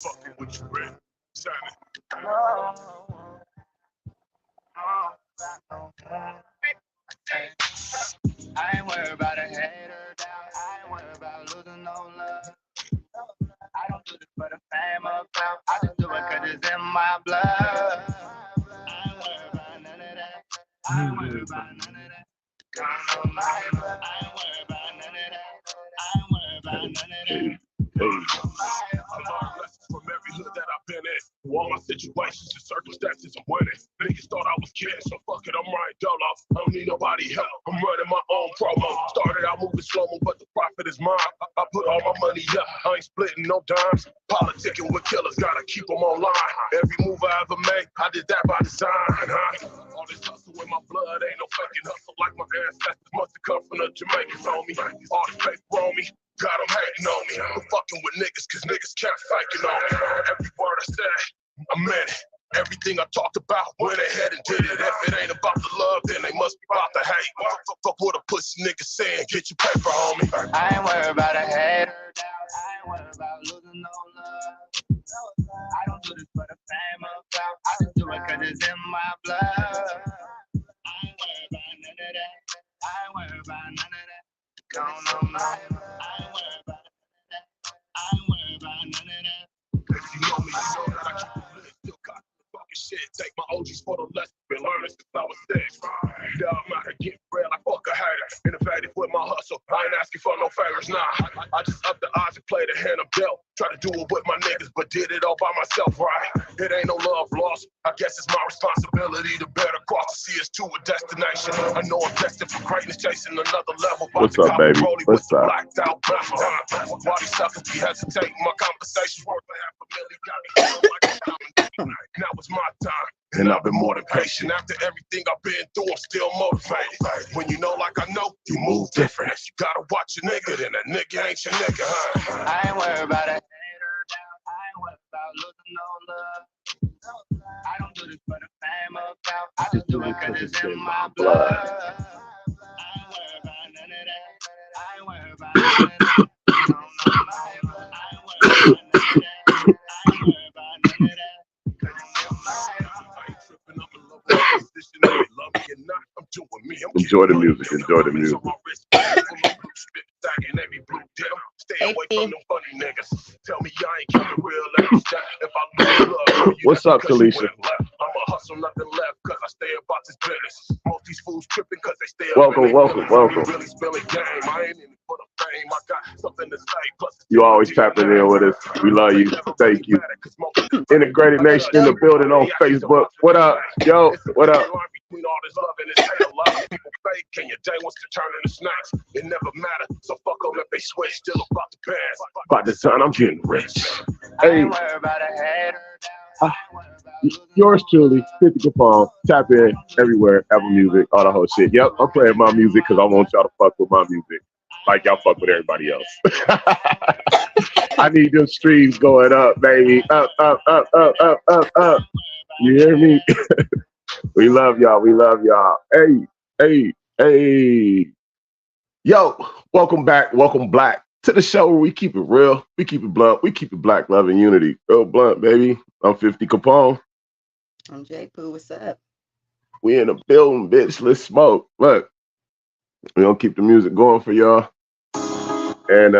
Fucking with you, man. Sign it. I ain't worried about a hater down. I ain't worried about losing no love. I don't do this for the fame or clout. I just do it cause it's in my blood. I ain't worried about none of that. I ain't worried about none of that. I ain't worried about none of that. I ain't worried about none of that. I learned lessons from every hood that I've been in. Through all my situations and circumstances, I'm winning. Niggas thought I was kidding, so fuck it, I'm right dolo. I don't need nobody help. I'm running my own promo. Started out moving slow-mo, but the profit is mine. I put all my money up. I ain't splitting no dimes. Politicking with killers, gotta keep them online. Every move I ever made, I did that by design. All this hustle in my blood, ain't no fucking hustle like my ancestors must have come from the Jamaicans on me. All this paper on me. God, I'm hating on me. I'm fucking with niggas cause niggas can't faking on me. Every word I say, I meant it. Everything I talked about, went ahead and did it. If it ain't about the love, then they must be about the hate. Fuck what a pussy nigga saying, get your paper, homie. I ain't worried about a hater. I ain't worried about losing no love. I don't do this for the fame or clout. I just do it cause it's in my blood. I ain't worried about none of that. I ain't worried about none of that. Don't know my I ain't worried about none of that. I ain't worried about none of that. If you know me, you know that I keep it lit. Still got the fucking shit. Take my OGs for the lesson. Been learning since I was 6. Yeah, I'm out here getting real like fuck a hater. Innovative with my hustle. I ain't asking for no favors, nah. I just up the odds and play the hand I'm dealt. Try to do it with my niggas, but did it all by myself, right? It ain't no love lost. I guess it's my responsibility to better cross to see us to a destination. I know I'm destined for greatness, chasing another level. What's up, baby? What's up? Blacked out, why these suckers be hesitating? My conversation's worth $500,000. Got me feeling like a diamond. Now it's my time. And I've been more than patient. After everything I've been through, I'm still motivated. When you know like I know, you move different. You gotta watch your nigga, then that nigga ain't your nigga, huh? I ain't worried about a hater down. I ain't worried about losing no love. I don't do this for the fame or clout. I just do it cause it's in my blood. I ain't worried about none of that. I ain't worried about none of that. I ain't worried about none of that. I ain't worried about none of that. Enjoy the music. Enjoy the music. What's up, Talisha? Welcome. You always tapping in with us. We love you. Thank you. Integrated Nation in the building on Facebook. What up? Yo, what up? Between all this love and this hate, a lot of people fake, and your day wants to turn into snacks. It never matters, so fuck them if they switch. Still about the past. By the time I'm getting rich. Hey, yours truly, 50 Capone. Tap in everywhere, Apple Music, all the whole shit. Yep, I'm playing my music because I want y'all to fuck with my music like y'all fuck with everybody else. I need them streams going up, baby. Up. You hear me? We love y'all. Hey. Yo, welcome back. Welcome black to the show where we keep it real. We keep it blunt. We keep it black, love, and unity. Real blunt, baby. I'm 50 Capone. I'm J Poo. What's up? We in the building, bitch. Let's smoke. Look, we gonna keep the music going for y'all. And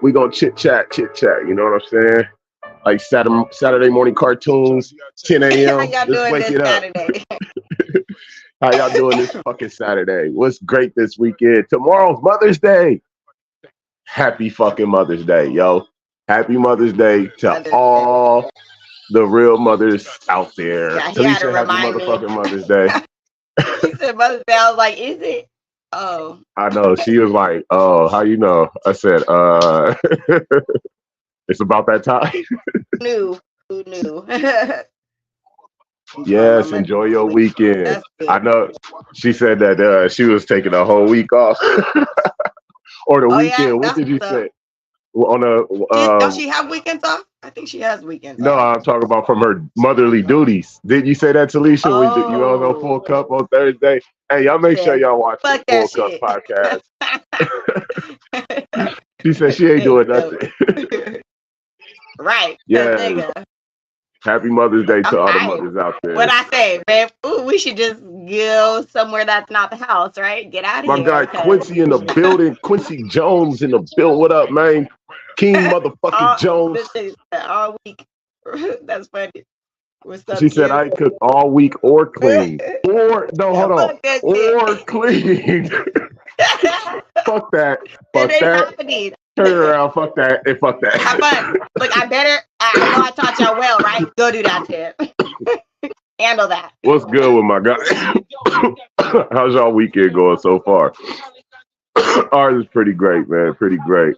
we gonna chit chat. You know what I'm saying? Like Saturday morning cartoons, 10 a.m. How y'all doing this Saturday? How y'all doing this fucking Saturday? What's great this weekend? Tomorrow's Mother's Day. Happy fucking Mother's Day, yo. Happy Mother's Day to all the real mothers out there. Yeah, Talisha, happy motherfucking Mother's Day. She said Mother's Day. I was like, is it? Oh. I know. She was like, oh, how you know? I said, it's about that time. Who knew? Yes, enjoy your weekend. I know she said that she was taking a whole week off. Or the weekend. Yeah, what did you say? On does she have weekends off? I think she has weekends no, off. I'm talking about from her motherly duties. Did you say that, Talisha? Oh. You all know Full Cup on Thursday? Hey, y'all make sure y'all watch the Full Cup podcast. She said she ain't doing nothing. Right. 'Cause Yeah. nigga, Happy Mother's Day to I'm all the tired. mothers out there. What I say, man? Ooh, we should just go somewhere that's not the house, right? Get out of My here. guy 'cause Quincy in the building. Quincy Jones in the building. What up, man? King motherfucking Jones. this is all week. That's funny. What's up, She said Q? I cook all week or clean. Or no, hold on. Fuck that Or shit. clean. Fuck that. Fuck It ain't that. happening. Turn around. Fuck that. And fuck that. Have fun. Look, I know I taught y'all well, right? Go do that shit. Handle that. What's good with my guy? How's y'all weekend going so far? Ours is pretty great, man. Pretty great.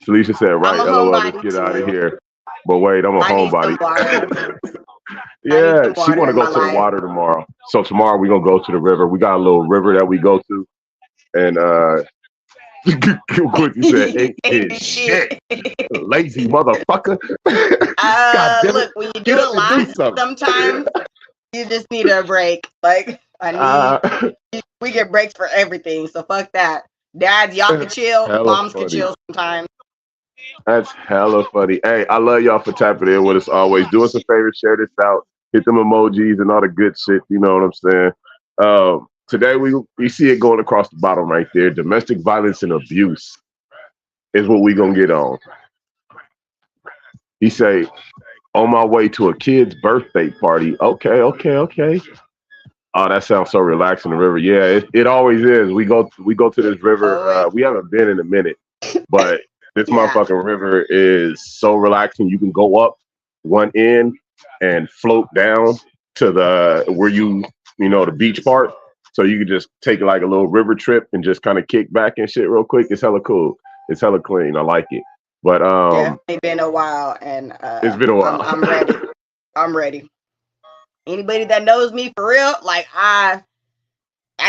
Felicia said, right, I'm a LOL, homebody let's get out of too. here. But wait, I'm a I need some homebody. water. Yeah, some she water want to in go my to the life. water tomorrow. So tomorrow we're going to go to the river. We got a little river that we go to. And Quincy said, ain't shit. Lazy motherfucker. God damn it. Look, when you Get do a up and do lot, something. sometimes you just need a break. Like, we get breaks for everything. So fuck that. Dads, y'all can chill. Hella Moms can funny. chill sometimes. That's hella funny. Hey, I love y'all for tapping in with us always. Do us a favor, share this out, hit them emojis and all the good shit. You know what I'm saying? Today we see it going across the bottom right there. Domestic violence and abuse is what we gonna get on. He say, on my way to a kid's birthday party. Okay. Oh, that sounds so relaxing. The river, yeah, it always is. We go to this river. We haven't been in a minute, but this motherfucking river is so relaxing. You can go up one end and float down to the beach part. So you can just take like a little river trip and just kind of kick back and shit real quick. It's hella cool. It's hella clean. I like it. But Definitely been a while, and it's been a while. I'm ready. I'm ready. Anybody that knows me for real, like I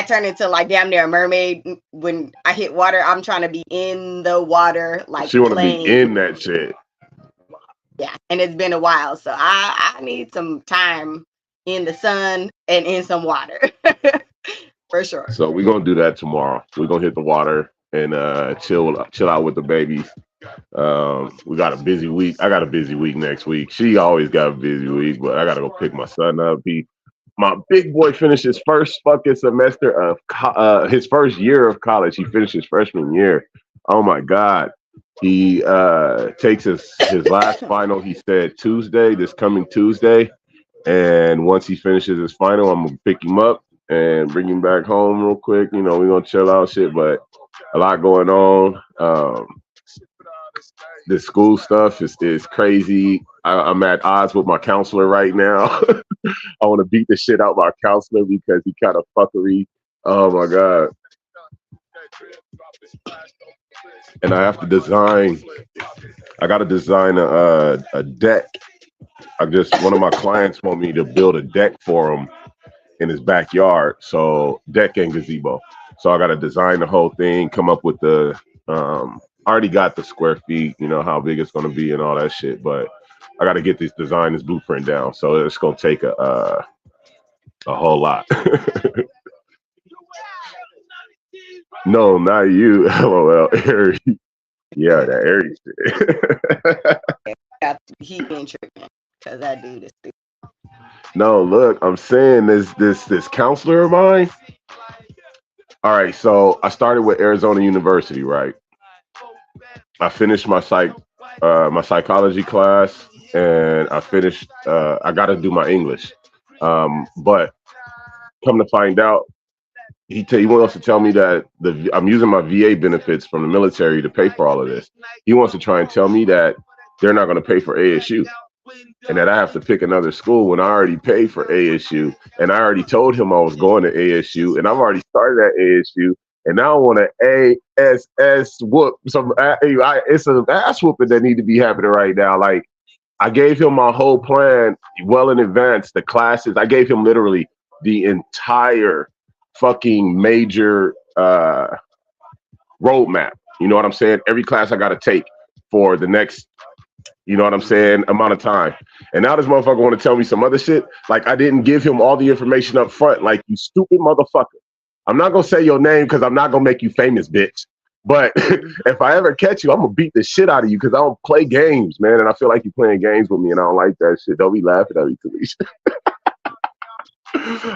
turn into like damn near a mermaid when I hit water. I'm trying to be in the water, like she want to playing. be in that shit. Yeah, and it's been a while, so I need some time in the sun and in some water. For sure. So we're gonna do that tomorrow. We're gonna hit the water and chill out with the babies. We got a busy week. I got a busy week next week. She always got a busy week, but I gotta go pick my son up. My big boy finished his first fucking semester of his first year of college. He finished his freshman year. Oh my God. He takes his last final, he said this coming Tuesday. And once he finishes his final, I'm gonna pick him up and bring him back home real quick. You know, we're gonna chill out shit, but a lot going on. The school stuff is crazy. I'm at odds with my counselor right now. I want to beat the shit out my counselor because he kind of fuckery. Oh my God. And I have to design. I got to design a deck. One of my clients want me to build a deck for him in his backyard. So deck and gazebo. So I got to design the whole thing, come up with the, I already got the square feet, you know, how big it's going to be and all that shit. But I got to get this blueprint down. So it's going to take a whole lot. No, not you. LOL, Aries. Yeah, that Aries shit. He been tripping because that dude is stupid. No, look, I'm saying this counselor of mine. All right, so I started with Arizona University, right? I finished my psychology class, and I finished. I got to do my English, but come to find out, he wants to tell me that I'm using my VA benefits from the military to pay for all of this. He wants to try and tell me that they're not going to pay for ASU, and that I have to pick another school when I already paid for ASU, and I already told him I was going to ASU, and I've already started at ASU, and now I want an ASS whoop. It's an ass whooping that need to be happening right now. Like, I gave him my whole plan well in advance, the classes. I gave him literally the entire fucking major roadmap. You know what I'm saying? Every class I got to take for the next, you know what I'm saying, amount of time. And now this motherfucker want to tell me some other shit. Like, I didn't give him all the information up front. Like, you stupid motherfucker. I'm not going to say your name because I'm not going to make you famous, bitch. But if I ever catch you, I'm gonna beat the shit out of you because I don't play games, man. And I feel like you playing games with me, and I don't like that shit. Don't be laughing at me, Talisha.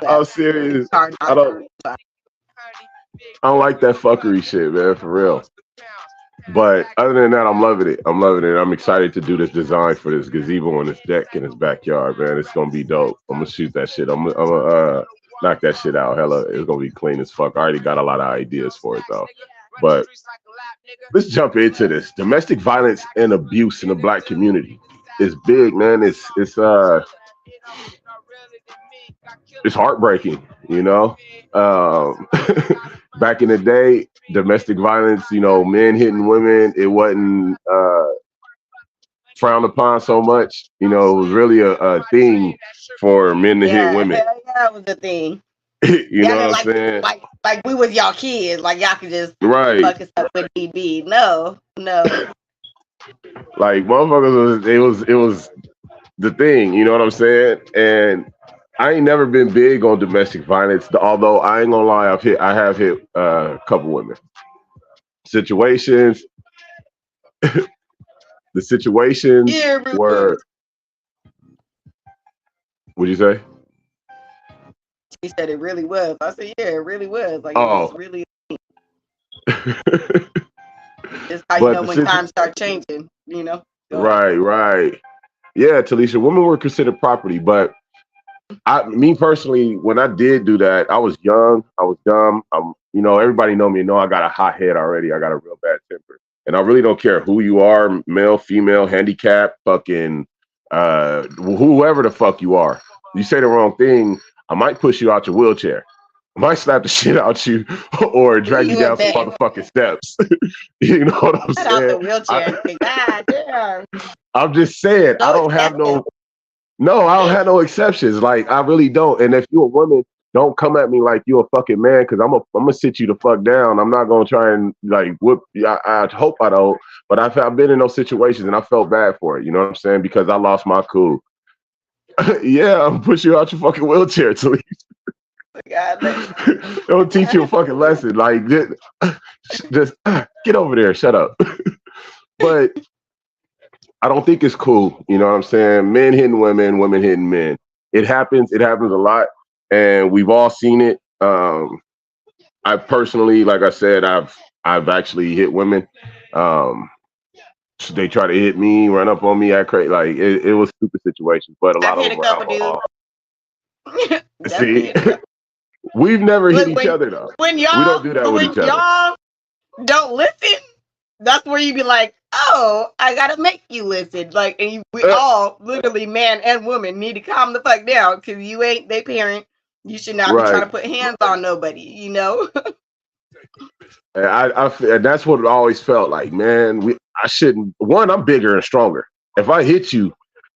I'm serious. I don't like that fuckery shit, man, for real. But other than that, I'm loving it. I'm excited to do this design for this gazebo on this deck in his backyard, man. It's gonna be dope. I'm gonna shoot that shit. I'm gonna knock that shit out. Hella, it's gonna be clean as fuck. I already got a lot of ideas for it though. But let's jump into this. Domestic violence and abuse in the Black community is big, man. It's heartbreaking, you know. Back in the day, domestic violence, you know, men hitting women, it wasn't frowned upon so much. You know, it was really a thing for men to hit women. Yeah, it was a thing. You know what I'm saying? Like we was y'all kids, like y'all could just right. fuck us up with DB. No. Like motherfuckers, it was the thing. You know what I'm saying? And I ain't never been big on domestic violence, although I ain't gonna lie, I have hit a couple women. Situations, the situations were. What'd you say? He said it really was. I said, yeah, it really was. Like, it was really. It's how you know when times start changing, you know? Right. Yeah, Talisha, women were considered property, but me personally, when I did do that, I was young, I was dumb. You know, everybody know me, know I got a hot head already. I got a real bad temper. And I really don't care who you are, male, female, handicapped, fucking whoever the fuck you are. You say the wrong thing, I might push you out your wheelchair. I might slap the shit out you or drag you down some motherfucking steps. You know what I'm saying? Out the wheelchair. God damn. I'm just saying, I don't have no exceptions. Like, I really don't. And if you're a woman, don't come at me like you're a fucking man, because I'm gonna sit you the fuck down. I'm not gonna try and like whip. I hope I don't, but I've been in those situations and I felt bad for it. You know what I'm saying? Because I lost my cool. Yeah, I'm push you out your fucking wheelchair, Talise. Don't teach you a fucking lesson. Like, just get over there. Shut up. But I don't think it's cool. You know what I'm saying? Men hitting women, women hitting men. It happens. It happens a lot, and we've all seen it. I personally, like I said, I've actually hit women. They try to hit me, run up on me, act crazy. Like it was stupid situations, but a lot of them were alcohol. See, we've never hit each other though. When y'all, we don't do that with each other. Y'all don't listen, that's where you be like, oh, I gotta make you listen. Like, and we all, literally, man and woman, need to calm the fuck down, because you ain't their parent. You should not be trying to put hands on nobody, you know? And and that's what it always felt like, man. I shouldn't. One, I'm bigger and stronger. If I hit you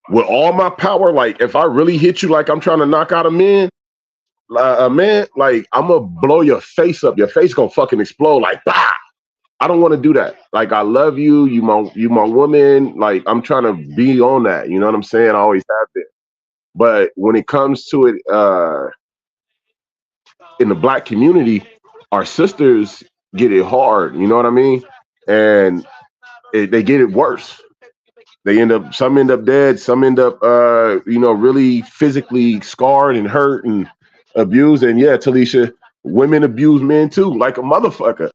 with all my power, like if I really hit you like I'm trying to knock out a man, like I'm gonna blow your face up. Your face gonna fucking explode like bah. I don't want to do that. Like, I love you. You my woman. Like, I'm trying to be on that. You know what I'm saying? I always have been. But when it comes to it, in the Black community, our sisters get it hard. You know what I mean? And they get it worse. Some end up dead. Some end up, really physically scarred and hurt and abused. And yeah, Talisha, women abuse men too, like a motherfucker.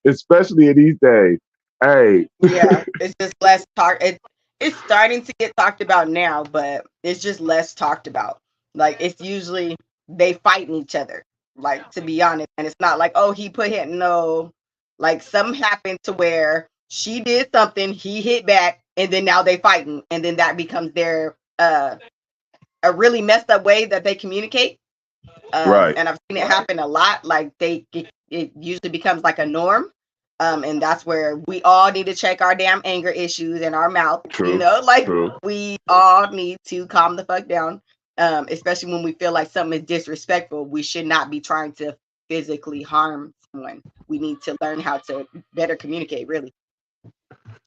Especially in these days. Hey. Yeah, it's just less talk. It's starting to get talked about now, but it's just less talked about. Like, it's usually they fighting each other. Like, to be honest, and it's not like, oh, he put hit. No, like something happened to where she did something, he hit back, and then now they fighting, and then that becomes their a really messed up way that they communicate. Right. And I've seen it happen a lot. Like, it usually becomes like a norm. And that's where we all need to check our damn anger issues in our mouth. True, you know, like true. We all need to calm the fuck down. Especially when we feel like something is disrespectful. We should not be trying to physically harm someone. We need to learn how to better communicate, really.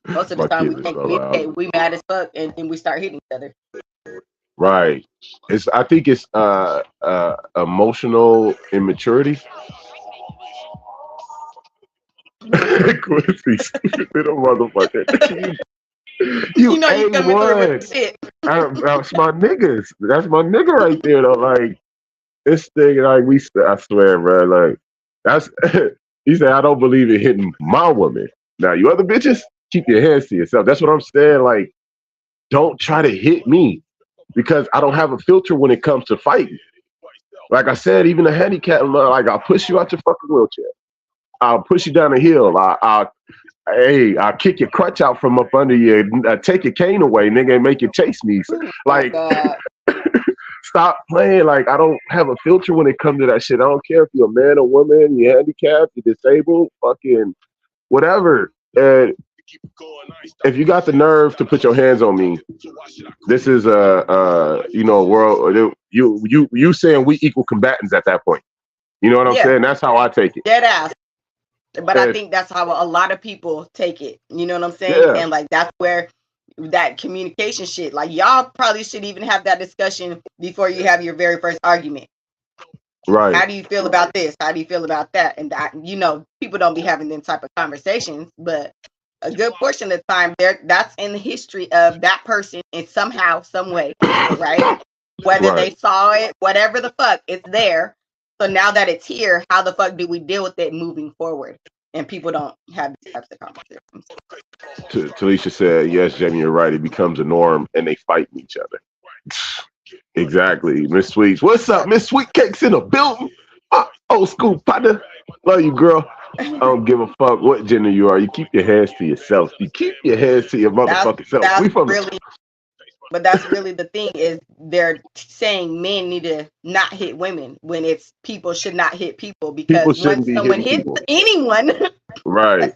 Most of the time we can't communicate, we mad as fuck, and then we start hitting each other. Right. I think it's emotional immaturity. Quincy, stupid little motherfucker. You You know you coming through with A1. the shit. That's my niggas. That's my nigga right there, though. Like, this thing, like, I swear, bro, like, that's, he said, I don't believe in hitting my woman. Now, you other bitches, keep your hands to yourself. That's what I'm saying. Like, don't try to hit me because I don't have a filter when it comes to fighting. Like I said, even a handicap, like, I'll push you out your fucking wheelchair. I'll push you down the hill. I'll kick your crutch out from up under you, take your cane away, nigga, and make you chase me. So, Oh my like, God. stop playing. Like, I don't have a filter when it comes to that shit. I don't care if you're a man or woman, you're handicapped, you're disabled, fucking whatever. And if you got the nerve to put your hands on me, this is a world. You saying we equal combatants at that point. You know what I'm Yeah, saying? That's how I take it. dead ass. But I And think that's how a lot of people take it. You know what I'm saying? yeah, And like that's where that communication shit, like y'all probably should even have that discussion before you have your very first argument. right. How do you feel about this? How do you feel about that? And that, people don't be having them type of conversations, but a good portion of the time that's in the history of that person in somehow, some way, right? Whether they Right. saw it, whatever the fuck, it's there. So now that it's here, how the fuck do we deal with it moving forward? And people don't have these types of conversations. Talisha said, yes, Jamie, you're right. It becomes a norm and they fight each other. Exactly. Miss Sweets. What's up? Miss Sweet Cake's in the building. Old school partner. Love you, girl. I don't give a fuck what gender you are. You keep your hands to yourself. You keep your hands to your That's motherfucking self. that's We from the really, but that's really the thing is they're saying men need to not hit women when it's people should not hit people people because shouldn't once be someone hitting hits people. anyone, Right.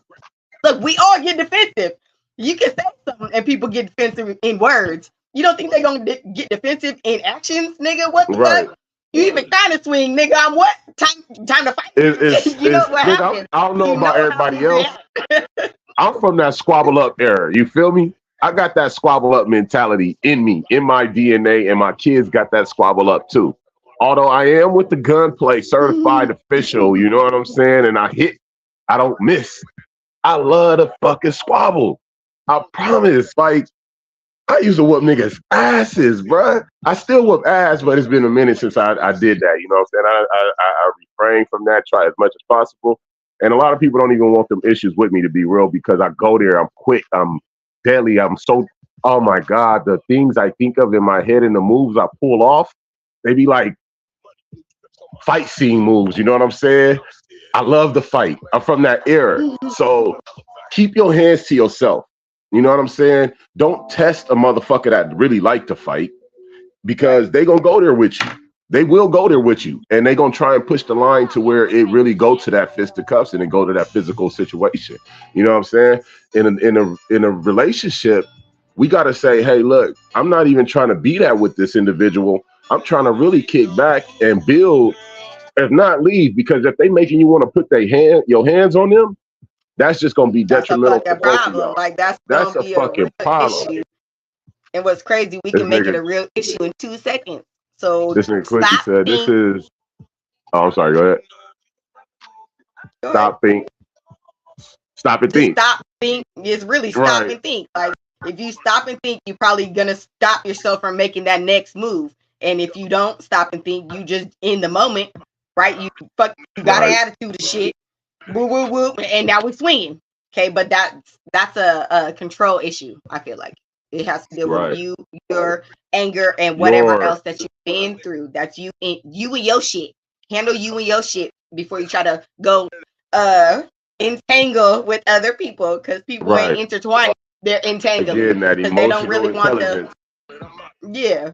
look, we all get defensive. You can say something and people get defensive in words. You don't think they're gonna get defensive in actions, nigga? What the Right. fuck? You even kind of swing, nigga. I'm what? Time to fight. You know what Nigga, happens. I don't know You about know how everybody we else. react. I'm from that squabble up era. You feel me? I got that squabble up mentality in me, in my DNA, and my kids got that squabble up too. Although I am with the gunplay certified official, you know what I'm saying? And I don't miss. I love the fucking squabble. I promise. Like, I used to whoop niggas' asses, bruh. I still whoop ass, but it's been a minute since I did that. You know what I'm saying? I refrain from that, try as much as possible. And a lot of people don't even want them issues with me, to be real, because I go there, I'm quick, I'm deadly, I'm so, oh my God, the things I think of in my head and the moves I pull off, they be like fight scene moves, you know what I'm saying? I love the fight. I'm from that era. So keep your hands to yourself. You know what I'm saying? Don't test a motherfucker that really like to fight because they gonna go there with you. They will go there with you, and they gonna try and push the line to where it really go to that fisticuffs and then go to that physical situation. You know what I'm saying? In a relationship, we gotta say, hey, look, I'm not even trying to be that with this individual. I'm trying to really kick back and build, if not leave, because if they making you want to put your hands on them, that's just gonna be That's a detrimental to fucking both of problem. y'all. Like that's That's gonna a be a real fucking problem. issue. And what's crazy, we This can make it nigga, a real issue in 2 seconds. So this nigga Quincy stop, said, this think, is, oh, I'm sorry, go ahead. go ahead. Stop, think, stop and Just think. stop, think. It's really stop Right, and think. Like if you stop and think, you're probably gonna stop yourself from making that next move. And if you don't stop and think, you just in the moment, right? You got an right, attitude of shit. Woo woo woo, and now we're swinging. Okay, but that's a control issue. I feel like it has to deal with right. you, your anger, and whatever Your else that you've been through. That's you and your shit. Handle you and your shit before you try to go entangle with other people because people ain't right. intertwined. They're entangling Again, that because they don't emotional really want to. intelligence. Yeah.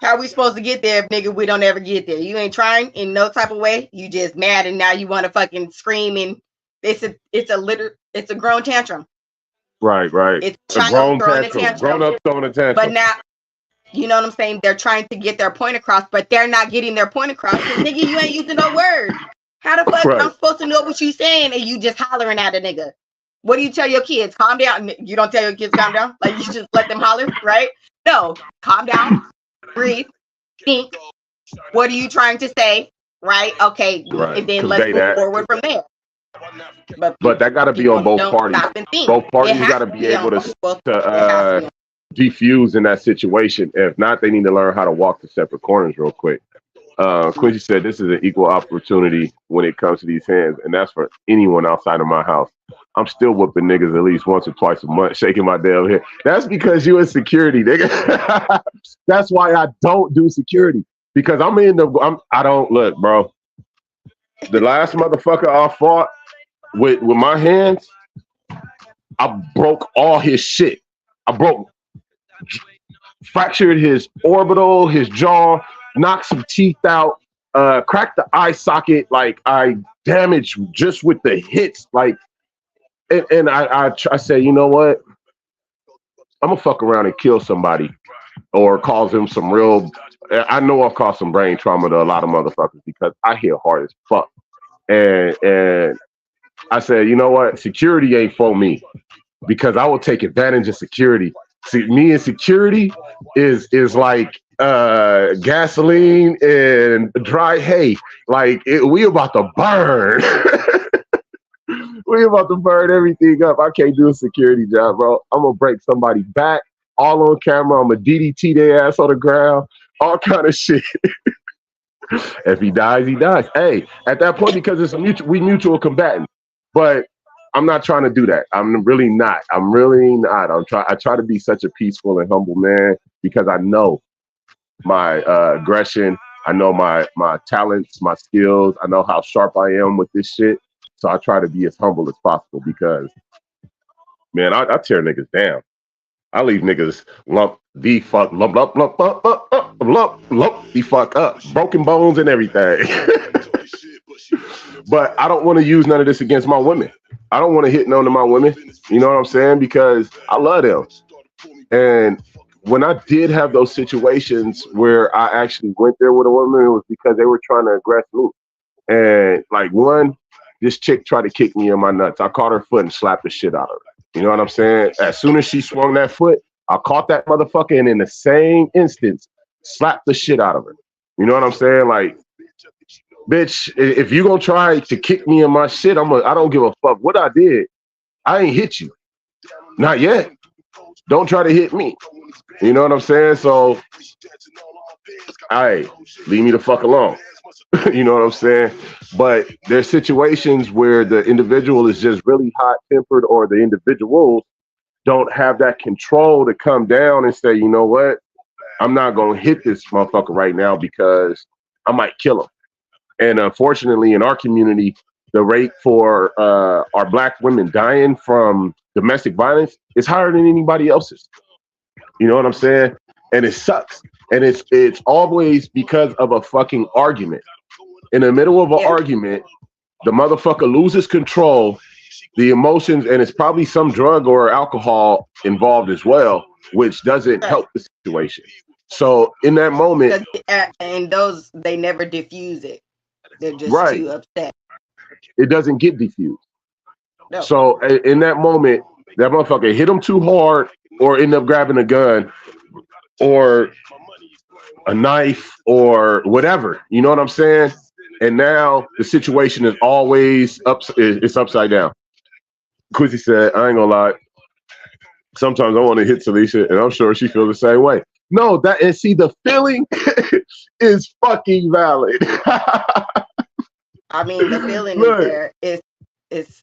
How we supposed to get there if nigga we don't ever get there? You ain't trying in no type of way. You just mad and now you want to fucking scream and it's a grown tantrum. Right, right. It's A a child grown throwing a tantrum. Grown tantrum. up throwing a But tantrum. now you know what I'm saying? They're trying to get their point across, but they're not getting their point across because nigga, you ain't using no words. How the fuck I'm Right, supposed to know what you saying and you just hollering at a nigga? What do you tell your kids? Calm down. You don't tell your kids calm down? Like you just let them holler, right? No, calm down, breathe, think. What are you trying to say? Right? Okay, right. and then let's Convey move that. forward from there. But that got to be on people both don't parties. stop and think. Both It parties has got to to be be on able both. to It has to be on. defuse in that situation. If not, they need to learn how to walk to separate corners real quick. Quincy said this is an equal opportunity when it comes to these hands, and that's for anyone outside of my house. I'm still whooping niggas at least once or twice a month, shaking my damn head. That's because you in security, nigga. That's why I don't do security because I don't look, bro. The last motherfucker I fought with my hands, I broke all his shit. I fractured his orbital, his jaw, knocked some teeth out, cracked the eye socket. Like I damaged just with the hits. Like, and I say, you know what? I'm gonna fuck around and kill somebody or cause them some real. I know I've caused some brain trauma to a lot of motherfuckers because I hit hard as fuck. And I said, you know what? Security ain't for me because I will take advantage of security. See, me and security is like gasoline and dry hay. Like we about to burn. We about to burn everything up. I can't do a security job, bro. I'm gonna break somebody back all on camera. I'm gonna DDT their ass on the ground. All kind of shit. If he dies, he dies. Hey, at that point, because it's we mutual combatant. But I'm not trying to do that. I'm really not. I try to be such a peaceful and humble man because I know my aggression. I know my talents, my skills. I know how sharp I am with this shit. So I try to be as humble as possible because, man, I tear niggas down. I leave niggas lump the fuck the fuck up, broken bones and everything. But I don't want to use none of this against my women. I don't want to hit none of my women. You know what I'm saying? Because I love them. And when I did have those situations where I actually went there with a woman, it was because they were trying to aggress me. And like this chick tried to kick me in my nuts. I caught her foot and slapped the shit out of her. You know what I'm saying? As soon as she swung that foot, I caught that motherfucker and in the same instance, slapped the shit out of her. You know what I'm saying? Like, bitch, if you gonna try to kick me in my shit, I don't give a fuck what I did. I ain't hit you. Not yet. Don't try to hit me. You know what I'm saying? So, leave me the fuck alone. You know what I'm saying? But there's situations where the individual is just really hot-tempered or the individuals don't have that control to come down and say, you know what? I'm not going to hit this motherfucker right now because I might kill him. And unfortunately, in our community, the rate for our Black women dying from domestic violence is higher than anybody else's. You know what I'm saying? And it sucks. And it's always because of a fucking argument. In the middle of an argument, the motherfucker loses control, the emotions, and it's probably some drug or alcohol involved as well, which doesn't help the situation. So in that moment, and those, they never diffuse it. They're just too upset. It doesn't get diffused. No. So in that moment, that motherfucker hit him too hard or end up grabbing a gun or a knife or whatever. You know what I'm saying? And now the situation is always it's upside down. Quincy said, I ain't gonna lie. Sometimes I want to hit Salisha, and I'm sure she feels the same way. No, and see, the feeling is fucking valid. I mean, the feeling is there. It's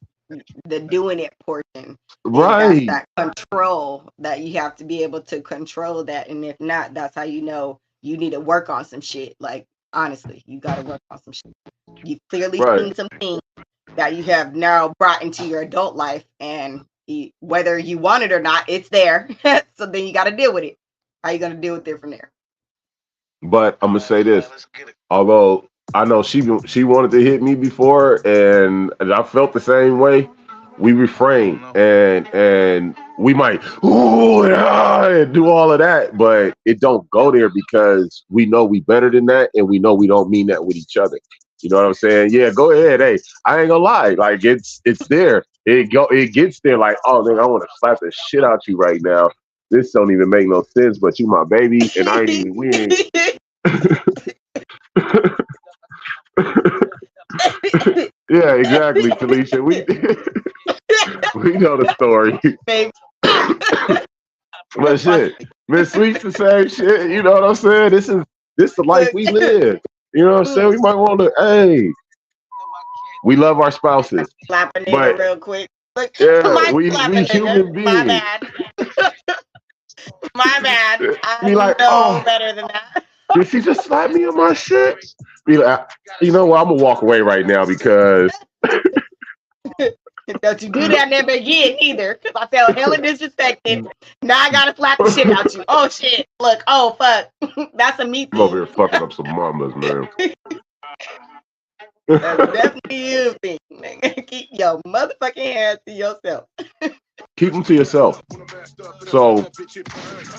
the doing it portion. Right. That's that control that you have to be able to control that. And if not, that's how you know you need to work on some shit. Like, honestly, you got to work on some shit. You've clearly seen some things that you have now brought into your adult life, and whether you want it or not, it's there. So then you got to deal with it. How you going to deal with it from there? But I'm going to say this. Although I know she wanted to hit me before, and I felt the same way, we refrain and we might and do all of that, but it don't go there because we know we better than that, and we know we don't mean that with each other. You know what I'm saying? Yeah, go ahead. Hey, I ain't gonna lie. Like it's there. It gets there. Like, oh man, I want to slap the shit out you right now. This don't even make no sense. But you my baby, and I ain't even win. Yeah, exactly, Felicia. We we know the story. Babe. But shit, Miss Sweet's the same shit. You know what I'm saying? This the life Look, we live. You know what I'm saying? We might want to. Hey, we love our spouses, slap a nigga but real quick. Look, yeah, might slap a we nigga. human My beings. bad. My bad. I Be like, know oh, better than that. did she just slap me on my shit? Be like, you know what? I'm gonna walk away right now because Don't you do that never again either. Cause I felt hella disrespected. Now I gotta slap the shit out you. Oh shit. Look, oh fuck. That's a me I'm over thing. here fucking up some mamas, man. That's definitely you thing. Nigga. Keep your motherfucking hands to yourself. Keep them to yourself. So,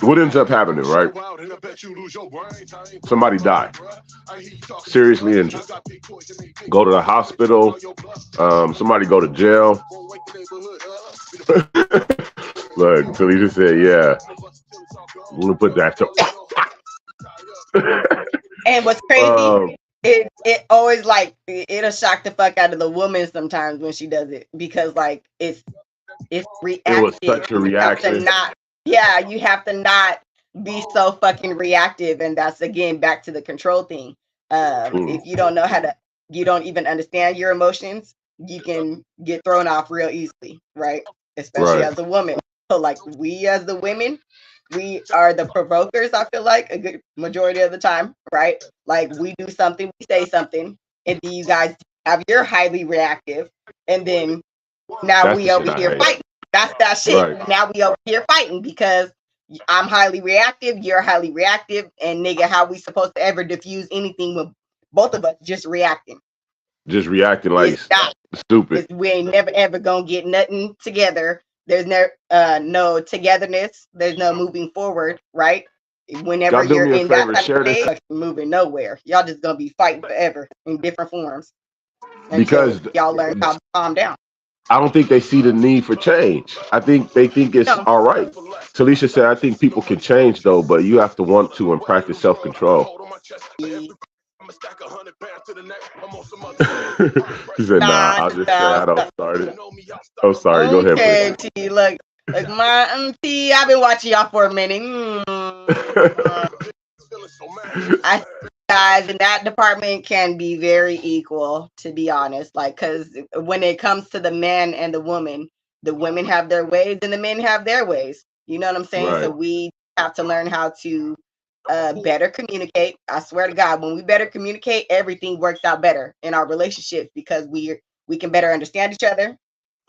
what ends up happening, right? Somebody died, seriously injured. Go to the hospital. Somebody go to jail. Look, Felicia said, "Yeah, I'm gonna put that to." And what's crazy, it always like it'll shock the fuck out of the woman sometimes when she does it because like it's reactive. It was such a You have to reaction. not, yeah, you have to not be so fucking reactive, and that's again back to the control thing. If you don't know how to, you don't even understand your emotions, you can get thrown off real easily, right? Especially Right. as a woman. So like we as the women, we are the provokers, I feel like a good majority of the time, right? Like we do something, we say something, and then you guys have your highly reactive, and then now That's we the over shit I here hate. fighting. That's that shit. Right. Now we over here fighting because I'm highly reactive, you're highly reactive, and nigga, how we supposed to ever diffuse anything with both of us just reacting? Just reacting like It's not. stupid. We ain't never ever gonna get nothing together. There's no togetherness. There's no moving forward, right? Whenever Y'all do you're me a in that favor, type share of this stage, moving nowhere. Y'all just gonna be fighting forever in different forms until because y'all learn how to calm down. I don't think they see the need for change. I think they think it's No. all right. Talisha said, I think people can change though, but you have to want to and practice self-control. She said, nah, I'll just say I don't start it. Oh, sorry. Go ahead, Okay, please. T, look, my auntie, I've been watching y'all for a minute. I guys in that department can be very equal, to be honest. Like, because when it comes to the man and the women have their ways and the men have their ways. You know what I'm saying? Right. So we have to learn how to better communicate. I swear to God, when we better communicate, everything works out better in our relationships because we can better understand each other,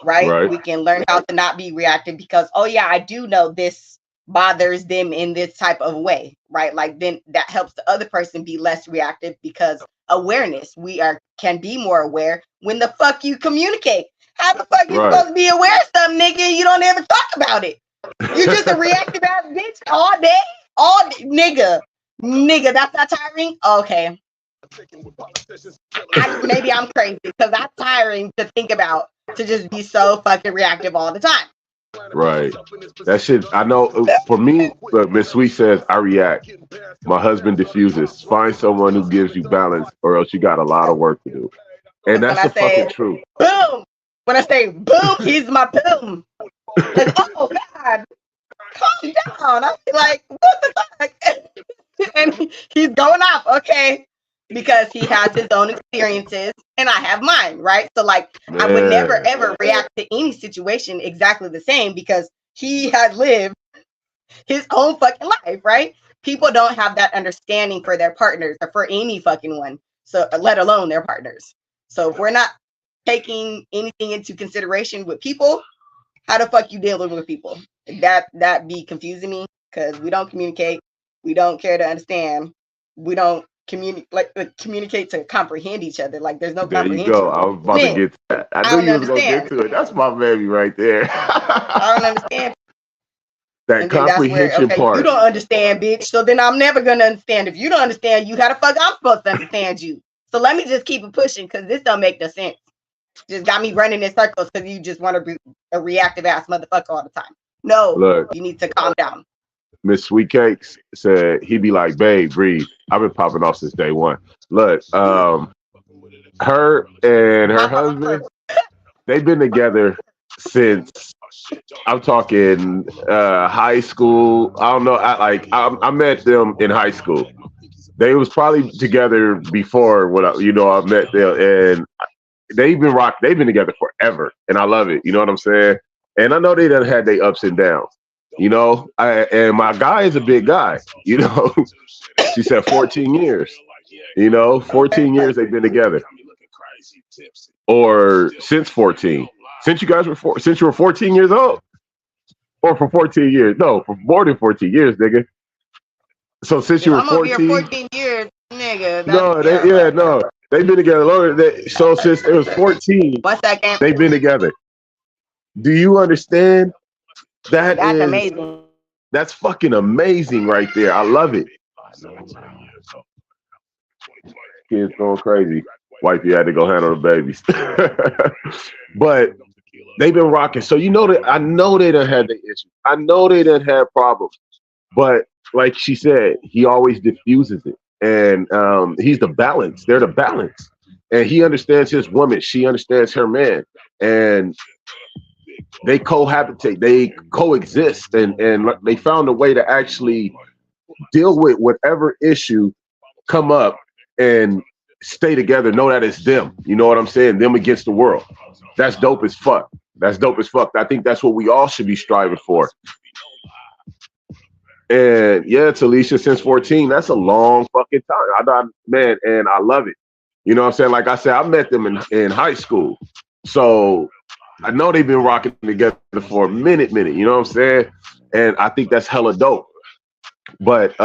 right? Right. We can learn how to not be reactive because, oh yeah, I do know this bothers them in this type of way, right? Like then that helps the other person be less reactive because awareness, can be more aware when the fuck you communicate. How the fuck you Right. supposed to be aware of something, nigga? You don't ever talk about it. You're just a reactive ass bitch all day, nigga. Nigga, that's not tiring? Okay. Maybe I'm crazy because that's tiring to think about, to just be so fucking reactive all the time. Right. That shit, I know for me, but Miss Sweet says, I react. My husband diffuses. Find someone who gives you balance or else you got a lot of work to do. And that's the fucking truth. Boom. When I say boom, he's my boom. Like, oh God, calm down. I'm like, what the fuck? And he's going off, okay, because he has his own experiences and I have mine, right? So like, I would never ever react to any situation exactly the same because he has lived his own fucking life, right? People don't have that understanding for their partners or for any fucking one, so let alone their partners. So if we're not taking anything into consideration with people, how the fuck you dealing with people? That be confusing me because we don't communicate, we don't care to understand, we don't communicate to comprehend each other. Like there's no There you comprehension. go. I was about to get to that. I knew you was gonna get to it. That's my baby right there. I don't understand. That and then comprehension that's where, part. You don't understand, bitch. So then I'm never gonna understand. If you don't understand, you how the fuck I'm supposed to understand you? So let me just keep it pushing because this don't make no sense. Just got me running in circles because you just want to be a reactive ass motherfucker all the time. No, Look, you need to calm down. Miss Sweet Cakes said he'd be like, babe, breathe. I've been popping off since day one. Look, her and her My husband, they've been together since I'm talking high school. I don't know. I met them in high school. They was probably together before when I met them, and they've been together forever, and I love it. You know what I'm saying? And I know they done had their ups and downs. And my guy is a big guy. She said 14 years. 14 years they've been together, or since 14. Since you were 14 years old, or for 14 years? No, for more than 14 years, nigga. So since you were I'm over here 14, 14 years, nigga. no, they've been together longer. So since it was 14, What's that game? they've been together. Do you understand? That's amazing. That's fucking amazing right there. I love it. Kids going crazy. Wifey had to go handle the babies. But they've been rocking. So I know they done had the issues. I know they done had problems. But like she said, he always diffuses it. And he's the balance. They're the balance. And he understands his woman. She understands her man. And they cohabitate. They coexist. And they found a way to actually deal with whatever issue come up and stay together, know that it's them. You know what I'm saying? Them against the world. That's dope as fuck. I think that's what we all should be striving for. And yeah, Talisha, since 14, that's a long fucking time. And I love it. You know what I'm saying? Like I said, I met them in high school. So I know they've been rocking together for a minute, you know what I'm saying? And I think that's hella dope. But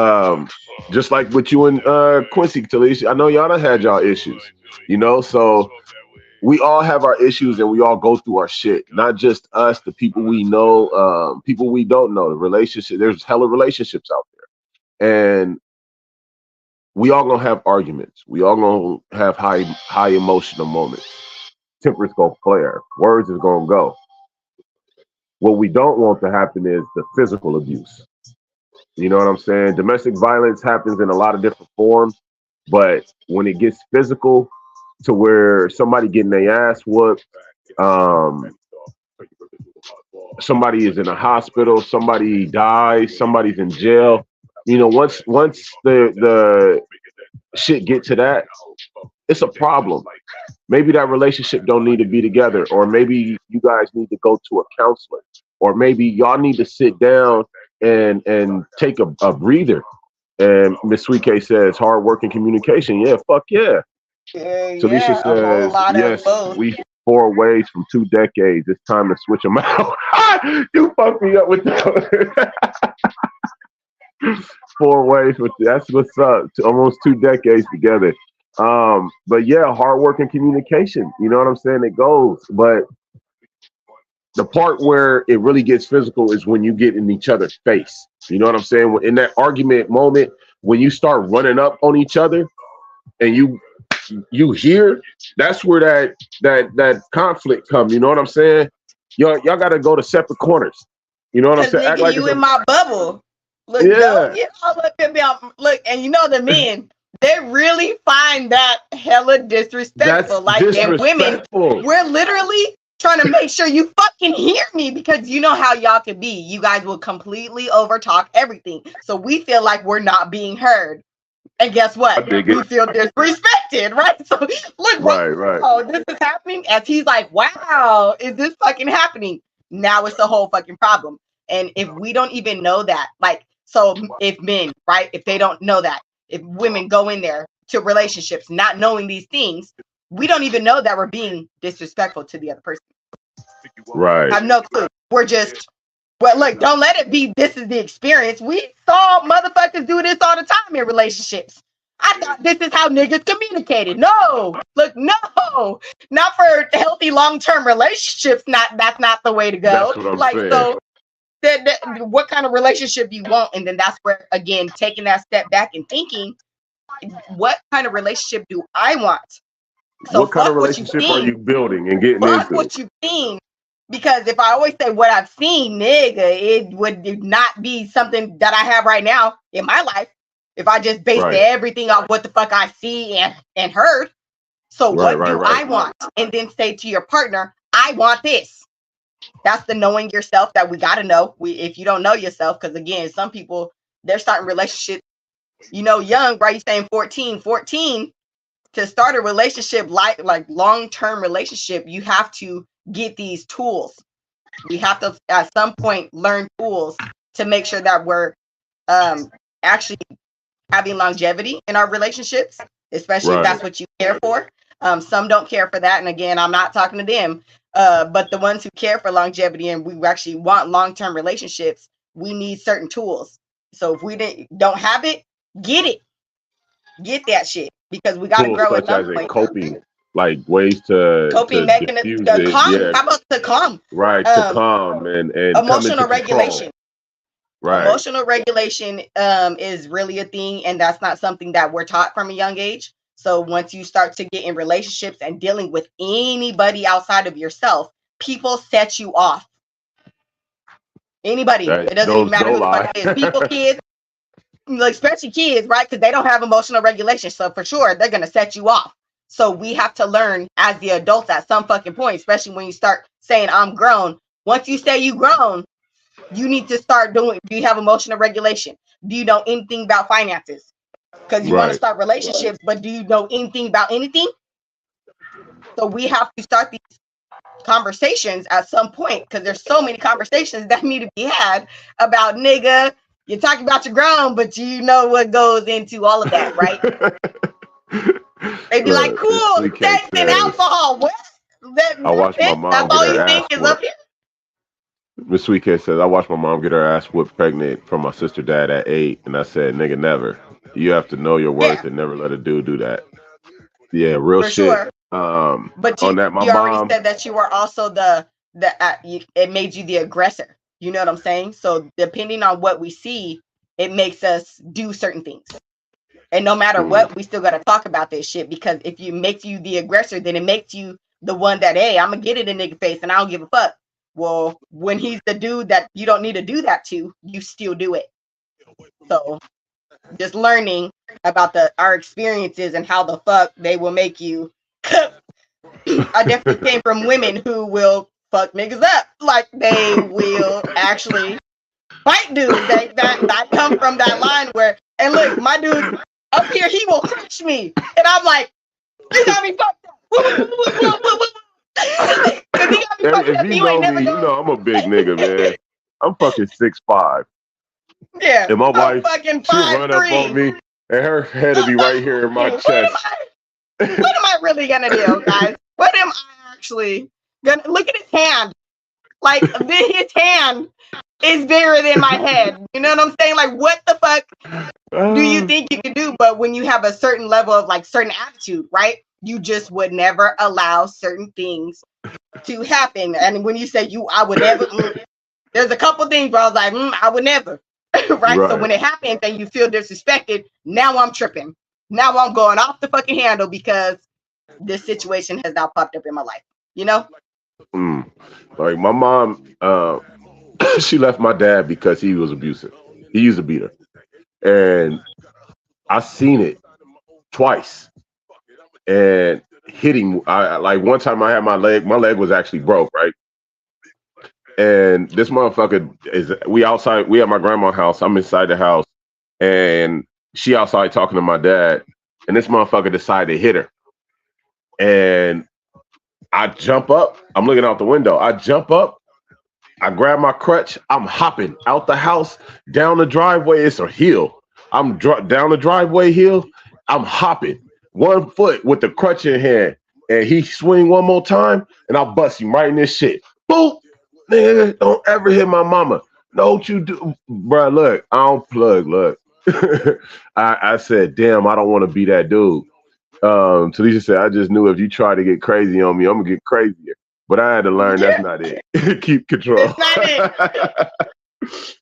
just like with you and Quincy, Talisha, I know y'all done had y'all issues, so we all have our issues and we all go through our shit. Not just us, the people we know, people we don't know, the relationship. There's hella relationships out there. And we all gonna have arguments. We all gonna have high emotional moments. Temper's gonna flare. Words is gonna go. What we don't want to happen is the physical abuse. You know what I'm saying? Domestic violence happens in a lot of different forms, but when it gets physical to where somebody getting their ass whooped, somebody is in a hospital, somebody dies, somebody's in jail. Once the shit get to that, it's a problem. Maybe that relationship don't need to be together, or maybe you guys need to go to a counselor, or maybe y'all need to sit down and take a breather. And Miss Sweet K says hard work and communication. Yeah, fuck yeah. Talisha says yes. We 4 ways from 2 decades. It's time to switch them out. You fucked me up with that. 4 ways with that's what's up. Almost 2 decades together. But yeah, hard work and communication. You know what I'm saying? It goes, but the part where it really gets physical is when you get in each other's face. You know what I'm saying? In that argument moment, when you start running up on each other and you hear, that's where that conflict comes. You know what I'm saying? Y'all got to go to separate corners. You know what I'm saying? Act like you in my bubble. Look, yeah. Look, and the men, they really find that hella disrespectful. That's disrespectful. Women, we're literally trying to make sure you fucking hear me, because you know how y'all can be. You guys will completely overtalk everything. So we feel like we're not being heard. And guess what? We feel disrespected, right? So look, right. Oh, this is happening. As he's like, wow, is this fucking happening? Now it's the whole fucking problem. And if we don't even know that, so if men, right, if they don't know that, if women go in there to relationships not knowing these things, we don't even know that we're being disrespectful to the other person. Right. I have no clue. We're just, well, look, don't let it be this is the experience. We saw motherfuckers do this all the time in relationships. I thought this is how niggas communicated. No, look, no, not for healthy long-term relationships. That's not the way to go. That's what I'm saying. So what kind of relationship do you want? And then that's where, again, taking that step back and thinking, what kind of relationship do I want? So what kind of relationship are you building and getting fuck into? What you've seen. Because if I always say what I've seen, nigga, it would not be something that I have right now in my life. If I just based everything off what the fuck I see and heard. So Right, what do right. I want? And then say to your partner, I want this. That's the knowing yourself that we got to know. If you don't know yourself, because again, some people, they're starting relationships, young, right? You're saying 14 to start a relationship, like long-term relationship, you have to get these tools. We have to at some point learn tools to make sure that we're actually having longevity in our relationships, especially if that's what you care for. Some don't care for that, and again, I'm not talking to them, but the ones who care for longevity and we actually want long-term relationships, we need certain tools. So if we don't have it, get that shit, because we got to Tools grow at such some as in point. coping, like ways to Coping mechanism, diffuse it. calm. Yeah, How about to calm? right. To calm and come into Emotional regulation. control. Right. Emotional regulation is really a thing, and that's not something that we're taught from a young age. So once you start to get in relationships and dealing with anybody outside of yourself, people set you off. Anybody. It doesn't even matter who the fuck it is. People, kids, especially kids, right? Because they don't have emotional regulation. So for sure, they're going to set you off. So we have to learn as the adults at some fucking point, especially when you start saying, I'm grown. Once you say you grown, you need to start doing, do you have emotional regulation? Do you know anything about finances? Because you want to start relationships, but do you know anything about anything? So we have to start these conversations at some point, because there's so many conversations that need to be had about, nigga, you're talking about your grown, but you know what goes into all of that, right? They'd be like, cool, sex and alcohol. What? I watched my mom That's get all her you ass think is whooped. up here? Miss Sweetcat says, I watched my mom get her ass whooped pregnant from my sister dad at 8, and I said, nigga, never. You have to know your worth and never let a dude do that. Yeah, real for shit. Sure. But on that, my you mom already said that you were also it made you the aggressor. You know what I'm saying? So depending on what we see, it makes us do certain things. And no matter what, we still got to talk about this shit, because if you makes you the aggressor, then it makes you the one that, hey, I'm gonna get it in nigga face and I don't give a fuck. Well, when he's the dude that you don't need to do that to, you still do it. So just learning about our experiences and how the fuck they will make you. I definitely came from women who will fuck niggas up. Like, they will actually fight dudes. That come from that line where, and look, my dude up here, he will crush me. And I'm like, you got me fucked up. If you know me, you know I'm a big nigga, man. I'm fucking 6'5". Yeah. And my wife, she'll run 5'3". up on me, and her head will be right here in my chest. What am I really gonna do, guys? What am I actually gonna look at his hand? Like, his hand is bigger than my head. You know what I'm saying? Like, what the fuck do you think you can do? But when you have a certain level of like certain attitude, right? You just would never allow certain things to happen. And when you say I would never, there's a couple things where I was like, I would never. right? So when it happens and you feel disrespected, now I'm tripping. Now I'm going off the fucking handle because this situation has now popped up in my life. You know? Like my mom, she left my dad because he was abusive. He used to beat her. And I seen it twice. And hitting, like one time I had my leg was actually broke, right? And this motherfucker we at my grandma's house. I'm inside the house, and she outside talking to my dad, and this motherfucker decided to hit her. And I jump up, I'm looking out the window. I jump up, I grab my crutch, I'm hopping out the house, down the driveway, it's a hill. I'm down the driveway hill, I'm hopping, 1 foot with the crutch in hand, and he swing one more time, and I'll bust him right in this shit. Boop! Nigga, don't ever hit my mama. Don't you do, bro? Look, I don't plug. Look, I said, damn, I don't want to be that dude. Talisha said, I just knew if you try to get crazy on me, I'm gonna get crazier. But I had to learn that's not it. Keep control. It's not it.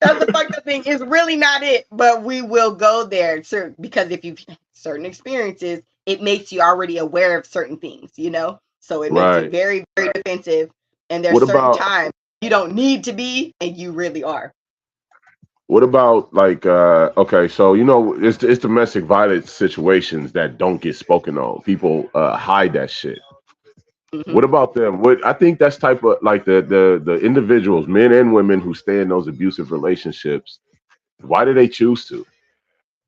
That's the fucked up thing. It's really not it. But we will go there, because if you've certain experiences, it makes you already aware of certain things, you know? So it makes you very, very defensive. And there's certain times you don't need to be, and you really are. What about like okay, so it's domestic violence situations that don't get spoken on. People hide that shit. Hmm. What about them? What I think that's type of like the individuals, men and women who stay in those abusive relationships. Why do they choose to?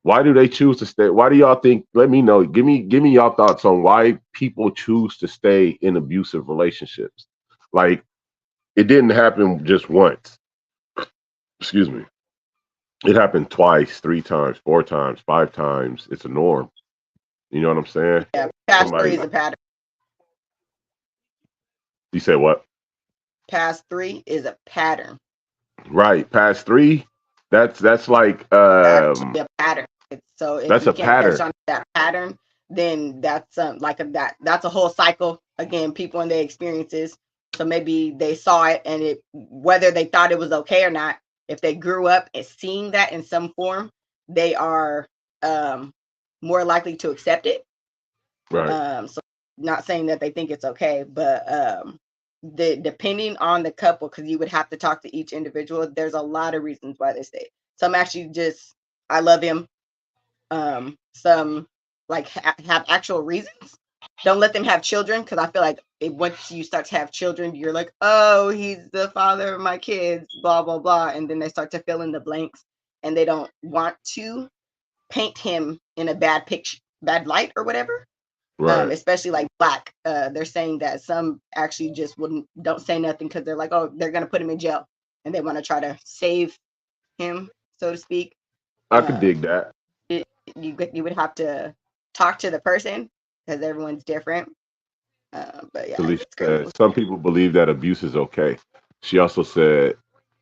Why do they choose to stay? Why do y'all think? Let me know. Give me y'all thoughts on why people choose to stay in abusive relationships. Like it didn't happen just once. Excuse me. It happened twice, three times, four times, five times. It's a norm. You know what I'm saying? Yeah, past three Somebody, is a pattern. you said what? Past three is a pattern. Right, past three. That's like Actually a pattern. So if that's you a can't catch pattern. on to that pattern, then that's that's a whole cycle. Again, people and their experiences. So maybe they saw it, and it whether they thought it was okay or not. If they grew up and seeing that in some form, they are um, more likely to accept it. Right. So not saying that they think it's okay, but depending on the couple, because you would have to talk to each individual. There's a lot of reasons why they stay. Some actually just I love him. Some like have actual reasons. Don't let them have children because I feel like once you start to have children, you're like, oh, he's the father of my kids, blah blah blah, and then they start to fill in the blanks, and they don't want to paint him in a bad picture, bad light or whatever. Right. Especially like Black. They're saying that some actually just don't say nothing because they're like, oh, they're gonna put him in jail, and they want to try to save him, so to speak. I could dig Um, that. it, you would have to talk to the person because everyone's different. But yeah, Alicia it's crazy. said some people believe that abuse is okay. She also said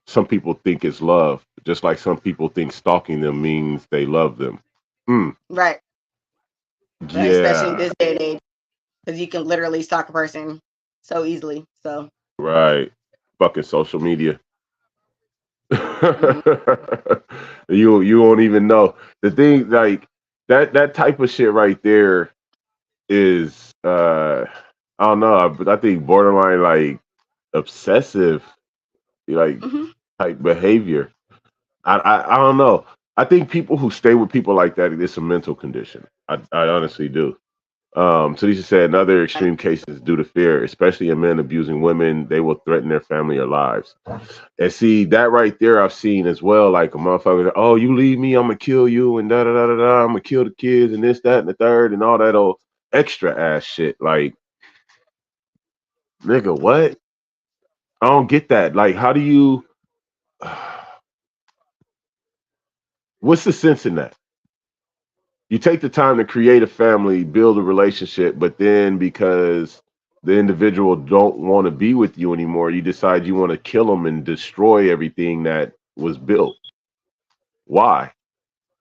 some people think it's love, just like some people think stalking them means they love them. Mm, Right, right. Especially in yeah. this day and age, because you can literally stalk a person so easily. So, Right. Fucking social media. mhm. You won't even know. The thing like that type of shit right there is I don't know, but I think borderline like obsessive like Mhm. type behavior. I don't know. I think people who stay with people like that, it's a mental condition. I honestly do. So these said in other extreme cases due to fear, especially in men abusing women, they will threaten their family or lives. And see that right there, I've seen as well. Like a motherfucker, oh, you leave me, I'm gonna kill you, and da da da da da. I'm gonna kill the kids, and this, that, and the third, and all that old extra ass shit. Like, nigga, what? I don't get that. Like, how do you? What's the sense in that? You take the time to create a family, build a relationship, but then because the individual don't want to be with you anymore, you decide you want to kill them and destroy everything that was built. Why?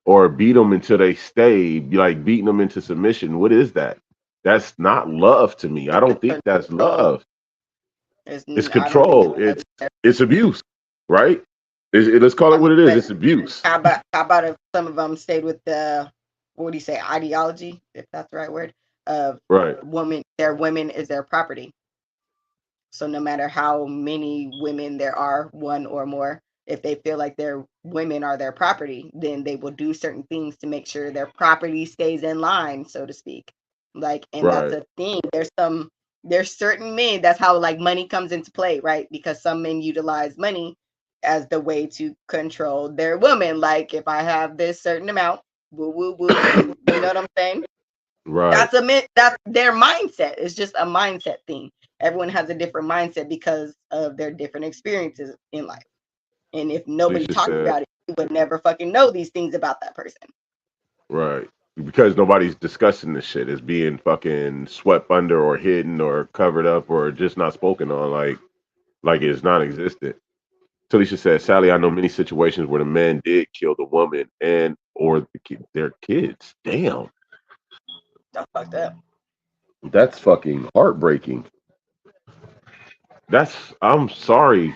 Or beat them until they stay, be like beating them into submission. What is that? That's not love to me. I don't think that's Control. love. It's I don't think control. it's It's abuse, right? Let's call it what it is. but It's abuse. how about if some of them stayed with the what do you say ideology, if that's the right word, of Right. their women is their property. So no matter how many women there are, one or more, if they feel like their women are their property, then they will do certain things to make sure their property stays in line, so to speak. Like, and that's Right. a thing. There's certain men, that's how like money comes into play, right? Because some men utilize money as the way to control their woman. Like if I have this certain amount, woo woo woo, you know what I'm saying? Right. That's their mindset. It's just a mindset thing. Everyone has a different mindset because of their different experiences in life. And if nobody Alicia talked said. about it, you would never fucking know these things about that person. Right. Because nobody's discussing this shit. It's being fucking swept under or hidden or covered up or just not spoken on like it's non existent. Talisha said, Sally, I know many situations where the man did kill the woman and or their kids. Damn. That's fucked up. That's fucking heartbreaking. I'm sorry.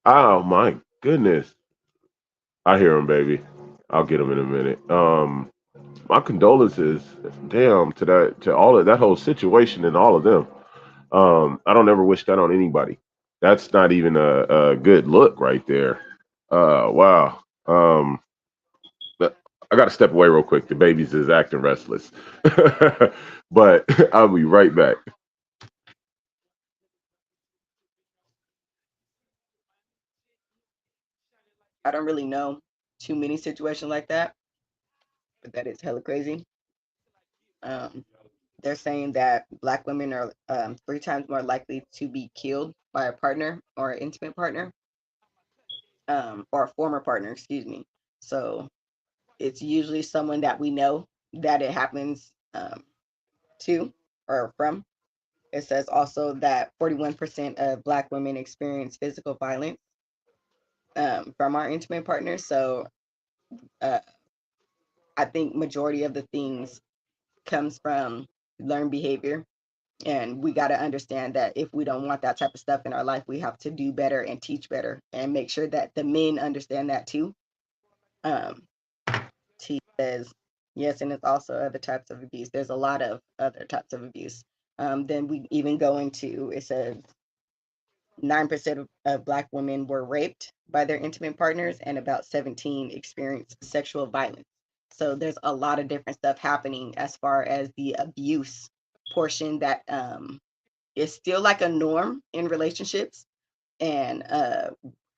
Oh my goodness. I hear him, baby. I'll get him in a minute. My condolences, damn, to all of that whole situation and all of them. I don't ever wish that on anybody. That's not even a good look right there. Wow. Um, but I got to step away real quick. The babies is acting restless, but I'll be right back. I don't really know too many situations like that, but that is hella crazy. Um, they're saying that Black women are 3 times more likely to be killed by a partner or an intimate partner, or a former partner, excuse me. So it's usually someone that we know that it happens to or from. It says also that 41% of Black women experience physical violence from our intimate partners. So uh, I think majority of the things comes from learned behavior. And we got to understand that if we don't want that type of stuff in our life, we have to do better and teach better and make sure that the men understand that too. Um, T says, yes, and it's also other types of abuse. There's a lot of other types of abuse. Then we even go into, it says 9% of Black women were raped by their intimate partners, and about 17 experienced sexual violence. So there's a lot of different stuff happening as far as the abuse portion that is still like a norm in relationships. And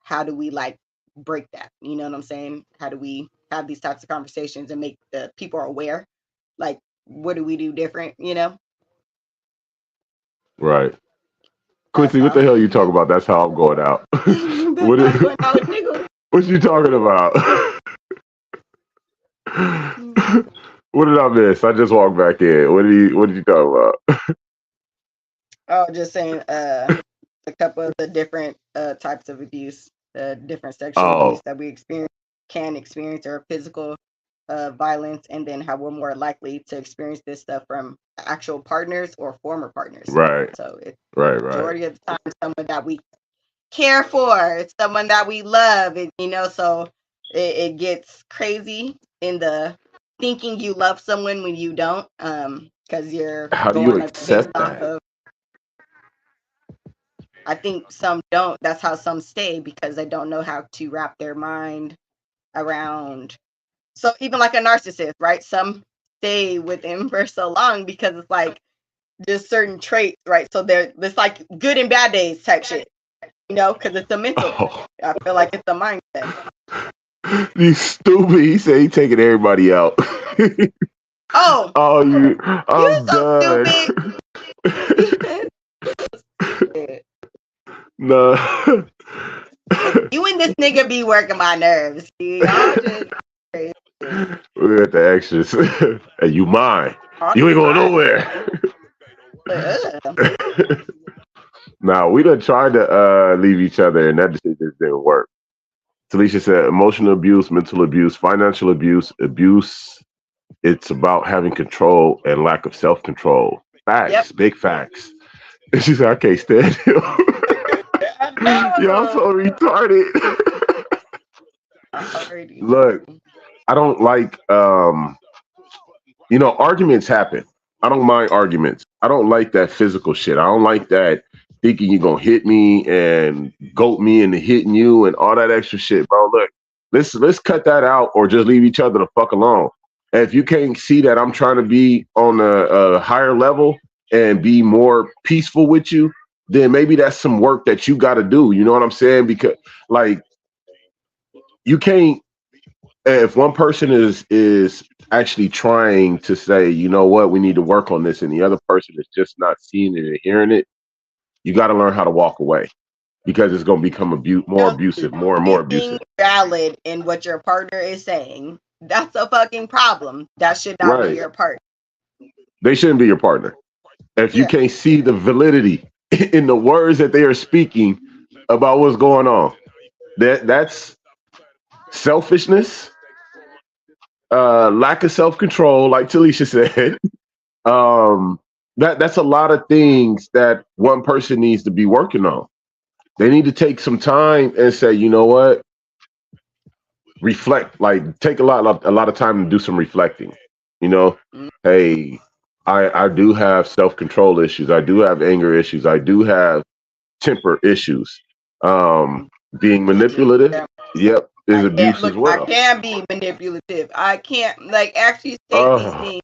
how do we like break that? You know what I'm saying? How do we have these types of conversations and make the people aware? Like, what do we do different? You know, Right. that's Quincy, what the all. hell you talking about? That's how I'm going out. That's what, how I'm is, going out with niggas. what you talking about? What did I miss? I just walked back in. What did you talk about? Oh, just saying a couple of the different types of abuse, different sexual Oh, abuse that we can experience, or physical violence, and then how we're more likely to experience this stuff from actual partners or former partners. right, So it's right. majority of the time someone that we care for, it's someone that we love, so it gets crazy in the thinking you love someone when you don't, because you're How do you going based accept off that? of, I think some don't. That's how some stay, because they don't know how to wrap their mind around. So even like a narcissist, right? Some stay with him for so long because it's like just certain traits, right? So it's like good and bad days type shit, because it's a mental thing. Oh, I feel like it's a mindset. you stupid. He said he taking everybody out. Oh, Oh, you I'm so done. stupid. No. You and this nigga be working my nerves. Y'all just crazy. We're at the extras. And you mine. You ain't going nowhere. Now, we done tried to leave each other, and that decision didn't work. Talisha said emotional abuse, mental abuse, financial abuse, abuse. It's about having control and lack of self control. Facts, Yep. big facts. And she said, I can't stand him. Y'all so retarded. Look, I don't like, arguments happen. I don't mind arguments. I don't like that physical shit. I don't like that thinking you're gonna hit me and goat me into hitting you and all that extra shit, bro. Look, let's cut that out or just leave each other the fuck alone. And if you can't see that I'm trying to be on a higher level and be more peaceful with you, then maybe that's some work that you got to do. You know what I'm saying? Because like you can't, if one person is actually trying to say, you know what, we need to work on this, and the other person is just not seeing it and hearing it, you got to learn how to walk away because it's going to become more abusive, more and more abusive. Being valid in what your partner is saying, that's a fucking problem. That should not be your partner. They shouldn't be your partner. If you can't see the validity in the words that they are speaking about what's going on, that's selfishness, lack of self-control, like Talisha said. That's a lot of things that one person needs to be working on. They need to take some time and say, you know what, reflect. Like take a lot of time to do some reflecting. Hey, I do have self-control issues. I do have anger issues. I do have temper issues. Being manipulative. Yep. is abuse Look, as well. I can be manipulative. I can't like actually state these things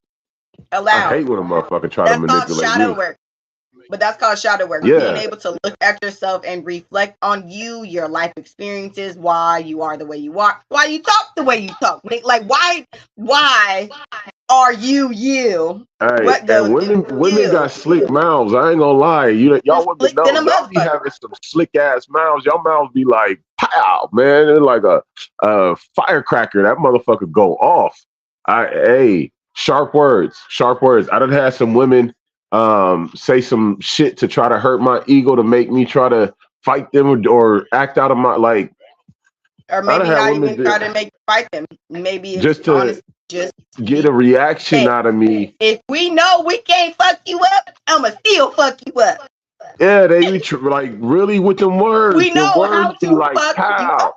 I aloud. hate when a motherfucker try to That's called manipulate shadow me. work. But that's called shadow work. Being Yeah, able to look at yourself and reflect on you, your life experiences, why you are the way you are, why you talk the way you talk. Like why are you? hey, What and goes women into you? got slick mouths. I ain't gonna lie. Y'all women Slick know. than a Y'all be motherfucker. having some slick ass mouths. Y'all mouths be like pow, man. It's like a firecracker. That motherfucker go off. Hey, sharp words, sharp words. I done had some women say some shit to try to hurt my ego to make me try to fight them or act out of my like. Or I done maybe had not women even try to make you fight them. Maybe it's just to honest, just get a reaction hey, out of me. if we know we can't fuck you up, I'ma still fuck you up. Yeah, they be like really with them words. We The know how words be to like fuck you pow.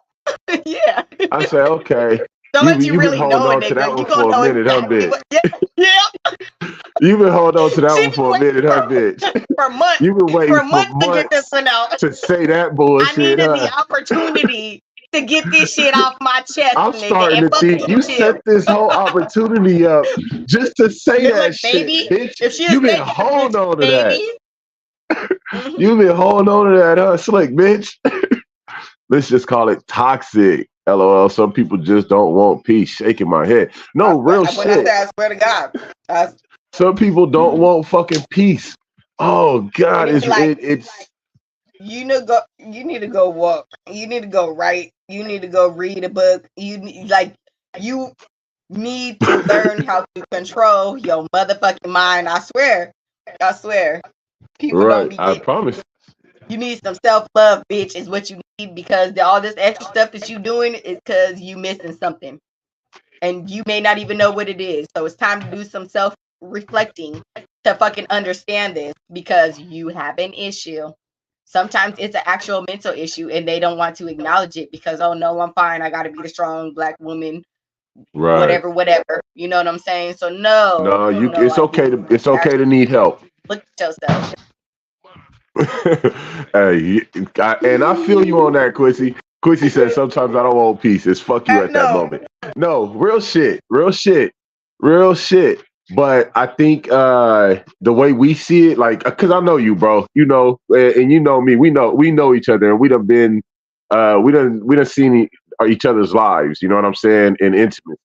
up. Yeah. I say, okay. Don't let you You've been really holding know a on to that nigga. You one gonna for a know minute, huh, exactly bitch? what. Yeah. You've been holding on to that She one been for a waiting minute, huh, bitch? for months. You've been waiting For for months to get this months one out. to say that I bullshit, needed the huh? opportunity to get this shit off my chest, I'm nigga, starting and to fuck think you you too. set this whole opportunity up just to say that Look, shit, baby, bitch. if she You've is been holding on to that. baby. Mhm. You've been holding on to that, huh, slick, bitch? Let's just call it toxic. LOL. Some people just don't want peace. Shaking my head. No, real When I shit. say I swear to God, Some people don't want fucking peace. Oh God, it's like it's you need to go walk. You need to go write. You need to go read a book. You need to learn how to control your motherfucking mind. I swear. People don't right. be I getting. promise. You need some self-love, bitch, is what you need, because all this extra stuff that you doing is because you missing something. And you may not even know what it is. So it's time to do some self-reflecting to fucking understand this, because you have an issue. Sometimes it's an actual mental issue and they don't want to acknowledge it because, oh no, I'm fine. I gotta be the strong black woman, Right. whatever. You know what I'm saying? So no, it's okay to need help. Look at yourself. Hey, and I feel you on that, Quincy. Quincy said sometimes I don't want peace. It's fuck you at that moment. No, real shit. But I think the way we see it, like, cause I know you, bro. You know, and you know me. We know each other, and we done seen each other's lives. You know what I'm saying? In intimate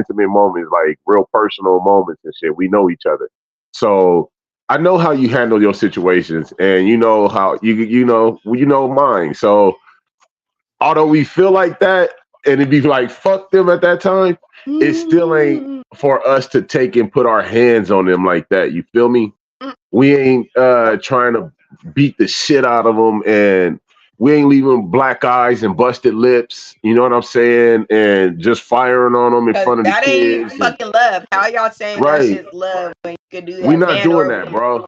moments, like real personal moments and shit. We know each other, so I know how you handle your situations, and you know how you know mine. So although we feel like that, and it'd be like fuck them at that time, it still ain't for us to take and put our hands on them like that. You feel me? We ain't trying to beat the shit out of them, and we ain't leaving black eyes and busted lips. You know what I'm saying? And just firing on them in front of the That kids. ain't fucking love. How y'all saying that shit's love when you could do that? We not doing that, bro.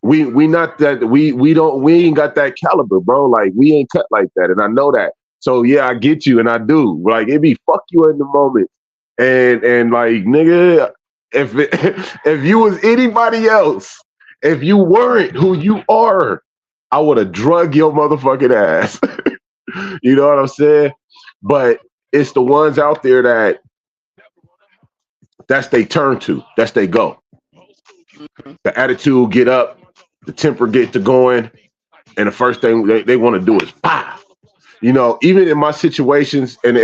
We not that we ain't got that caliber, bro. Like we ain't cut like that, and I know that. So yeah, I get you, and I do. Like it be fuck you in the moment, and like nigga, if you was anybody else, if you weren't who you are, I would have drug your motherfucking ass. You know what I'm saying? But it's the ones out there that's they turn to, that's they go. The attitude get up, the temper get to going, and the first thing they want to do is pow. You know, even in my situations, and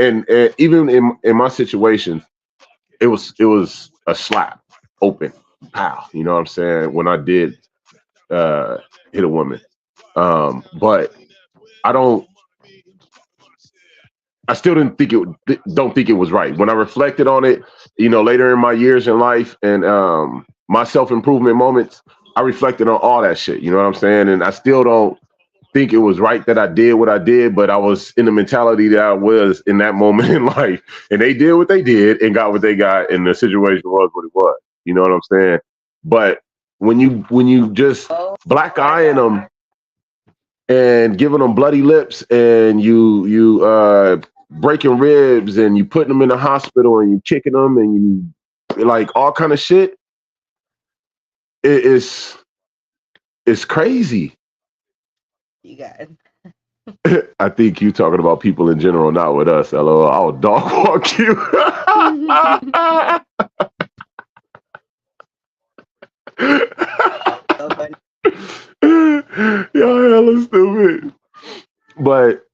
even in my situations, it was a slap, open, pow. You know what I'm saying? When I did hit a woman, but I still don't think it was right. When I reflected on it, you know, later in my years in life and my self-improvement moments, I reflected on all that shit. You know what I'm saying? And I still don't think it was right that I did what I did, but I was in the mentality that I was in that moment in life. And they did what they did and got what they got, and the situation was what it was. You know what I'm saying? But when you just black eyeing them and giving them bloody lips, and you breaking ribs, and you putting them in the hospital, and you kicking them, and you like all kind of shit, it's crazy. You got it. I think you talking about people in general, not with us. LOL. I'll dog walk you. So funny. Y'all hella stupid. But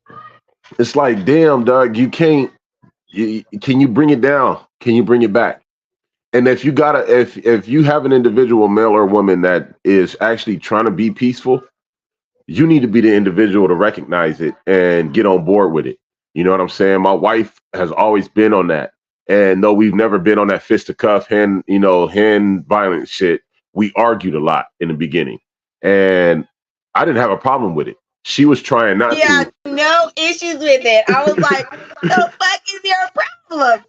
it's like, damn, dog, you can't. Can you bring it down? Can you bring it back? And if you gotta, if you have an individual, male or woman, that is actually trying to be peaceful, you need to be the individual to recognize it and get on board with it. You know what I'm saying? My wife has always been on that. And though we've never been on that fisticuff hand violence shit, we argued a lot in the beginning. And I didn't have a problem with it. She was trying not Yeah, to. no issues with it. I was like, the fuck is your problem?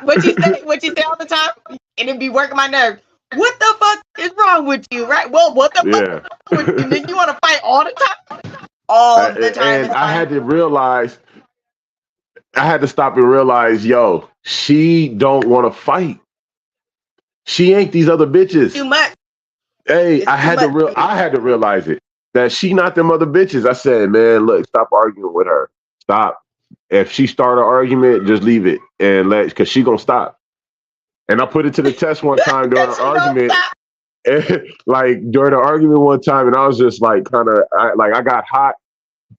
What you say all the time? And it'd be working my nerves. What the fuck is wrong with you? Right? Well, what the fuck Yeah. is wrong with you? Nigga, you want to fight all the time? All the time. And It's I fine. had to realize, I had to stop and realize, yo, she don't want to fight. She ain't these other bitches. Too much. Hey, It's I too had much. to realize it, that she not them other bitches. I said, man, look, stop arguing with her. Stop. If she start an argument, just leave it and because she gonna stop. And I put it to the test one time during That an she don't argument. stop. Like during an argument one time, and I was just like I got hot,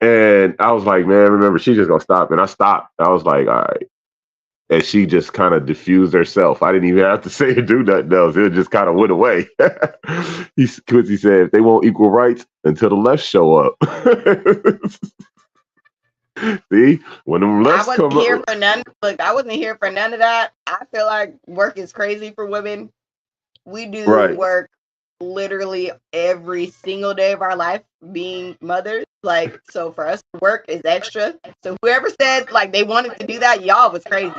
and I was like, man, remember, she's just gonna stop. And I stopped. I was like, all right. And she just kind of diffused herself. I didn't even have to say or do nothing else. It just kind of went away. Quincy said, if they want equal rights until the left show up. See, when them I lefts wasn't come here up, for none. Look, I wasn't here for none of that. I feel like work is crazy for women. We do right? work literally every single day of our life being mothers. Like, so for us, work is extra. So whoever said like they wanted to do that, y'all was crazy.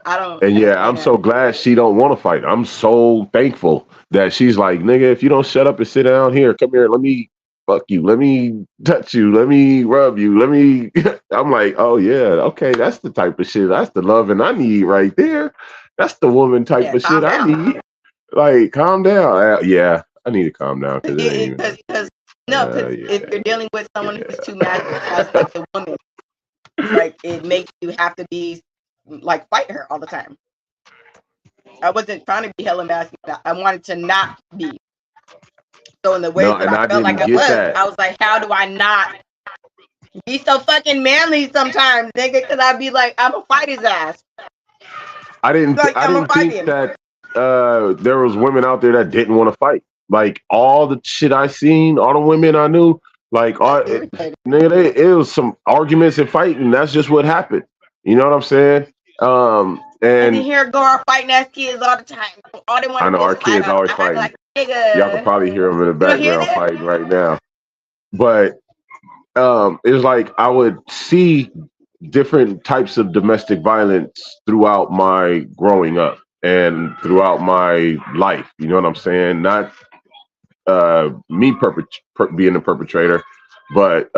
I don't And yeah, I'm understand so that. glad she don't want to fight. I'm so thankful that she's like, nigga, if you don't shut up and sit down here, come here, let me fuck you, let me touch you, let me rub you, let me. I'm like, oh yeah, okay, that's the type of shit. That's the loving I need right there. That's the woman type Yeah, of shit calm I down. need. Like, calm down. Yeah, I need to calm down because it ain't even. Because no, because Yeah, if you're dealing with someone who's too masculine yeah. as like the woman, like it makes you have to be like fight her all the time. I wasn't trying to be hella masculine. I wanted to not be. So in the ways No, that and I I felt like didn't I get was, that. I was like, how do I not be so fucking manly sometimes, nigga? Because I'd be like, I'm gonna fight his ass. I didn't. Like I I'm gonna didn't fight think him. that there was women out there that didn't want to fight. Like all the shit I seen, all the women I knew, like That's irritating. nigga, it was some arguments and fighting. That's just what happened. You know what I'm saying? And then And here go our fighting ass kids all the time. All they want I to know do is our fight kids us. always I act fighting. like Y'all can nigga. probably hear them in the You don't hear background that? fighting right now. But it's like I would see different types of domestic violence throughout my growing up and throughout my life. You know what I'm saying? Not me being the perpetrator, but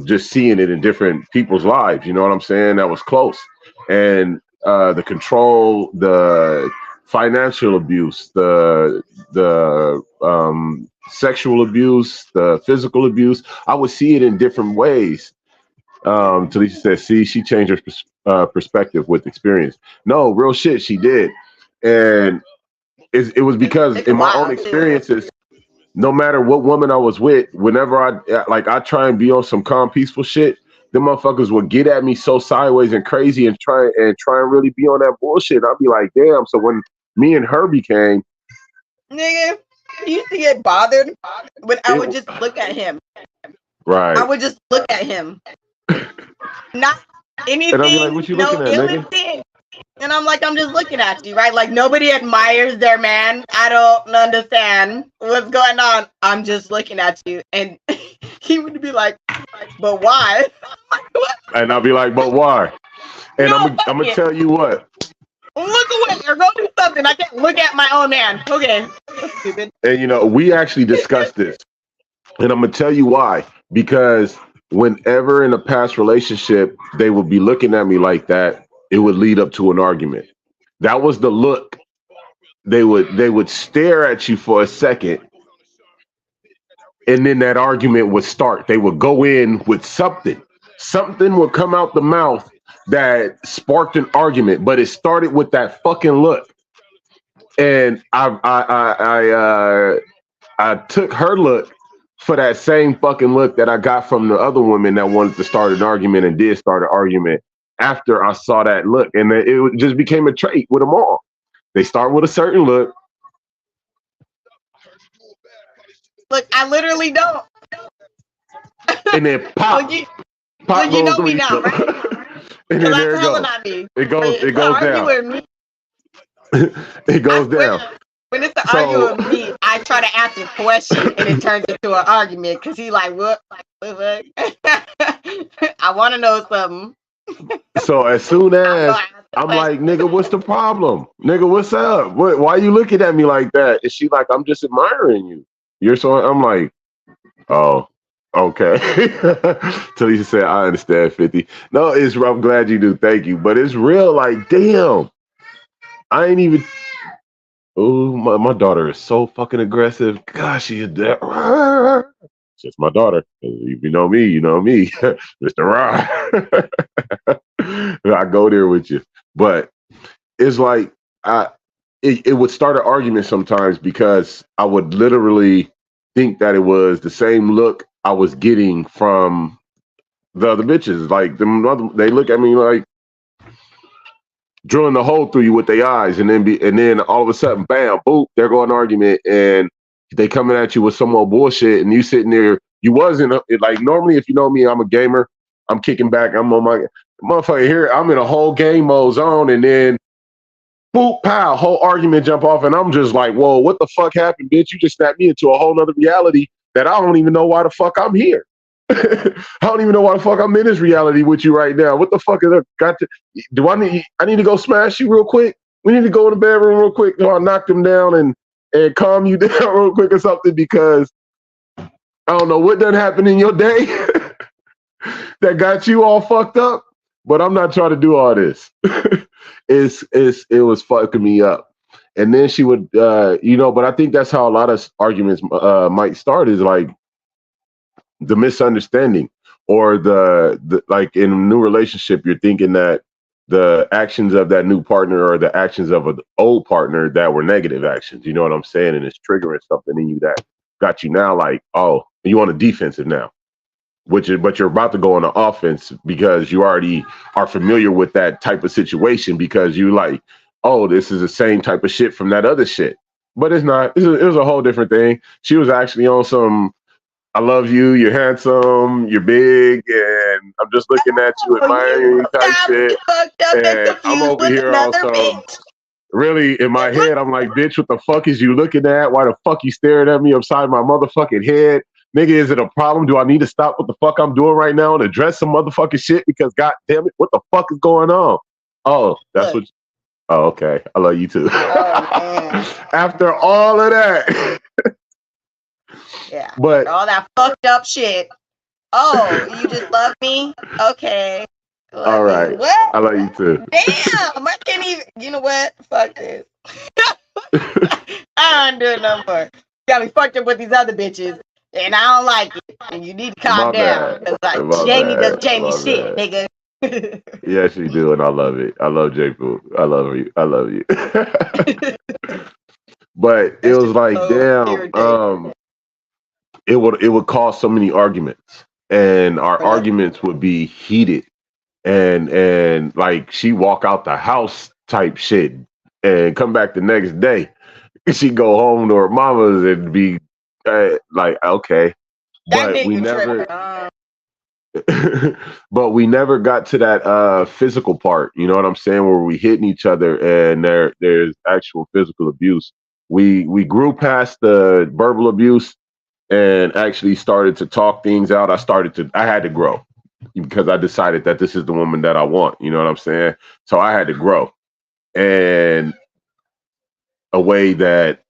just seeing it in different people's lives. You know what I'm saying? That was close, and the control, the financial abuse, the sexual abuse, the physical abuse. I would see it in different ways. Talisha says, "See, she changed her perspective with experience." No, real shit, she did, and it was because It's a in my own while too. experiences, no matter what woman I was with, whenever I try and be on some calm, peaceful shit, them motherfuckers would get at me so sideways and crazy and try and really be on that bullshit. I'd be like, damn. So when me and her became, Nigga, you used to get bothered when I would it, just look at him. I right, would just look at him. Not and I'd be like, anything, what you no looking at, ill nigga? intent. And I'm like, I'm just looking at you, right? Like nobody admires their man. I don't understand what's going on. I'm just looking at you. And he would be like, but why? I'm like, what? And I'll be like, but why? And No, I'm fuck gonna it. tell you what. Look away or go do something. I can't look at my own man. Okay. That's stupid. And we actually discussed this, and I'm gonna tell you why. Because whenever in a past relationship they would be looking at me like that, it would lead up to an argument. That was the look. They would stare at you for a second, and then that argument would start. They would go in with something. Something would come out the mouth that sparked an argument, but it started with that fucking look. And I took her look for that same fucking look that I got from the other women that wanted to start an argument and did start an argument after I saw that look. And it just became a trait with them all. They start with a certain look. Look, I literally don't. And then pop. Pop you know goes me now, right? And then there it goes. It goes down. It goes down. When it's an argument with me, I try to ask a question and it turns into an argument because he like, what? I want to know something. So as soon as I'm like, nigga, what's the problem? Nigga, what's up? Why you looking at me like that? And she like, I'm just admiring you. You're so. I'm like, oh, okay. Talisa said, I understand, 50. No, I'm glad you do. Thank you. But it's real. Like, damn. I ain't even. Oh, my daughter is so fucking aggressive. Gosh, she is that. Just my daughter. If you know me, you know me. Mr. Rod. I go there with you. But it's like it would start an argument sometimes because I would literally think that it was the same look I was getting from the other bitches. Like they look at me like drilling the hole through you with their eyes, and then all of a sudden, bam, boop, there go an argument, and they coming at you with some more bullshit, and you sitting there. You wasn't like normally. If you know me, I'm a gamer. I'm kicking back. I'm on my motherfucker here. I'm in a whole game mode zone, and then boop, pow, whole argument jump off, and I'm just like, whoa, what the fuck happened, bitch? You just snapped me into a whole nother reality that I don't even know why the fuck I'm here. I don't even know why the fuck I'm in this reality with you right now. What the fuck is that? I need to go smash you real quick? We need to go in the bedroom real quick so I knock them down and calm you down real quick or something, because I don't know what done happened in your day that got you all fucked up, but I'm not trying to do all this. It was fucking me up. And then she would, but I think that's how a lot of arguments might start, is like the misunderstanding, or the like in a new relationship, you're thinking that the actions of that new partner or the actions of an old partner that were negative actions. You know what I'm saying? And it's triggering something in you that got you now like, oh, you on the defensive now, but you're about to go on the offense because you already are familiar with that type of situation, because you like, oh, this is the same type of shit from that other shit. But it's not. It was a whole different thing. She was actually on some, I love you, you're handsome, you're big, and I'm just looking at you, admiring you type shit. And I'm over here also, really in my head, I'm like, bitch, what the fuck is you looking at? Why the fuck you staring at me upside my motherfucking head? Nigga, is it a problem? Do I need to stop what the fuck I'm doing right now and address some motherfucking shit? Because god damn it, what the fuck is going on? Oh, that's what. Oh, okay. I love you too. Oh, after all of that. Yeah. But all that fucked up shit. Oh, you just love me? Okay. All right. What? I love you too. Damn, I can't even. You know what? Fuck this. I don't do it no more. You got me fucked up with these other bitches, and I don't like it. And you need to calm down. Because like Jamie does Jamie shit, nigga. Yes, you do, and I love it. I love J Poo. I love you. I love you. But it was like, damn. It would cause so many arguments, and our arguments would be heated, and like she walk out the house type shit and come back the next day. She go home to her mama's and be like, okay, but we never. But we never got to that physical part. You know what I'm saying? Where we hitting each other and there's actual physical abuse. We grew past the verbal abuse and actually started to talk things out. I had to grow because I decided that this is the woman that I want. You know what I'm saying? So I had to grow, and a way that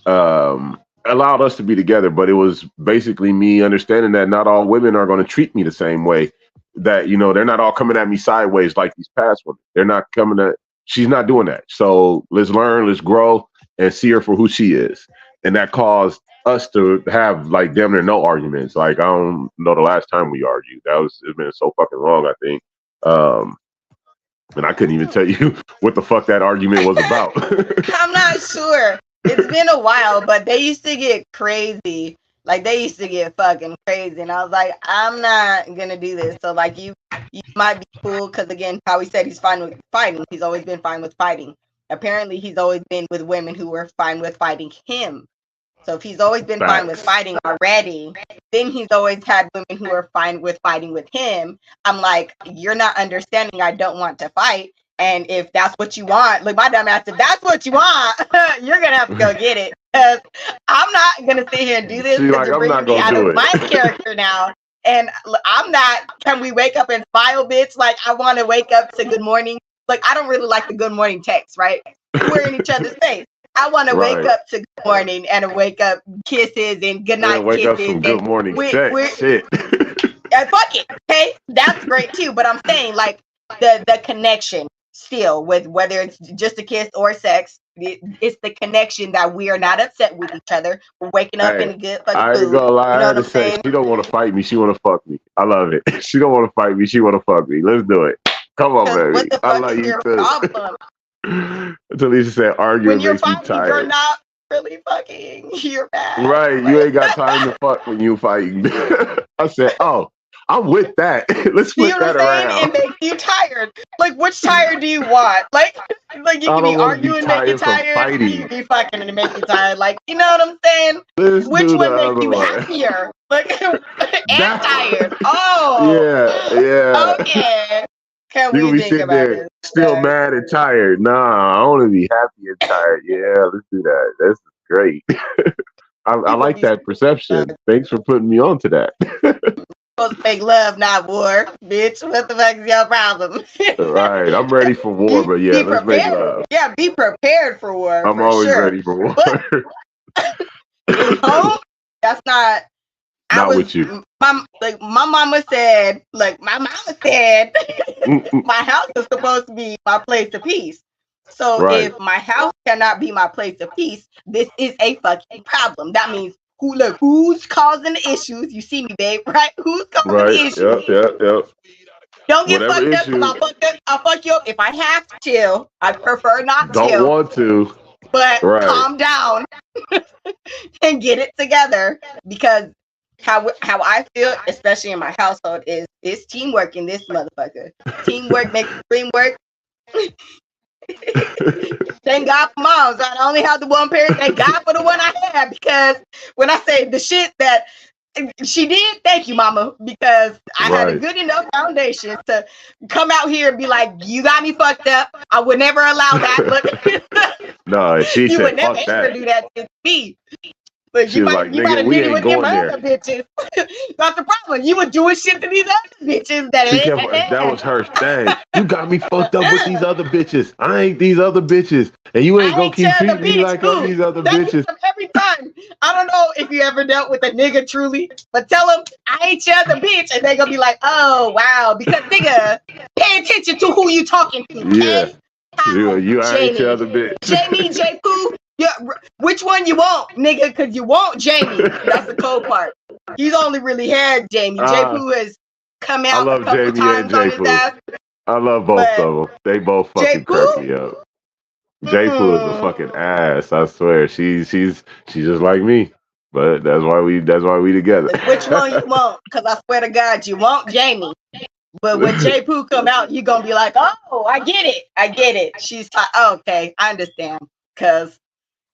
allowed us to be together. But it was basically me understanding that not all women are going to treat me the same way. That, you know, they're not all coming at me sideways like these past women. They're not coming at. She's not doing that. So let's learn, let's grow, and see her for who she is. And that caused us to have like damn near no arguments. Like I don't know the last time we argued. It's been so fucking long. I think. And I couldn't even tell you what the fuck that argument was about. I'm not sure. It's been a while, but they used to get crazy. Like they used to get fucking crazy, and I was like, I'm not gonna do this. So like you might be cool because again, how he said he's fine with fighting. He's always been fine with fighting. Apparently, he's always been with women who were fine with fighting him. So if he's always been fine with fighting already, then he's always had women who are fine with fighting with him. I'm like, you're not understanding. I don't want to fight. And if that's what you want, like my dumb ass, if that's what you want, you're gonna have to go get it. Because I'm not gonna sit here and do this because you're bringing me out of my character now. And I'm not. Can we wake up and smile, bitch? Like I want to wake up to good morning. Like I don't really like the good morning text, right? We're in each other's face. I want to wake up to good morning and wake up kisses and good night wake kisses. Up some good morning sex. Shit. Fuck it. Okay, that's great too. But I'm saying like the connection still with whether it's just a kiss or sex. It's the connection that we are not upset with each other. We're waking up in a good fucking I ain't food. gonna lie. You know I had to say, she don't want to fight me. She want to fuck me. I love it. She don't want to fight me. She want to fuck me. Let's do it. Come on, baby. What the fuck I love is you your too. problem? Talisa said, arguing When you're makes me fighting, tired. you're not really fucking. You're bad. Right. You ain't got time to fuck when you fighting. I said, oh, I'm with that. Let's flip that around. It makes you tired. Like, which tired do you want? Like you can be arguing, make you tired. You can be fucking and make you tired. Like, you know what I'm saying? Which one makes you happier? Like, and tired. Oh. Yeah. Okay. Can you we be sitting there this? still mad and tired. Nah, I want to be happy and tired. Yeah, let's do that. That's great. I like that perception. Thanks for putting me on to that. Supposed to make love, not war, bitch. What the fuck is your problem? Right, I'm ready for war, but yeah, let's make love. Yeah, be prepared for war. I'm always ready for war. Home, that's not. With you. My mama said, my house is supposed to be my place of peace. So if my house cannot be my place of peace, this is a fucking problem. That means who's causing the issues? You see me, babe, right? Who's causing the issues? Yep. Don't get fucked up because I'll fuck you up. If I have to chill, I prefer not to. Don't want to. But calm down and get it together, because how I feel, especially in my household, is teamwork in this motherfucker. Teamwork makes the dream work. Thank God for moms. I only have the one parent. Thank God for the one I have, because when I say the shit that she did, thank you, mama, because I had a good enough foundation to come out here and be like, you got me fucked up. I would never allow that. But no, she you said, would never fuck ever that. do that to me. But she was like, nigga, we ain't going there. Other bitches. That's the problem. You were doing shit to these other bitches that was her thing. You got me fucked up with these other bitches. I ain't these other bitches. And you ain't gonna keep treating me like all these other bitches. Every time. I don't know if you ever dealt with a nigga truly, but tell them I ain't your other bitch, and they gonna be like, oh wow, because nigga, pay attention to who you talking to. Okay? Yeah. You ain't your other bitch. Jamie, J Poo. Yeah, which one you want, nigga? Because you want Jamie. That's the cold part. He's only really had Jamie. J Poo has come out a couple times on his ass. I love both of them. They both fucking crack me up. J Poo is a fucking ass. I swear. She's just like me. But that's why we together. Which one you want? Because I swear to God, you want Jamie. But when J Poo come out, you gonna be like, oh, I get it. She's okay, I understand. Because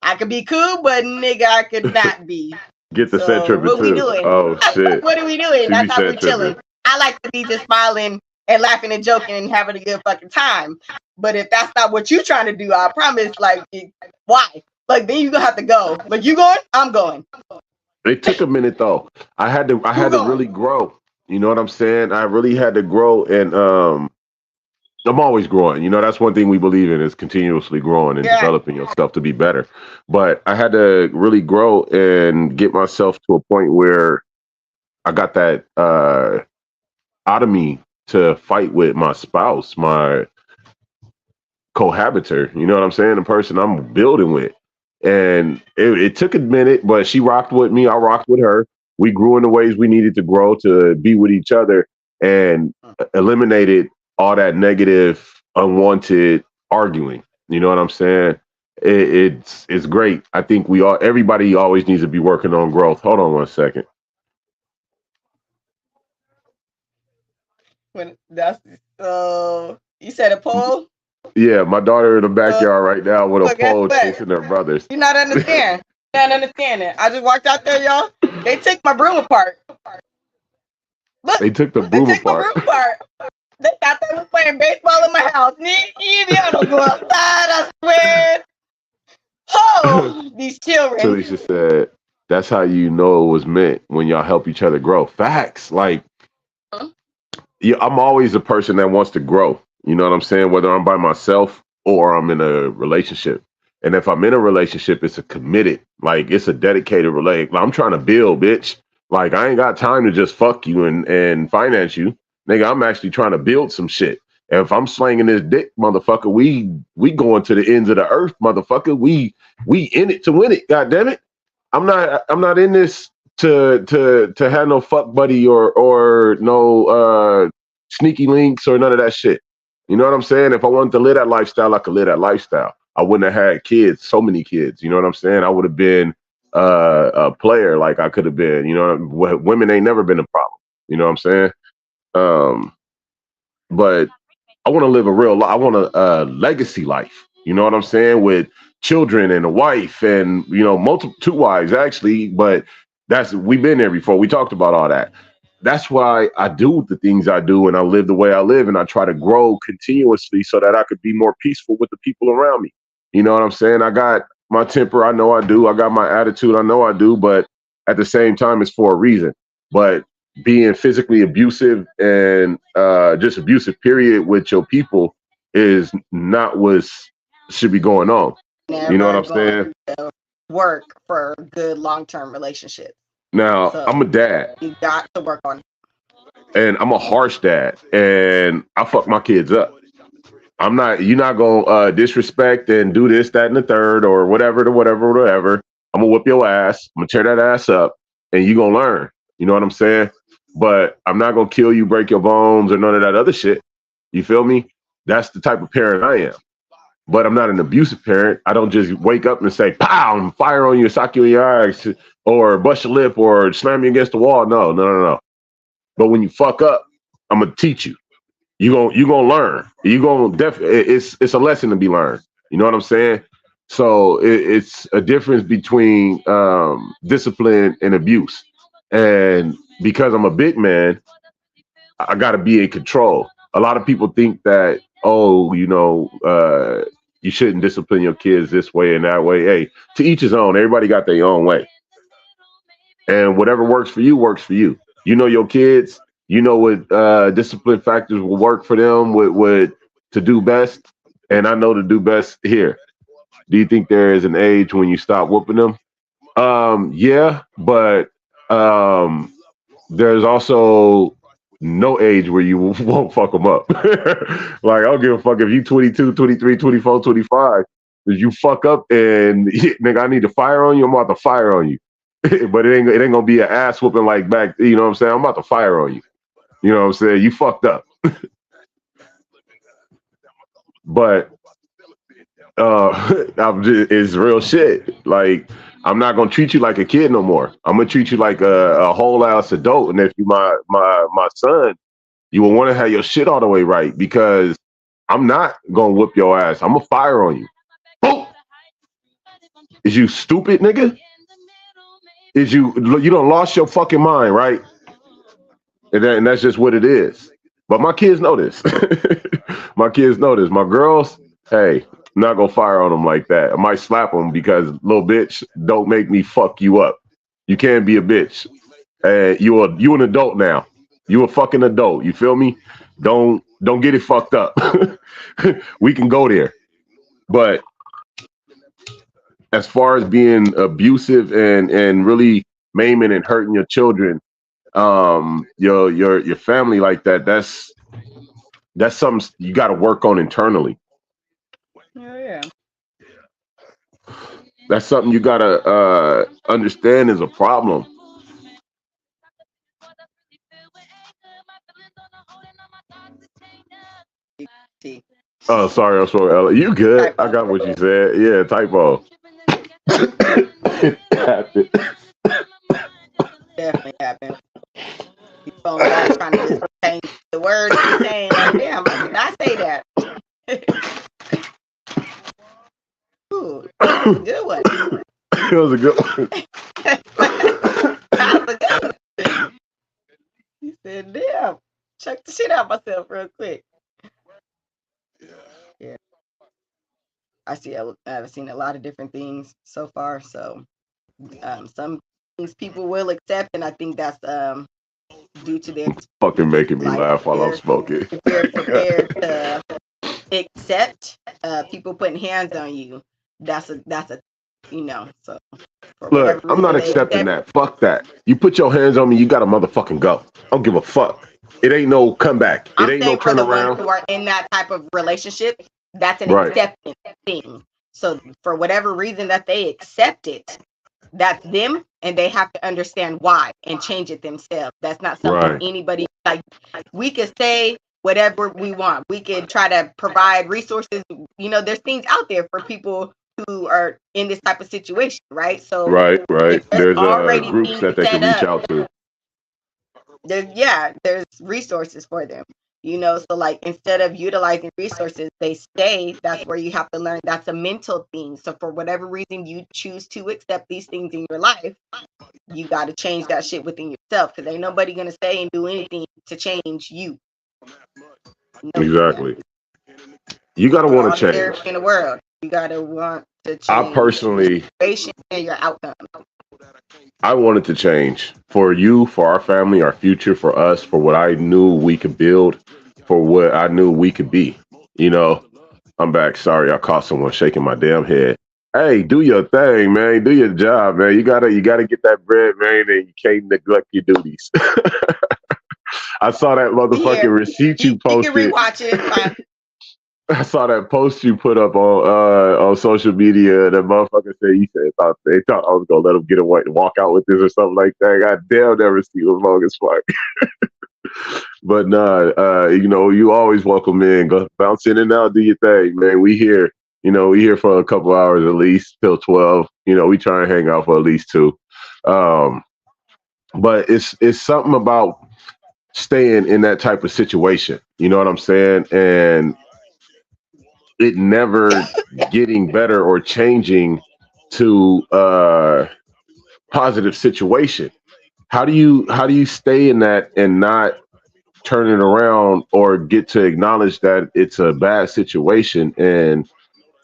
I could be cool, but nigga, I could not be. Get the set tripping what too. We doing? Oh shit. What are we doing? That's how we chilling. I like to be just smiling and laughing and joking and having a good fucking time. But if that's not what you trying to do, I promise, like, why? Like, then you gonna have to go. Like, you going? I'm going. It took a minute though. I had to really grow. You know what I'm saying? I really had to grow, and I'm always growing. You know, that's one thing we believe in, is continuously growing and developing yourself to be better. But I had to really grow and get myself to a point where I got that out of me to fight with my spouse, my cohabiter. You know what I'm saying? The person I'm building with. And it took a minute, but she rocked with me. I rocked with her. We grew in the ways we needed to grow to be with each other and eliminated all that negative, unwanted arguing. You know what I'm saying? It's great. I think everybody always needs to be working on growth. Hold on one second. When that's you said a pole? Yeah, my daughter in the backyard right now with a Look, guess pole what? chasing her brothers. You're not understanding. Not understanding. I just walked out there, y'all. They took my broom apart. Look, They took the they broom took my apart. broom apart. They thought they was playing baseball in my house. I don't go outside, I swear. Oh, these children. Talisha said, "That's how you know it was meant when y'all help each other grow." Facts. Like, yeah, I'm always a person that wants to grow. You know what I'm saying? Whether I'm by myself or I'm in a relationship. And if I'm in a relationship, it's a committed, like it's a dedicated relationship. I'm trying to build, bitch. Like I ain't got time to just fuck you and finance you. Nigga, I'm actually trying to build some shit. And if I'm slanging this dick, motherfucker, we going to the ends of the earth, motherfucker. We in it to win it, god damn it. I'm not in this to have no fuck buddy or no sneaky links or none of that shit. You know what I'm saying? If I wanted to live that lifestyle, I could live that lifestyle. I wouldn't have had kids, so many kids. You know what I'm saying? I would have been a player like I could have been. You know, women ain't never been a problem. You know what I'm saying? Um, but I want to live a real life. I want a legacy life. You know what I'm saying? With children and a wife and, multiple, two wives actually. But we've been there before. We talked about all that. That's why I do the things I do and I live the way I live and I try to grow continuously so that I could be more peaceful with the people around me. You know what I'm saying? I got my temper. I know I do. I got my attitude. I know I do. But at the same time, it's for a reason. But being physically abusive and just abusive period with your people is not what should be going on. Never You know what I'm saying? To work for good long-term relationships. Now, So I'm a dad. You got to work on it. And I'm a harsh dad. And I fuck my kids up. You're not gonna disrespect and do this, that, and the third, or whatever. I'm gonna whip your ass. I'm gonna tear that ass up, and you gonna learn. You know what I'm saying? But I'm not gonna kill you, break your bones, or none of that other shit. You feel me? That's the type of parent I am. But I'm not an abusive parent. I don't just wake up and say, pow, and fire on you, sock you in your eyes, or bust your lip, or slam you against the wall. No. But when you fuck up, I'm gonna teach you. You gonna learn. You gonna it's a lesson to be learned. You know what I'm saying? So it's a difference between discipline and abuse. And because I'm a big man, I got to be in control. A lot of people think that, you shouldn't discipline your kids this way and that way. Hey, to each his own. Everybody got their own way. And whatever works for you, works for you. You know your kids. You know what discipline factors will work for them, what to do best. And I know to do best here. Do you think there is an age when you stop whooping them? Yeah, but there's also no age where you won't fuck them up. Like, I don't give a fuck if you 22, 23, 24, 25. If you fuck up and nigga, I need to fire on you, I'm about to fire on you. But it ain't gonna be an ass whooping like back. You know what I'm saying? I'm about to fire on you. You know what I'm saying? You fucked up. But it's real shit. Like, I'm not gonna treat you like a kid no more. I'm gonna treat you like a whole ass adult. And if you my son, you will want to have your shit all the way right, because I'm not gonna whip your ass. I'm gonna fire on you. Boom. Is you stupid, nigga? Is you don't lost your fucking mind, right? And that's just what it is. But my kids know this. My kids know this. My girls, hey, I'm not gonna fire on them like that. I might slap them because, little bitch, don't make me fuck you up. You can't be a bitch. You an adult now. You a fucking adult. You feel me? Don't get it fucked up. We can go there. But as far as being abusive and really maiming and hurting your children, your family like that, that's something you got to work on internally. Oh, yeah. That's something you gotta understand is a problem. See, Oh, sorry, I'm sorry, Ella. You good? I typo. got what you said. Yeah, typo. It happened. Definitely happened. You phone guy trying to just change the words he's saying. Like, damn, I did not say that. Ooh, that was a good one. It was a good one. That was a good one. He said, damn, check the shit out myself real quick. Yeah. I've seen a lot of different things so far. So some things people will accept, and I think that's due to their Fucking making me like laugh while I'm smoking. if you're prepared to accept people putting hands on you, that's a you know, so for Look, whatever I'm not reason they accepting accept, that. Fuck that. You put your hands on me, you gotta motherfucking go. I don't give a fuck. It ain't no comeback. It I'm ain't no saying for the ones turnaround. who are in that type of relationship, that's an Right. acceptance thing. So for whatever reason that they accept it, that's them, and they have to understand why and change it themselves. That's not something Right. anybody like. We could say whatever we want. We could try to provide resources. You know, there's things out there for people who are in this type of situation, right? So Right. if there's There's already groups things that they can set reach up, out to. there's resources for them. You know, so like instead of utilizing resources, they stay. That's where you have to learn. That's a mental thing. So for whatever reason you choose to accept these things in your life, you got to change that shit within yourself, because ain't nobody gonna stay and do anything to change you. Exactly. You gotta For want all to the change. therapy in the world, you gotta want to I change personally, your situation and your outcome. I wanted to change for you, for our family, our future, for us, for what I knew we could build, for what I knew we could be. You know, I'm back. Sorry, I caught someone shaking my damn head. Hey, do your thing, man. Do your job, man. You gotta get that bread, man, and you can't neglect your duties. I saw that motherfucking Yeah, receipt you you can posted. rewatch it. It's fine. I saw that post you put up on social media. That motherfucker said they thought I was gonna let him get away and walk out with this or something like that. God damn, that receipt was long as fuck. But nah, you know, you always welcome in. Go bounce in and out, do your thing, man. We here, you know, we here for a couple hours at least till 12. You know, we try and hang out for at least 2. Um, but it's something about staying in that type of situation. You know what I'm saying? And it never getting better or changing to a positive situation. How do you stay in that and not turn it around or get to acknowledge that it's a bad situation and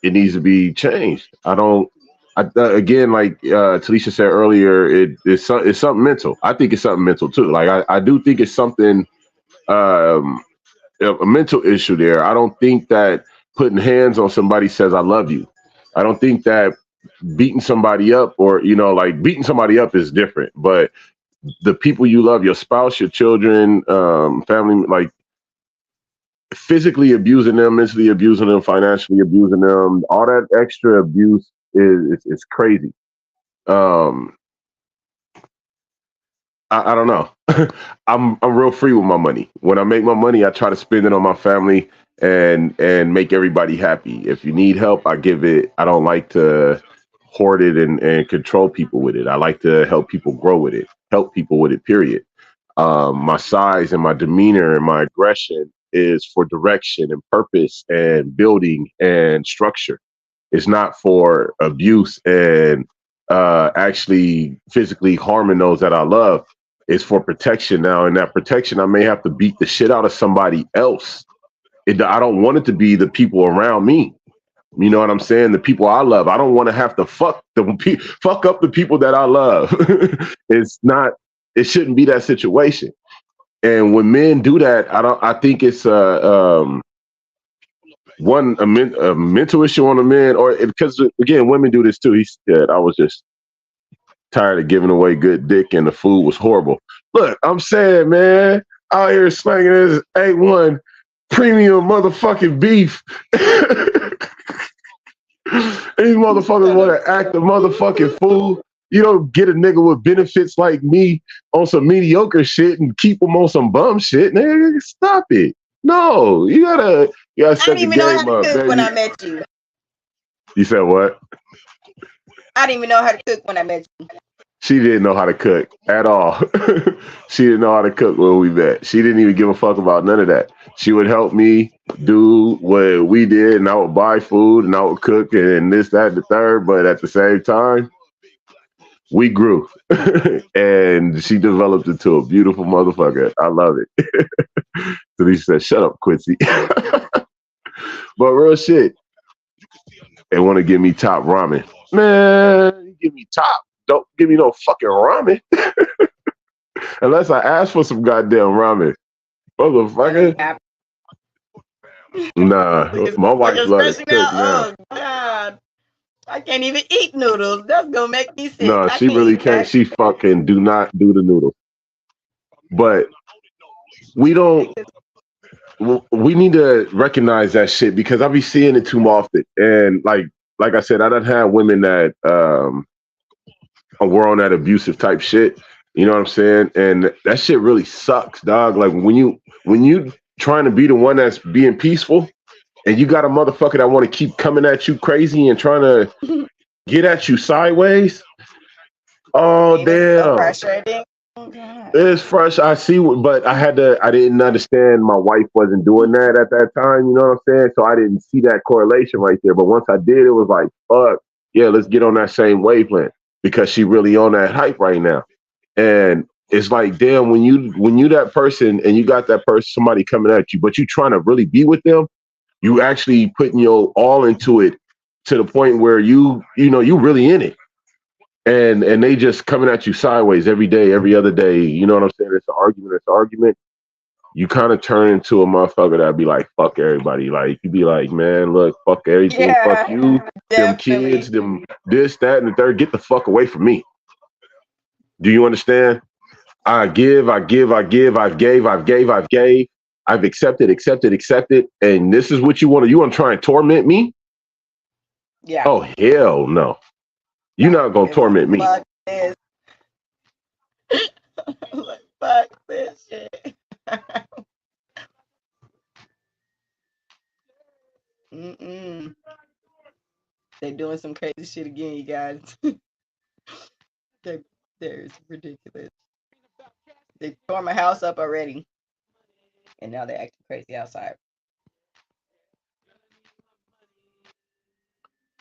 it needs to be changed? I don't. Again, like Talisha said earlier, it's something mental. I think it's something mental too. Like I do think it's something um, a mental issue there. I don't think that putting hands on somebody says I love you. I don't think that beating somebody up or like beating somebody up is different, but the people you love, your spouse, your children, family, like physically abusing them, mentally abusing them, financially abusing them, all that extra abuse is crazy. Um, I don't know. I'm real free with my money. When I make my money, I try to spend it on my family and make everybody happy. If you need help, I give it. I don't like to hoard it and control people with it. I like to help people grow with it, help people with it, period. My size and my demeanor and my aggression is for direction and purpose and building and structure. It's not for abuse and actually physically harming those that I love. It's for protection now. And that protection, I may have to beat the shit out of somebody else. I don't want it to be the people around me. You know what I'm saying? The people I love. I don't want to have to fuck up the people that I love. It's not. It shouldn't be that situation. And when men do that, I think it's a mental issue on the men, or because again, women do this too. He said, "I was just tired of giving away good dick, and the food was horrible." Look, I'm saying, man, out here slanging this A1 premium motherfucking beef. These motherfuckers want to act a motherfucking fool. You don't get a nigga with benefits like me on some mediocre shit and keep him on some bum shit. Nigga, stop it. No, you gotta I set didn't the even know how game to up, cook when I baby. met you. You said what? I didn't even know how to cook when I met you. She didn't know how to cook at all. She didn't know how to cook when we met. She didn't even give a fuck about none of that. She would help me do what we did, and I would buy food, and I would cook, and this, that, and the third. But at the same time, we grew, and she developed into a beautiful motherfucker. I love it. So he said, "Shut up, Quincy." But real shit, they want to give me top ramen. Man, you give me top. Don't give me no fucking ramen. Unless I ask for some goddamn ramen. Motherfucker. Nah, my wife loves to cook now. Oh God, I can't even eat noodles. That's gonna make me sick. No, I she can't really eat can't. that. She fucking do not do the noodles. But we don't. We need to recognize that shit because I be seeing it too often. And like I said, I done had women that were on that abusive type shit. You know what I'm saying? And that shit really sucks, dog. Like when you trying to be the one that's being peaceful, and you got a motherfucker that want to keep coming at you crazy and trying to get at you sideways. Oh Ain't it so damn! frustrating? Oh, God. It's fresh. I see, but I didn't understand my wife wasn't doing that at that time. You know what I'm saying? So I didn't see that correlation right there. But once I did, it was like, fuck, yeah, let's get on that same wavelength because she really on that hype right now. And it's like, damn, when you that person and you got that person, somebody coming at you, but you trying to really be with them, you actually putting your all into it to the point where you really in it. And they just coming at you sideways every day, every other day. You know what I'm saying? It's an argument. It's an argument. You kind of turn into a motherfucker that'd be like, fuck everybody. Like you be like, man, look, fuck everything, fuck you, them kids, them this, that, and the third. Get the fuck away from me. Do you understand? I give, I give, I give, I've gave, I've gave, I've gave, I've accepted, and this is what you want to. You want to try and torment me? Yeah. Oh hell no! You're not gonna torment me. Fuck this. Like, fuck this shit. They're doing some crazy shit again, you guys. They're ridiculous. They tore my house up already, and now they're acting crazy outside.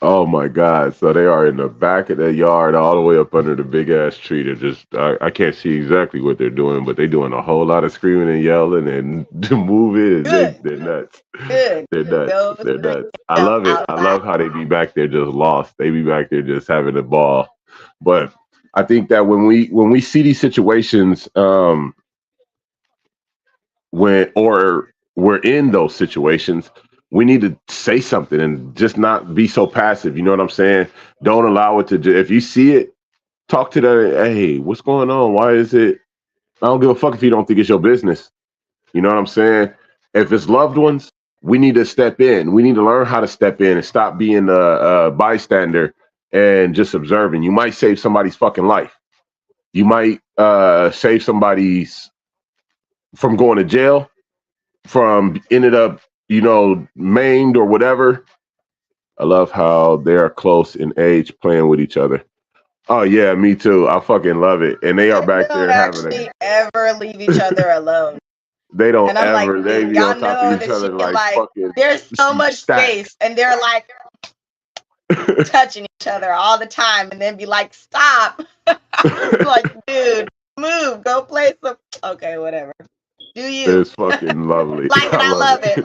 Oh my God! So they are in the back of the yard, all the way up under the big ass tree. They're just I can't see exactly what they're doing, but they're doing a whole lot of screaming and yelling and moving. And they're nuts. Good. They're nuts. They're nuts. I love it. I love how they be back there just lost. They be back there just having a ball. But I think that when we see these situations, when or we're in those situations, we need to say something and just not be so passive. You know what I'm saying? Don't allow it to. If you see it, talk to them. Hey, what's going on? Why is it? I don't give a fuck if you don't think it's your business. You know what I'm saying? If it's loved ones, we need to step in. We need to learn how to step in and stop being a bystander and just observing. You might save somebody's fucking life. You might save somebody's from going to jail, from ended up, maimed or whatever. I love how they're close in age playing with each other. Oh yeah, me too. I fucking love it. And they are back there having it. Ever leave each other alone. They don't ever. Like, they be on top of each other like fucking. There's so much space, and they're like touching each other all the time, and then be like, "Stop!" Like, dude, move, go play some. Okay, whatever. Do you? It's fucking lovely. Like it, I love it.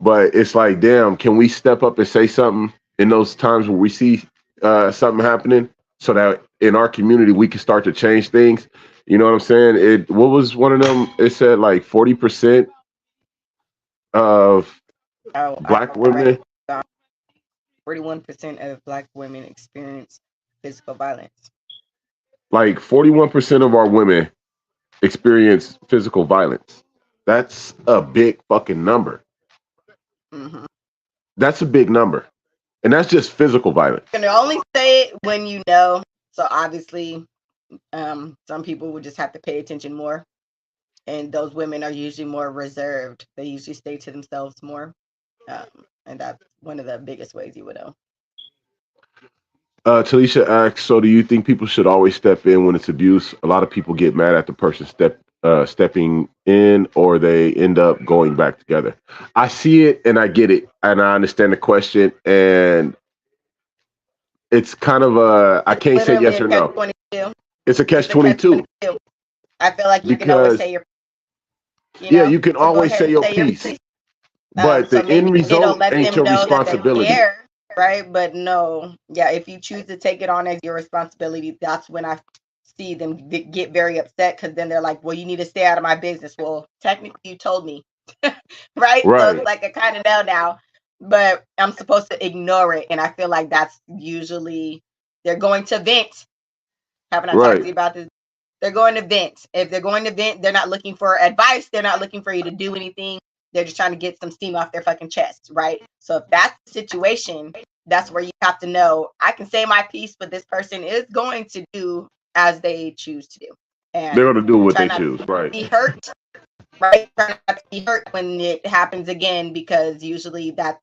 But it's like, damn, can we step up and say something in those times where we see something happening, so that in our community we can start to change things? You know what I'm saying? What was one of them? It said like 40% of Black women. 41% of Black women experience physical violence. Like 41% of our women experience physical violence. That's a big fucking number. Mm-hmm. That's a big number, and that's just physical violence. You can only say it when you know. So obviously, some people would just have to pay attention more, and those women are usually more reserved. They usually stay to themselves more, and that's one of the biggest ways you would know. Talisha asks, so do you think people should always step in when it's abuse? A lot of people get mad at the person stepping in, or they end up going back together. I see it and I get it and I understand the question, and it's kind of I can't say Literally yes a or catch no. 22. It's a It's catch a catch 22 22. I feel like you can always because say your, yeah, you can so go always ahead say and your say your piece, piece. but So the end maybe it'll result let ain't them your know that they responsibility. care, right? But no, yeah, if you choose to take it on as your responsibility, that's when I see them get very upset, because then they're like, well, you need to stay out of my business. Well, technically, you told me, right? So it's Right, like I kind of know now, but I'm supposed to ignore it. And I feel like that's usually they're going to vent. Haven't I talked to right. you about this? They're going to vent. If they're going to vent, they're not looking for advice. They're not looking for you to do anything. They're just trying to get some steam off their fucking chest, right? So if that's the situation, that's where you have to know, I can say my piece, but this person is going to do as they choose to do. They're And gonna do what try they not choose. to Right. be hurt, right? Try not to be hurt when it happens again, because usually that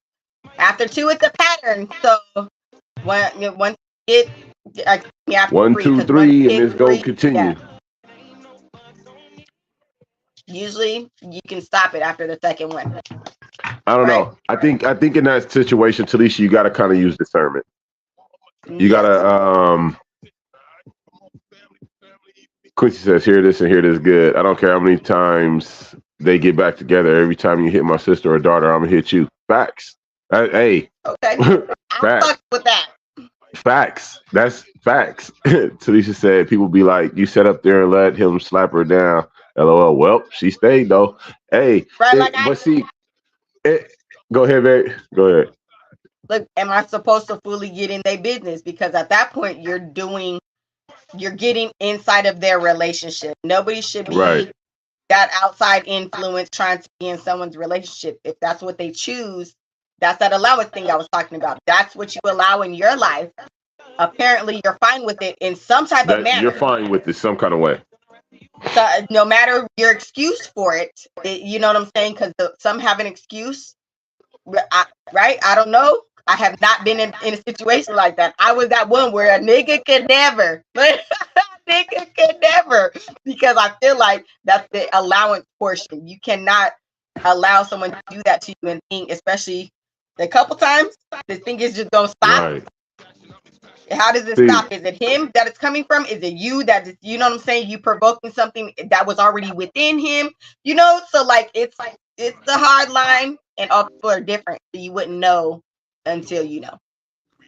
after two, it's a pattern. So once you get, after One, three, two, because once three, you and hit it's gonna three, continue. yeah, usually you can stop it after the second one, I don't right? know. I think in that situation, Talisha, you got to kind of use discernment. You Yes. gotta. Quincy says, "Hear this and hear this good. I don't care how many times they get back together. Every time you hit my sister or daughter, I'm gonna hit you. Facts. Hey, Okay. I'm facts. fucked with that. Facts. That's facts." Talisha said, "People be like, you sat up there and let him slap her down. LOL. Well, she stayed though. Hey, Right? Like but see, it, go ahead, babe. Go ahead. look, am I supposed to fully get in their business? Because at that point you're getting inside of their relationship. Nobody should Right. be that outside influence trying to be in someone's relationship. If that's what they choose, that's that allowance thing I was talking about. That's what you allow in your life. Apparently you're fine with it in some type of That you're manner. fine with this some kind of way. So no matter your excuse for it, you know what I'm saying? Because some have an excuse, right? I don't know. I have not been in a situation like that. I was that one where a nigga could never, but a nigga could never, because I feel like that's the allowance portion. You cannot allow someone to do that to you and think, especially a couple times, the thing is just gonna stop. Right. How does it See, stop? Is it him that it's coming from? Is it you that is, you know what I'm saying? You provoking something that was already within him, you know? So like it's the hard line, and all people are different. So you wouldn't know until you know.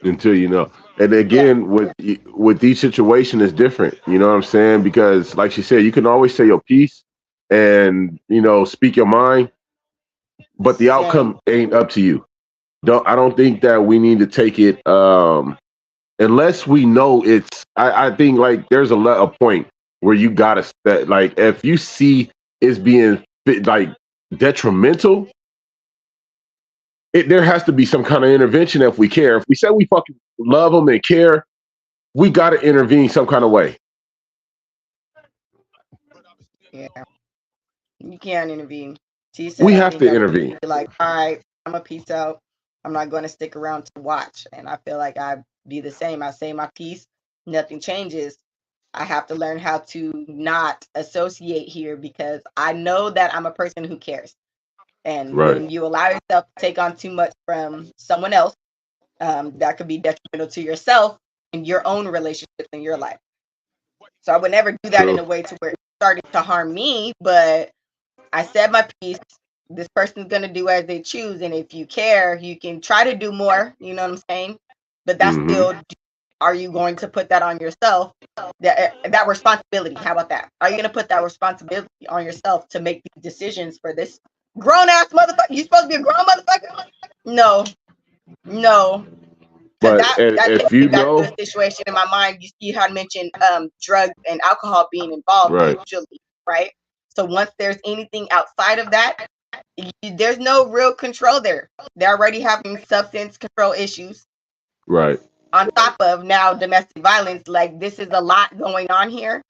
until you know. And Yeah. again, with each situation is different. You know what I'm saying? Because like she said, you can always say your piece and speak your mind, but the Same. outcome ain't up to you. I don't think that we need to take it unless we know it's. I think like there's a point where you gotta like if you see it's being like detrimental. There has to be some kind of intervention if we care. If we say we fucking love them and care, we got to intervene some kind of way. Yeah. You can't intervene. She said, We I have think to I would just intervene. be like, all right, I'm a peace out. I'm not going to stick around to watch. And I feel like I'd be the same. I say my piece, nothing changes. I have to learn how to not associate here, because I know that I'm a person who cares. And Right. when you allow yourself to take on too much from someone else, that could be detrimental to yourself and your own relationships in your life. So I would never do that in a True. way to where it started to harm me, but I said my piece. This person's gonna do as they choose, and if you care, you can try to do more. You know what I'm saying? But that's Hmm. still, are you going to put that on yourself? That responsibility. How about that? Are you gonna put that responsibility on yourself to make these decisions for this grown ass motherfucker? You supposed to be a grown motherfucker? No, no. Because But that if takes me you back to know, a situation in my mind. You had mentioned drugs and alcohol being involved right, usually, right? So once there's anything outside of that, there's no real control there. They're already having substance control issues. Right. On top of now domestic violence, like this is a lot going on here.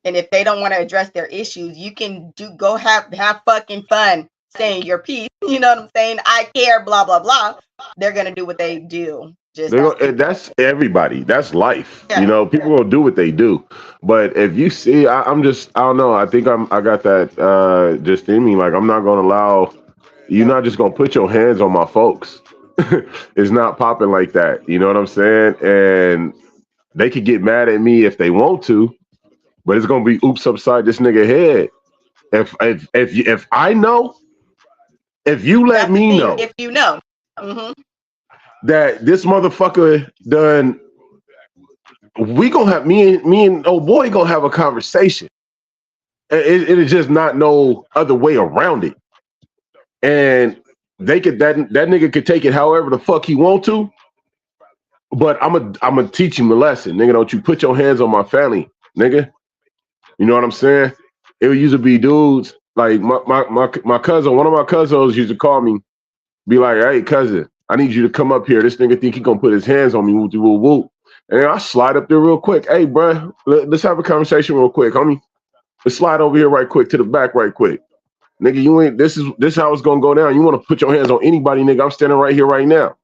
And if they don't want to address their issues, you can go have fucking fun saying your piece. You know what I'm saying? I care, blah blah blah. They're gonna do what they do. Just That's everybody. That's life. Yeah. You know, people will do what they do. But if you see, I don't know. I think I got that just in me. Like, I'm not gonna allow. You're not just gonna put your hands on my folks. It's not popping like that. You know what I'm saying? And they could get mad at me if they want to, but it's gonna be oops upside this nigga head. If I know, if you let that's the me thing, know, if you know. Mhm. that this motherfucker done, we gonna have me and old boy gonna have a conversation. It is just not no other way around it. And they could that nigga could take it however the fuck he want to. But I'm gonna teach him a lesson, nigga. Don't you put your hands on my family, nigga. You know what I'm saying? It would used to be dudes like my cousin. One of my cousins used to call me, be like, "Hey, cousin, I need you to come up here. This nigga think he gonna put his hands on me, whoop whoop whoop." And I slide up there real quick. Hey, bro, let's have a conversation real quick, homie. Let's slide over here right quick to the back right quick. Nigga, you ain't, this is how it's gonna go down. You wanna put your hands on anybody, nigga. I'm standing right here right now.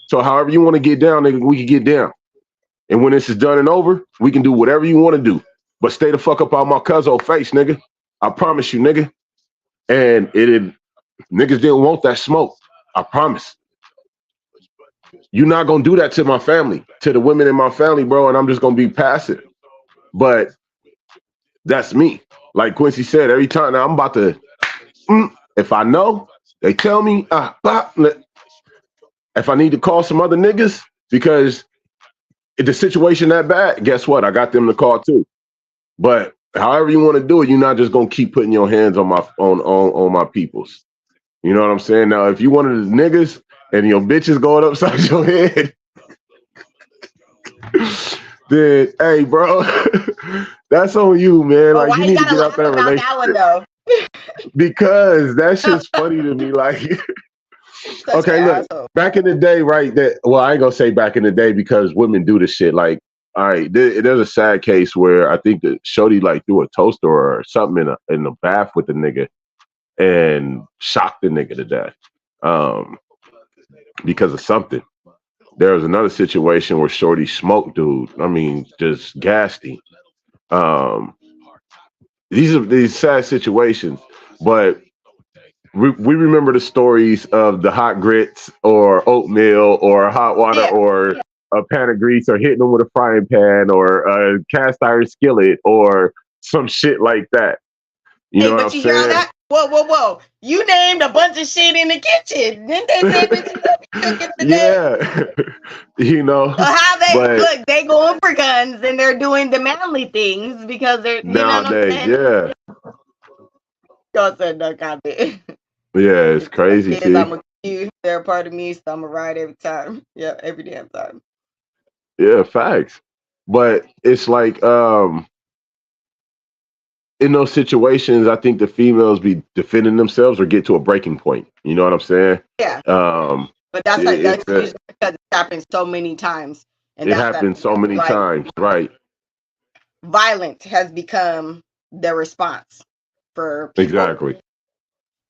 So however you wanna get down, nigga, we can get down. And when this is done and over, we can do whatever you wanna do. But stay the fuck up out my cousin face, nigga. I promise you, nigga. And niggas didn't want that smoke. I promise. You're not gonna do that to my family, to the women in my family, bro, and I'm just gonna be passive. But that's me. Like Quincy said, every time now I'm about to, if I know, they tell me, if I need to call some other niggas because if the situation that bad, guess what? I got them to call too. But however you want to do it, you're not just gonna keep putting your hands on my peoples. You know what I'm saying? Now, if you one of the niggas and your bitch is going upside your head, then hey, bro, that's on you, man. But like you need to get out that relationship. That one, though? Because that shit's funny to me. Like, okay, look, back in the day, right? I ain't gonna say back in the day because women do this shit. Like, all right, there's a sad case where I think that Shorty like threw a toaster or something in the bath with the nigga and shocked the nigga to death because of something. There was another situation where Shorty smoked dude. I mean, just gassed him. These are these sad situations, but we remember the stories of the hot grits or oatmeal or hot water or a pan of grease or hitting them with a frying pan or a cast iron skillet or some shit like that. You know what I'm saying? That? Whoa. You named a bunch of shit in the kitchen. Didn't they say bitches yeah. You know. So how look, they going for guns and they're doing the manly things because they're nowadays, yeah. Y'all said no comment. Yeah, it's crazy. They're a part of me, so I'm gonna ride every time. Yeah, every damn time. Yeah, facts. But it's like in those situations, I think the females be defending themselves or get to a breaking point. You know what I'm saying? Yeah. But that's usually because it happens so many times. And it happens so many times, right? Violence has become the response for people. Exactly.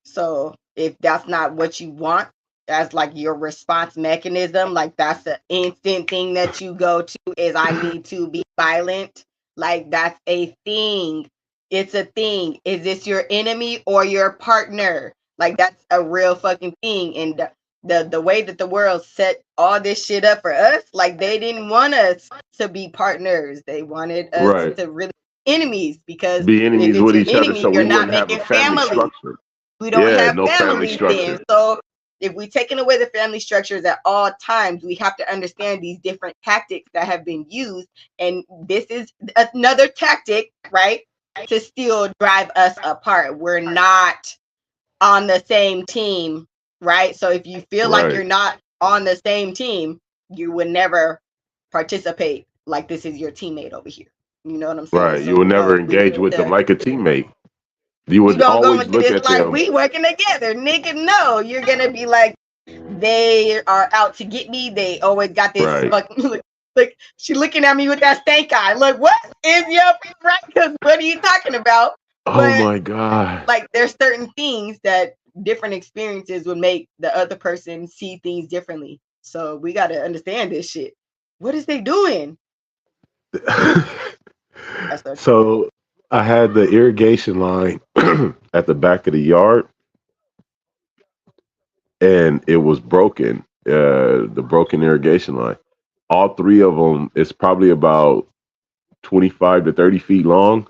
So if that's not what you want as like your response mechanism, like that's the instant thing that you go to is I need to be violent. Like that's a thing. It's a thing. Is this your enemy or your partner? Like that's a real fucking thing. And the way that the world set all this shit up for us, like they didn't want us to be partners. They wanted us to really be enemies because be enemies with each other, so we wouldn't have a family structure. We don't have no family structure. So if we're taking away the family structures at all times, we have to understand these different tactics that have been used. And this is another tactic, right? To still drive us apart. We're not on the same team, right? So if you feel like you're not on the same team, you would never participate like this is your teammate over here. You know what I'm saying? Right. So you will never engage with them like a teammate. You We would gonna go always into look this at like them. we working together, nigga. No, you're gonna be like, they are out to get me. They always got this Right. fucking look. She looking at me with that stank eye. Look, what is your right? Because what are you talking about? Oh But my God. like, there's certain things that different experiences would make the other person see things differently. So we got to understand this shit. What is they doing? That's so So I had the irrigation line at the back of the yard, and it was broken. The broken irrigation line. All three of them is probably about 25 to 30 feet long.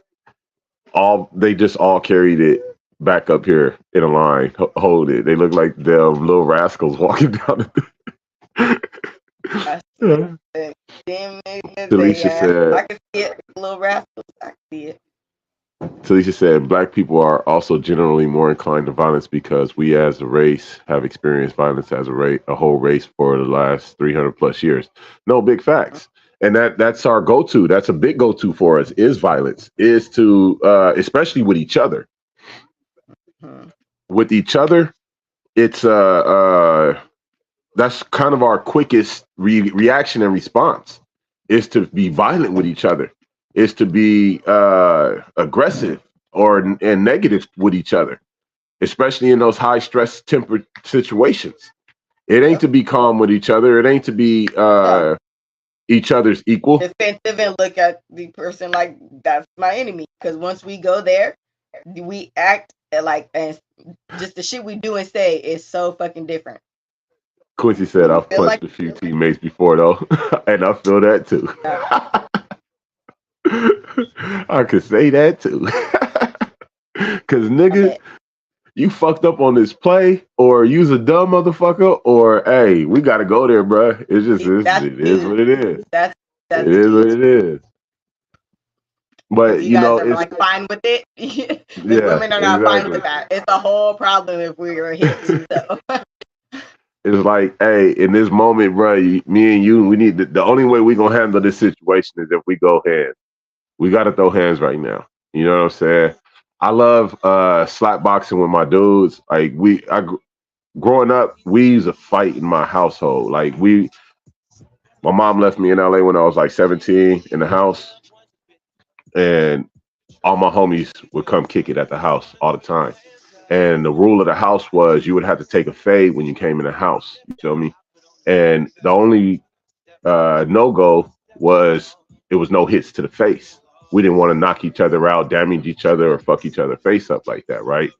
All they just all carried it back up here in a line, hold it. They look like them little rascals walking down. that's The it. Damn niggas, Alicia said. I can see it. Little rascals, I can see it. Talisha said, Black people are also generally more inclined to violence because we as a race have experienced violence as a whole race for the last 300 plus years. No, big facts. And that's our go-to. That's a big go-to for us is violence, is to, especially with each other. Hmm. With each other, it's, that's kind of our quickest reaction and response is to be violent with each other, is to be aggressive or and negative with each other, especially in those high stress tempered situations. It ain't to be calm with each other. It ain't to be each other's equal. Defensive and look at the person like that's my enemy. Because once we go there, we act like, and just the shit we do and say is so fucking different. Quincy said, We I've feel like punched a few teammates before though, and I feel that too. I could say that too. Cause nigga, you fucked up on this play, or you's a dumb motherfucker, or hey, we gotta go there, bruh. It's just it is what it is. That's It is what it is. But you you guys know, are it's like fine with it. If yeah, women are not fine exactly. with that, it's a whole problem if we were hit. So It's like, hey, in this moment, bro, me and you, we need the only way we gonna handle this situation is if we go hands. We gotta throw hands right now. You know what I'm saying? I love slap boxing with my dudes. Like growing up, we used to fight in my household. Like my mom left me in LA when I was like 17 in the house, and all my homies would come kick it at the house all the time. And the rule of the house was you would have to take a fade when you came in the house. You feel me? And the only no go was it was no hits to the face. We didn't want to knock each other out, damage each other, or fuck each other face up like that, right?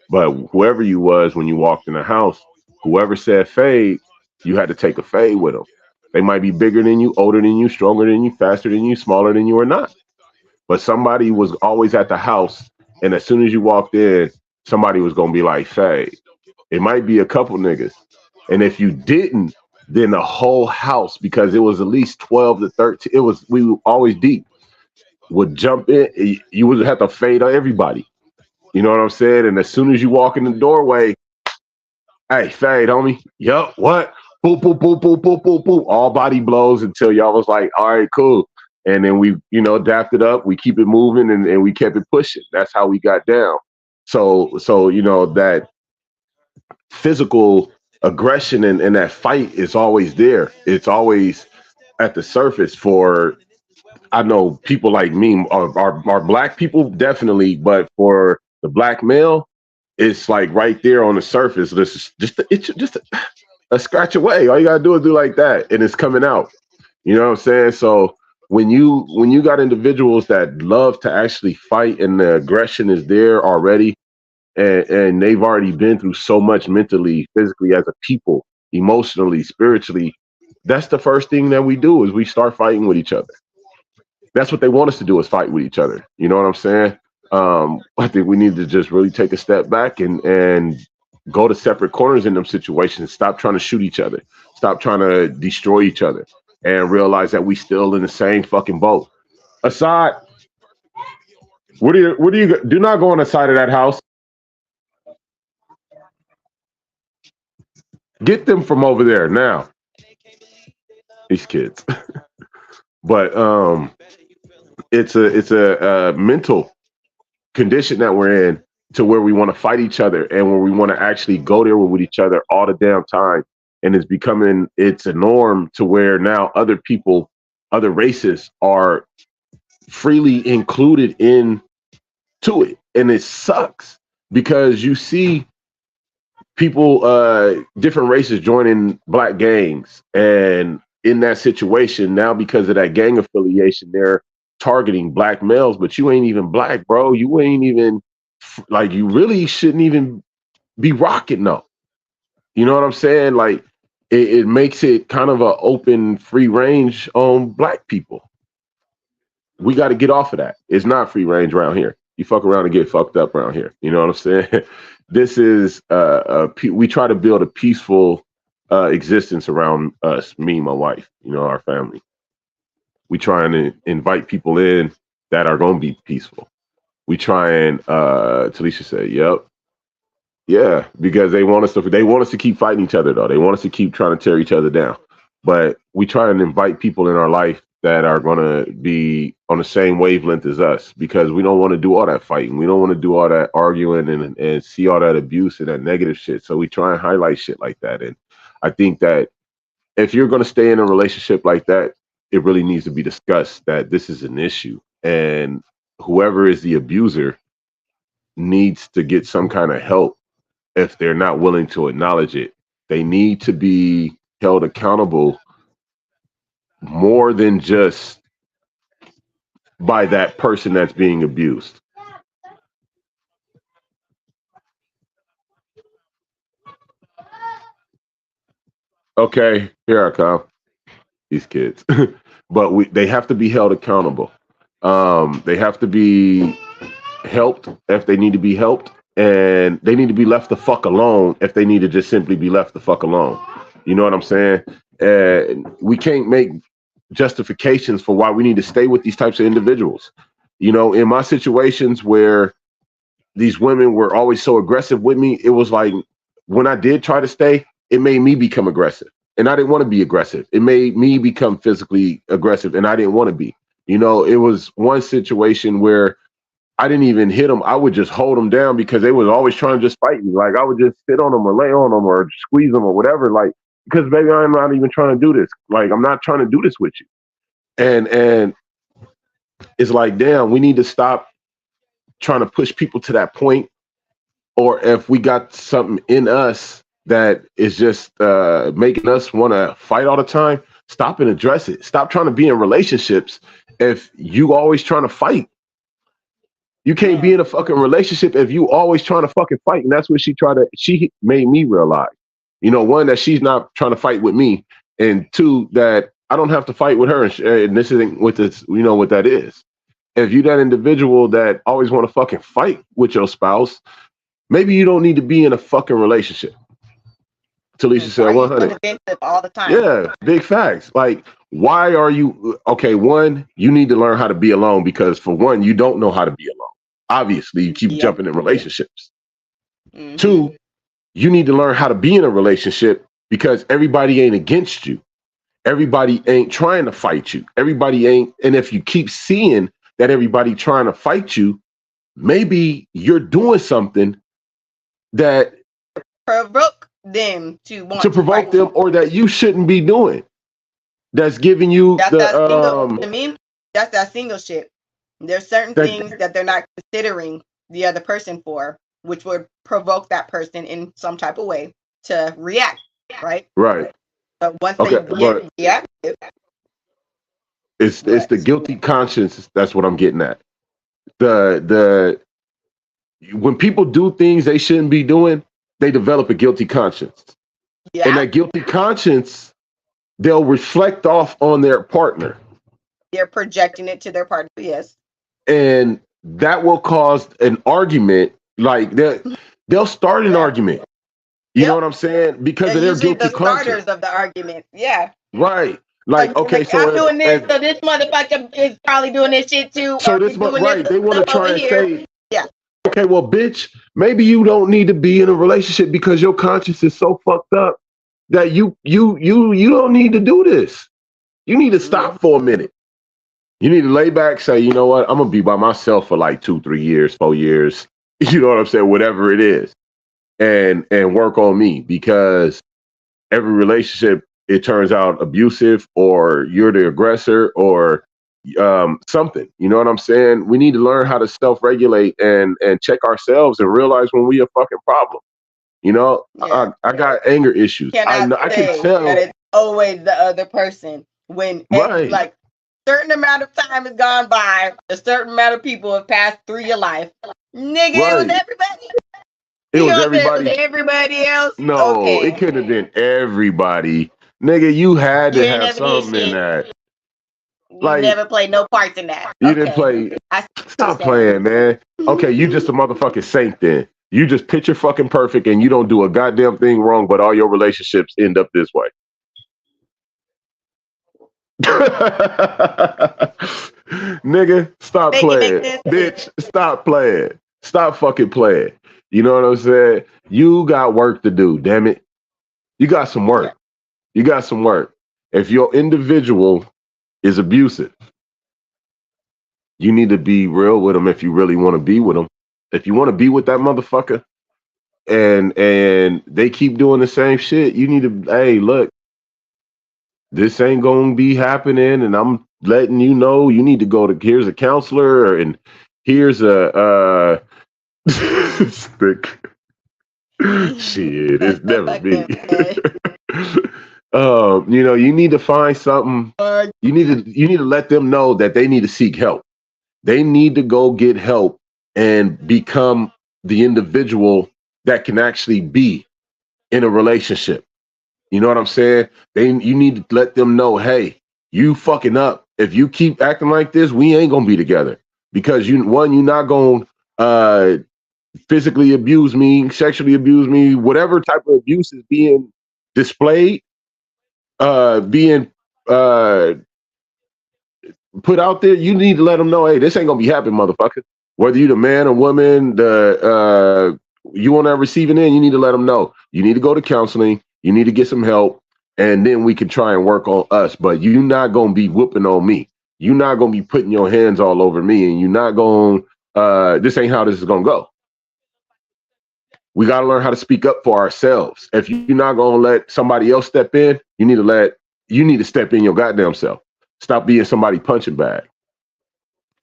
But whoever you was when you walked in the house, whoever said fade, you had to take a fade with them. They might be bigger than you, older than you, stronger than you, faster than you, smaller than you, or not. But somebody was always at the house, and as soon as you walked in, somebody was gonna be like fade. It might be a couple niggas, and if you didn't, then the whole house, because it was at least 12 to 13. It was we were always deep. Would jump in. You would have to fade on everybody. You know what I'm saying? And as soon as you walk in the doorway, hey, fade, homie. Yup, what? Boop, boop, boop, boop, boop, boop, boop. All body blows until y'all was like, all right, cool. And then we, adapted up. We keep it moving and we kept it pushing. That's how we got down. So that physical aggression and that fight is always there. It's always at the surface for, I know people like me are black people definitely, but for the black male, it's like right there on the surface. It's just a scratch away. All you gotta do is do like that, and it's coming out. You know what I'm saying? So when you got individuals that love to actually fight and the aggression is there already, and they've already been through so much mentally, physically, as a people, emotionally, spiritually, that's the first thing that we do is we start fighting with each other. That's what they want us to do is fight with each other. You know what I'm saying? I think we need to just really take a step back and go to separate corners in them situations. Stop trying to shoot each other. Stop trying to destroy each other, and realize that we still in the same fucking boat. Assad, what do you do? Not go on the side of that house. Get them from over there now. These kids. But it's a mental condition that we're in to where we want to fight each other and where we want to actually go there with each other all the damn time. And it's a norm to where now other people, other races are freely included into it. And it sucks because you see people, different races joining black gangs. And in that situation, now because of that gang affiliation, they're targeting black males, but you ain't even black, bro. You ain't even like, you really shouldn't even be rocking though. You know what I'm saying? Like it makes it kind of an open free range on black people. We got to get off of that. It's not free range around here. You fuck around and get fucked up around here. You know what I'm saying? This is we try to build a peaceful existence around us, me, my wife, you know, our family. We try and invite people in that are going to be peaceful. We try and Talisha said, "Yep, yeah," because they want us to keep fighting each other though. They want us to keep trying to tear each other down. But we try and invite people in our life that are going to be on the same wavelength as us, because we don't want to do all that fighting. We don't want to do all that arguing and see all that abuse and that negative shit. So we try and highlight shit like that. And I think that if you're going to stay in a relationship like that, it really needs to be discussed that this is an issue. And whoever is the abuser needs to get some kind of help if they're not willing to acknowledge it. They need to be held accountable more than just by that person that's being abused. Okay, here I come. These kids. But they have to be held accountable. They have to be helped if they need to be helped, and they need to be left the fuck alone if they need to just simply be left the fuck alone. You know what I'm saying? We can't make justifications for why we need to stay with these types of individuals. You know, in my situations where these women were always so aggressive with me, it was like when I did try to stay, it made me become aggressive. And I didn't want to be aggressive. It made me become physically aggressive, and I didn't want to be. You know, it was one situation where I didn't even hit them. I would just hold them down because they was always trying to just fight me. Like I would just sit on them or lay on them or squeeze them or whatever. Like, because baby, I'm not even trying to do this. Like, I'm not trying to do this with you. And it's like, damn, we need to stop trying to push people to that point. Or if we got something in us that is just making us want to fight all the time, stop and address it. Stop trying to be in relationships if you always trying to fight. You can't be in a fucking relationship if you always trying to fucking fight. And that's what she made me realize. You know, one, that she's not trying to fight with me, and two, that I don't have to fight with her. And this isn't what this, you know what that is. If you that individual that always want to fucking fight with your spouse, maybe you don't need to be in a fucking relationship. Talisha said 100. All the time. Yeah, big facts. Like, why are you okay? One, you need to learn how to be alone, because for one, you don't know how to be alone. Obviously, you keep jumping in relationships. Mm-hmm. Two, you need to learn how to be in a relationship, because everybody ain't against you. Everybody ain't trying to fight you. Everybody ain't. And if you keep seeing that everybody trying to fight you, maybe you're doing something that provoke them to provoke them, or that you shouldn't be doing. That's giving you that's that single shit. There's certain things that they're not considering the other person for, which would provoke that person in some type of way to react, right? Right. But once they get reactive, it's the guilty conscience. That's what I'm getting at. The when people do things they shouldn't be doing, they develop a guilty conscience. Yeah. And that guilty conscience, they'll reflect off on their partner. They're projecting it to their partner, yes. And that will cause an argument. Like they'll start an argument. You know what I'm saying? Because of their guilty conscience. Starters of the argument, yeah. Right. Like, okay, so I'm doing this, so this motherfucker is probably doing this shit too. So this right, they want to try and say, yeah. Okay, well, bitch, maybe you don't need to be in a relationship because your conscience is so fucked up that you don't need to do this. You need to stop for a minute. You need to lay back, say, you know what, I'm gonna be by myself for like 2, 3 years, 4 years, You know what I'm saying? Whatever it is, and work on me, because every relationship, it turns out abusive, or you're the aggressor, or something. You know what I'm saying? We need to learn how to self-regulate and check ourselves and realize when we a fucking problem. You know, Yeah. I got anger issues. I Cannot know, I can say tell. that it's always the other person when Right, like certain amount of time has gone by, a certain amount of people have passed through your life. Nigga, it was right. everybody. It You was gonna say it was everybody. everybody else? No, it Okay. couldn't have been everybody. Nigga, you had You to ain't have never did something in shit. that. You Like, never played no parts in that. you didn't Okay. play. I see what you're Stop saying. playing, man. Okay, you just a motherfucking saint then. You just picture fucking perfect and you don't do a goddamn thing wrong, but all your relationships end up this way. Nigga, stop Make it make playing. sense. Bitch, stop playing. Stop fucking playing. You know what I'm saying? You got work to do, damn it. You got some Yeah. work. You got some work. If your individual is abusive, you need to be real with them if you really want to be with them. If you want to be with that motherfucker and they keep doing the same shit, you need to, hey, look, this ain't gonna be happening, and I'm letting you know you need to go to, here's a counselor, and here's a stick. Shit, it's never me. You know, you need to find something. You need to let them know that they need to seek help. They need to go get help and become the individual that can actually be in a relationship. You know what I'm saying? You need to let them know, hey, you fucking up. If you keep acting like this, we ain't gonna be together. Because you're not gonna physically abuse me, sexually abuse me, whatever type of abuse is being displayed, being put out there, you need to let them know, hey, this ain't gonna be happening, motherfucker. Whether you the man or woman, you on that receiving end, you need to let them know. You need to go to counseling. You need to get some help, and then we can try and work on us. But you're not gonna be whooping on me. You're not gonna be putting your hands all over me, and you're not gonna. This ain't how this is gonna go. We got to learn how to speak up for ourselves. If you're not gonna let somebody else step in, you need to step in your goddamn self. Stop being somebody punching bag.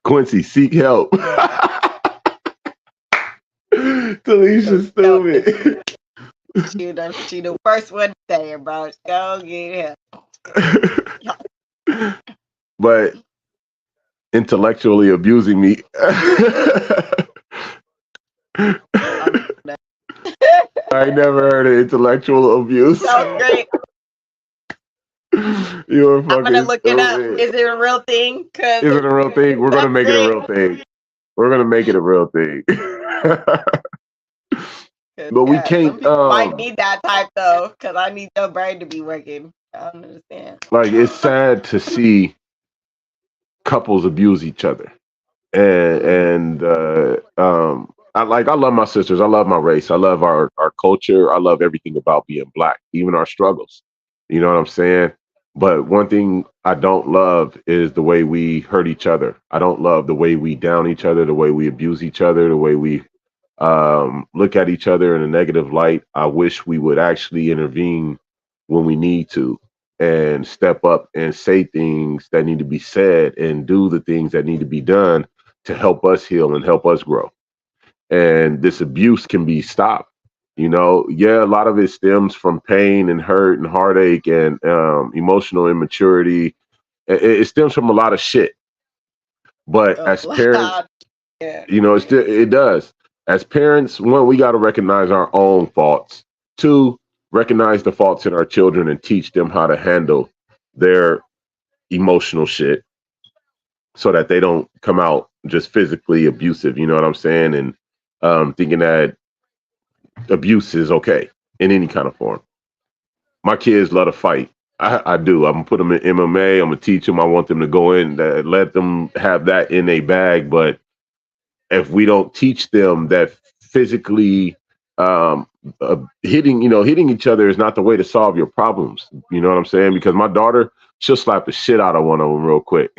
Quincy, seek help. Talisha's stupid. She the first one to say it, bro. Go get help. But intellectually abusing me. I never heard of intellectual abuse. So great. You're fucking I'm gonna look it up. stupid. Is it a real thing? Cause Is it a real thing? We're gonna make it a real thing. We're gonna make it a real thing. But we can't. Some people might need that type though, because I need your brain to be working. I don't understand. Like, it's sad to see couples abuse each other, and I love my sisters. I love my race. I love our culture. I love everything about being black, even our struggles. You know what I'm saying? But one thing I don't love is the way we hurt each other. I don't love the way we down each other, the way we abuse each other, the way we look at each other in a negative light. I wish we would actually intervene when we need to and step up and say things that need to be said and do the things that need to be done to help us heal and help us grow. And this abuse can be stopped. You know, yeah, a lot of it stems from pain and hurt and heartache and emotional immaturity. It stems from a lot of shit. But as parents, Yeah. you know, it does. As parents, one, we got to recognize our own faults. Two, recognize the faults in our children and teach them how to handle their emotional shit so that they don't come out just physically abusive. You know what I'm saying? And thinking that abuse is okay in any kind of form. My kids love to fight. I do. I'm gonna put them in MMA. I'm gonna teach them. I want them to go in, let them have that in a bag. But if we don't teach them that physically hitting each other is not the way to solve your problems. You know what I'm saying? Because my daughter, she'll slap the shit out of one of them real quick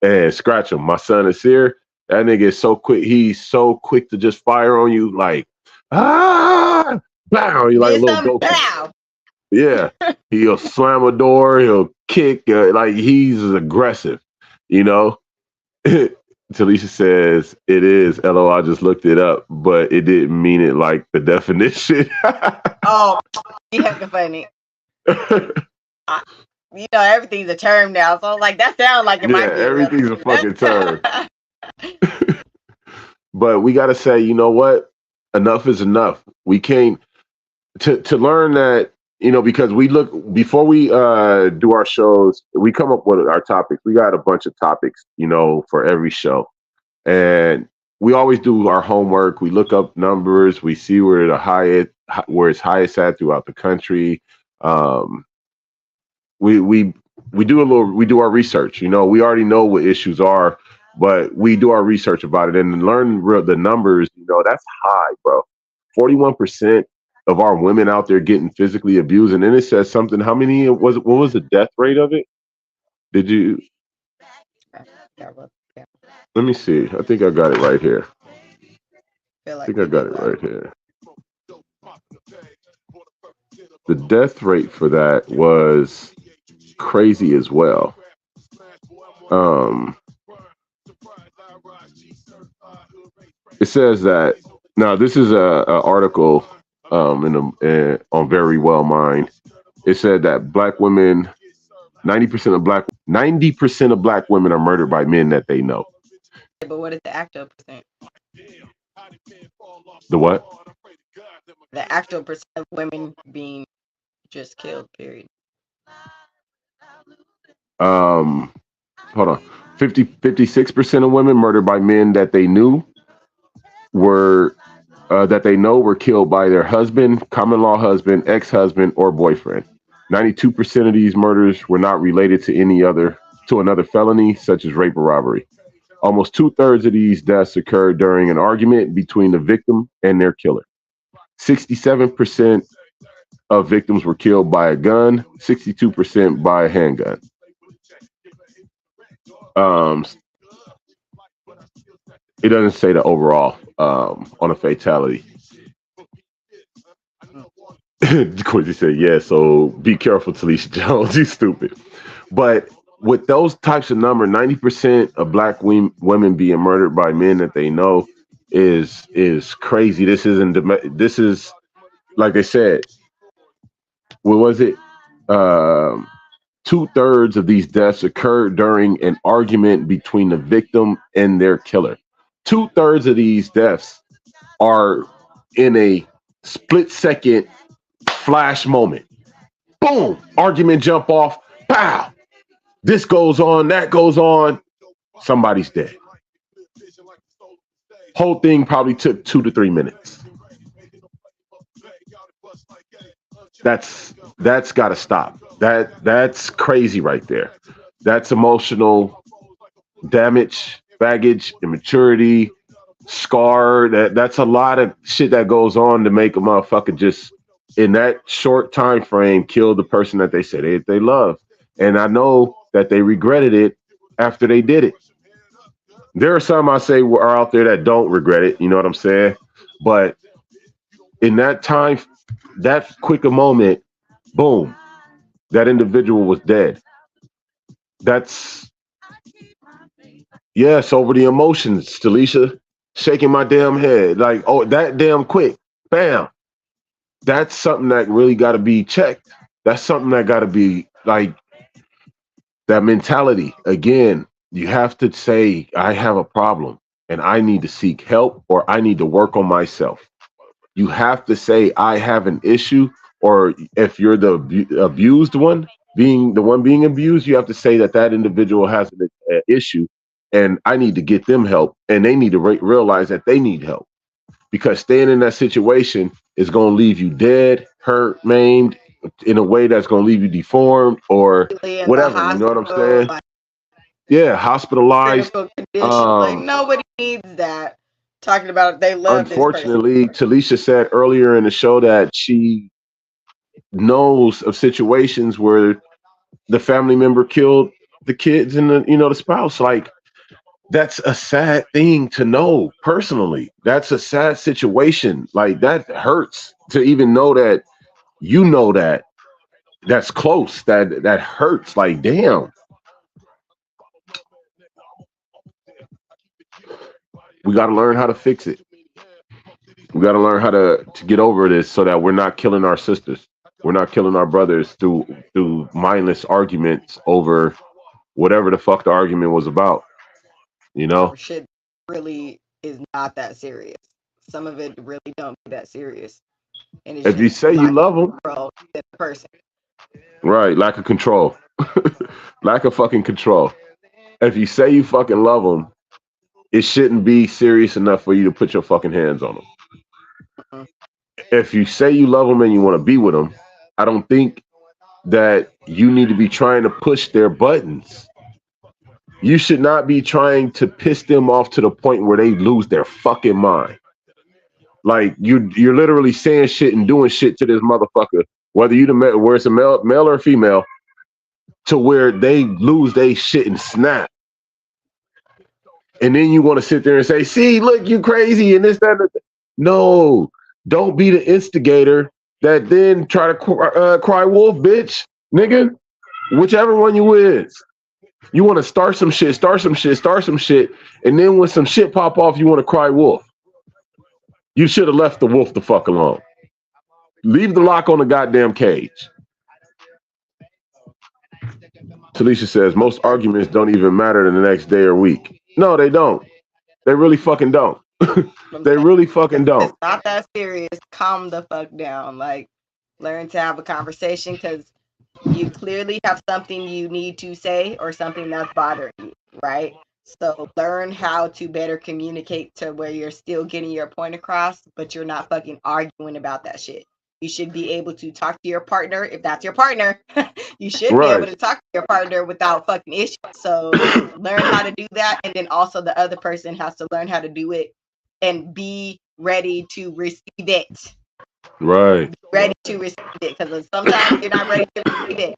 and scratch them. My son is here. That nigga is so quick. He's so quick to just fire on you, like ah, bam. You like a Did little something, ghost. pow. Yeah, he'll slam a door. He'll kick. Like he's aggressive. You know. Talisha says it is. LO, I just looked it up, but it didn't mean it like the definition. Oh, you hecka funny. You know, everything's a term now. So I was like, that sounds like it might Yeah, be. everything's a fucking term. But we gotta say, you know what? Enough is enough. We can't to learn that, you know, because we look before we do our shows, we come up with our topics. We got a bunch of topics, you know, for every show. And we always do our homework. We look up numbers. We see where it's highest at throughout the country. Um, we we do our research. You know, we already know what issues are, but we do our research about it and learn the numbers. You know, that's high, bro. 41% of our women out there getting physically abused, and then it says something. How many was it? What was the death rate of it? Did you? Let me see. I think I got it right here. I think I got it right here. The death rate for that was crazy as well. It says that now this is a article on Very Well Mind. It said that black women, 90% of black women are murdered by men that they know. But what is the actual percent? The what? The actual percent of women being just killed, period. Hold on. 56% of women murdered by men that they knew were killed by their husband, common law husband, ex-husband, or boyfriend. 92% of these murders were not related to another felony, such as rape or robbery. Almost 2/3 of these deaths occurred during an argument between the victim and their killer. 67% of victims were killed by a gun, 62% by a handgun. It doesn't say the overall on a fatality. Quincy said, yeah, so be careful, Talisha Jones, you stupid. But with those types of numbers, 90% of black women being murdered by men that they know is crazy. This is like I said, what was it? 2/3 of these deaths occurred during an argument between the victim and their killer. 2/3 of these deaths are in a split second flash moment. Boom! Argument jump off. Pow! This goes on, that goes on. Somebody's dead. Whole thing probably took 2 to 3 minutes. That's got to stop. That's crazy right there. That's emotional damage, baggage, immaturity, scar. That's a lot of shit that goes on to make a motherfucker just in that short time frame kill the person that they said they love. And I know that they regretted it after they did it. There are some I say are out there that don't regret it. You know what I'm saying? But in that time, that quick a moment, boom, that individual was dead. That's, yes, over the emotions, Talisha, shaking my damn head. Like, oh, that damn quick, bam. That's something that really got to be checked. That's something that got to be like, that mentality. Again, you have to say, I have a problem and I need to seek help or I need to work on myself. You have to say, I have an issue, or if you're the abused one, being the one being abused, you have to say that individual has an issue and I need to get them help, and they need to realize that they need help, because staying in that situation is going to leave you dead, hurt, maimed, in a way that's going to leave you deformed or whatever. You know what I'm saying? Yeah, hospitalized. Like nobody needs that. Talking about they love. Unfortunately, Talisha said earlier in the show that she knows of situations where the family member killed the kids and the spouse. Like, that's a sad thing to know personally. That's a sad situation. Like that hurts to even know that you know that that's close. That hurts. Like damn. We got to learn how to fix it. We got to learn how to get over this so that we're not killing our sisters. We're not killing our brothers through mindless arguments over whatever the fuck the argument was about. You know, Or shit really is not that serious. Some of it really don't be that serious, and it's if you just say you lack love of them, control in the person. right? Lack of control, lack of fucking control. If you say you fucking love them, it shouldn't be serious enough for you to put your fucking hands on them. Mhm. If you say you love them and you want to be with them, I don't think that you need to be trying to push their buttons. You should not be trying to piss them off to the point where they lose their fucking mind. Like you're literally saying shit and doing shit to this motherfucker, whether where it's a male or a female, to where they lose their shit and snap. And then you want to sit there and say, "See, look, you crazy," and this, that, and that. No, don't be the instigator that then try to cry wolf, bitch, nigga. Whichever one you is. You want to start some shit, and then when some shit pop off, you want to cry wolf. You should have left the wolf the fuck alone. Leave the lock on the goddamn cage. Talisha says most arguments don't even matter the next day or week. No, they don't. They really fucking don't. They really fucking don't. It's not that serious. Calm the fuck down. Like, learn to have a conversation because you clearly have something you need to say or something that's bothering you, right? So learn how to better communicate to where you're still getting your point across, but you're not fucking arguing about that shit. You should be able to talk to your partner if that's your partner. You should be able Right. to talk to your partner without fucking issues. So learn how to do that, and then also the other person has to learn how to do it and be ready to receive it. Right. Ready to receive it, because sometimes you're not ready to receive it.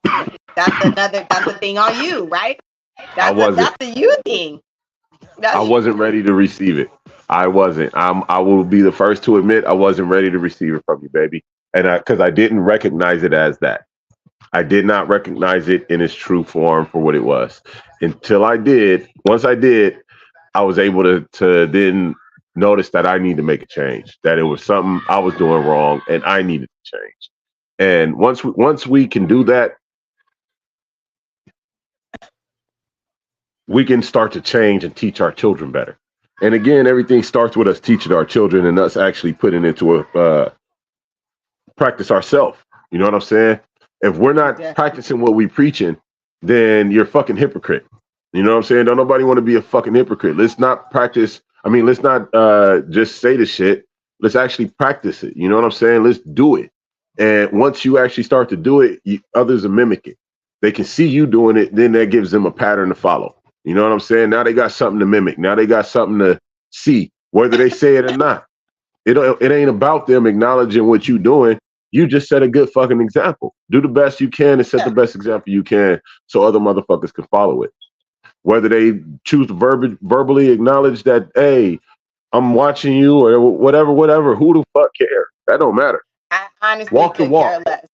That's a thing on you, right? I wasn't. That's a you thing. I wasn't ready to receive it. I wasn't. I will be the first to admit I wasn't ready to receive it from you, baby. And because I didn't recognize it as that. I did not recognize it in its true form for what it was until I did. Once I did, I was able to then notice that I need to make a change. That it was something I was doing wrong, and I needed to change. And once we can do that, we can start to change and teach our children better. And again, everything starts with us teaching our children and us actually putting into a practice ourselves. You know what I'm saying? If we're not practicing what we preaching, then you're a fucking hypocrite. You know what I'm saying? Don't nobody want to be a fucking hypocrite. Let's not practice. I mean, let's not just say the shit. Let's actually practice it. You know what I'm saying? Let's do it. And once you actually start to do it, others will mimic it. They can see you doing it, then that gives them a pattern to follow. You know what I'm saying? Now they got something to mimic. Now they got something to see, whether they say it or not. It ain't about them acknowledging what you're doing. You just set a good fucking example. Do the best you can and set the best example you can so other motherfuckers can follow it. Whether they choose to verbally acknowledge that, hey, I'm watching you or whatever, who the fuck cares? That don't matter. I honestly Walk the could walk. care less.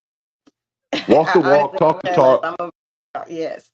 Walk the I walk, honestly talk could the care less. talk. Yes.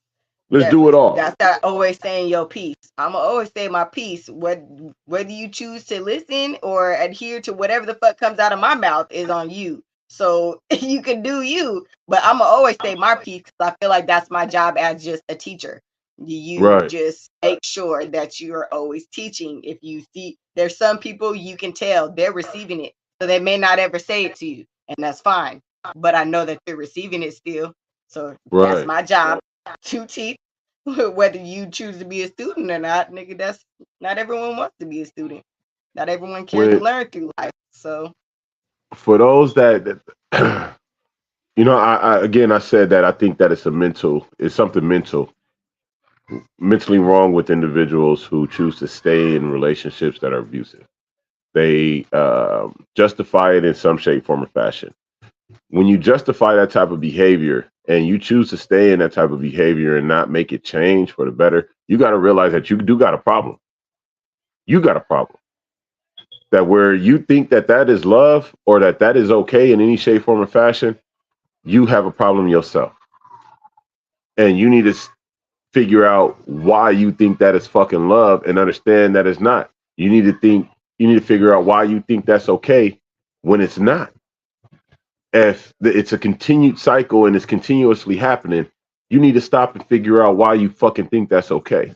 Let's Yes. do it all. That's that always saying your piece. I'm gonna always say my piece. Whether you choose to listen or adhere to whatever the fuck comes out of my mouth is on you. So you can do you, but I'm gonna always say my piece because I feel like that's my job as just a teacher. You Right. just make sure that you're always teaching. If you see there's some people you can tell they're receiving it, so they may not ever say it to you, and that's fine. But I know that they're receiving it still. So that's Right. my job to teach. Whether you choose to be a student or not, nigga, that's not everyone wants to be a student. Not everyone cares to With learn through life. So for those that you know, I said that I think that it's something mentally wrong with individuals who choose to stay in relationships that are abusive. They justify it in some shape, form, or fashion. When you justify that type of behavior, and you choose to stay in that type of behavior and not make it change for the better, you got to realize that you do got a problem. You got a problem. That where you think that that is love or that that is okay in any shape, form, or fashion, you have a problem yourself. And you need to figure out why you think that is fucking love and understand that it's not. You need to figure out why you think that's okay when it's not. If it's a continued cycle and it's continuously happening, you need to stop and figure out why you fucking think that's okay.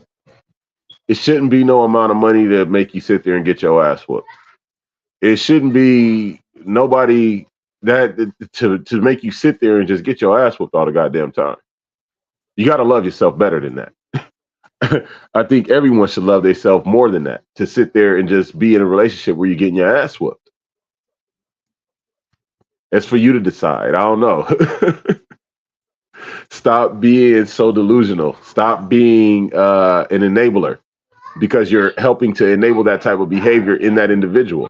It shouldn't be no amount of money to make you sit there and get your ass whooped. It shouldn't be nobody that to make you sit there and just get your ass whooped all the goddamn time. You got to love yourself better than that. I think everyone should love themselves more than that, to sit there and just be in a relationship where you're getting your ass whooped. It's for you to decide. I don't know. Stop being so delusional. Stop being an enabler, because you're helping to enable that type of behavior in that individual.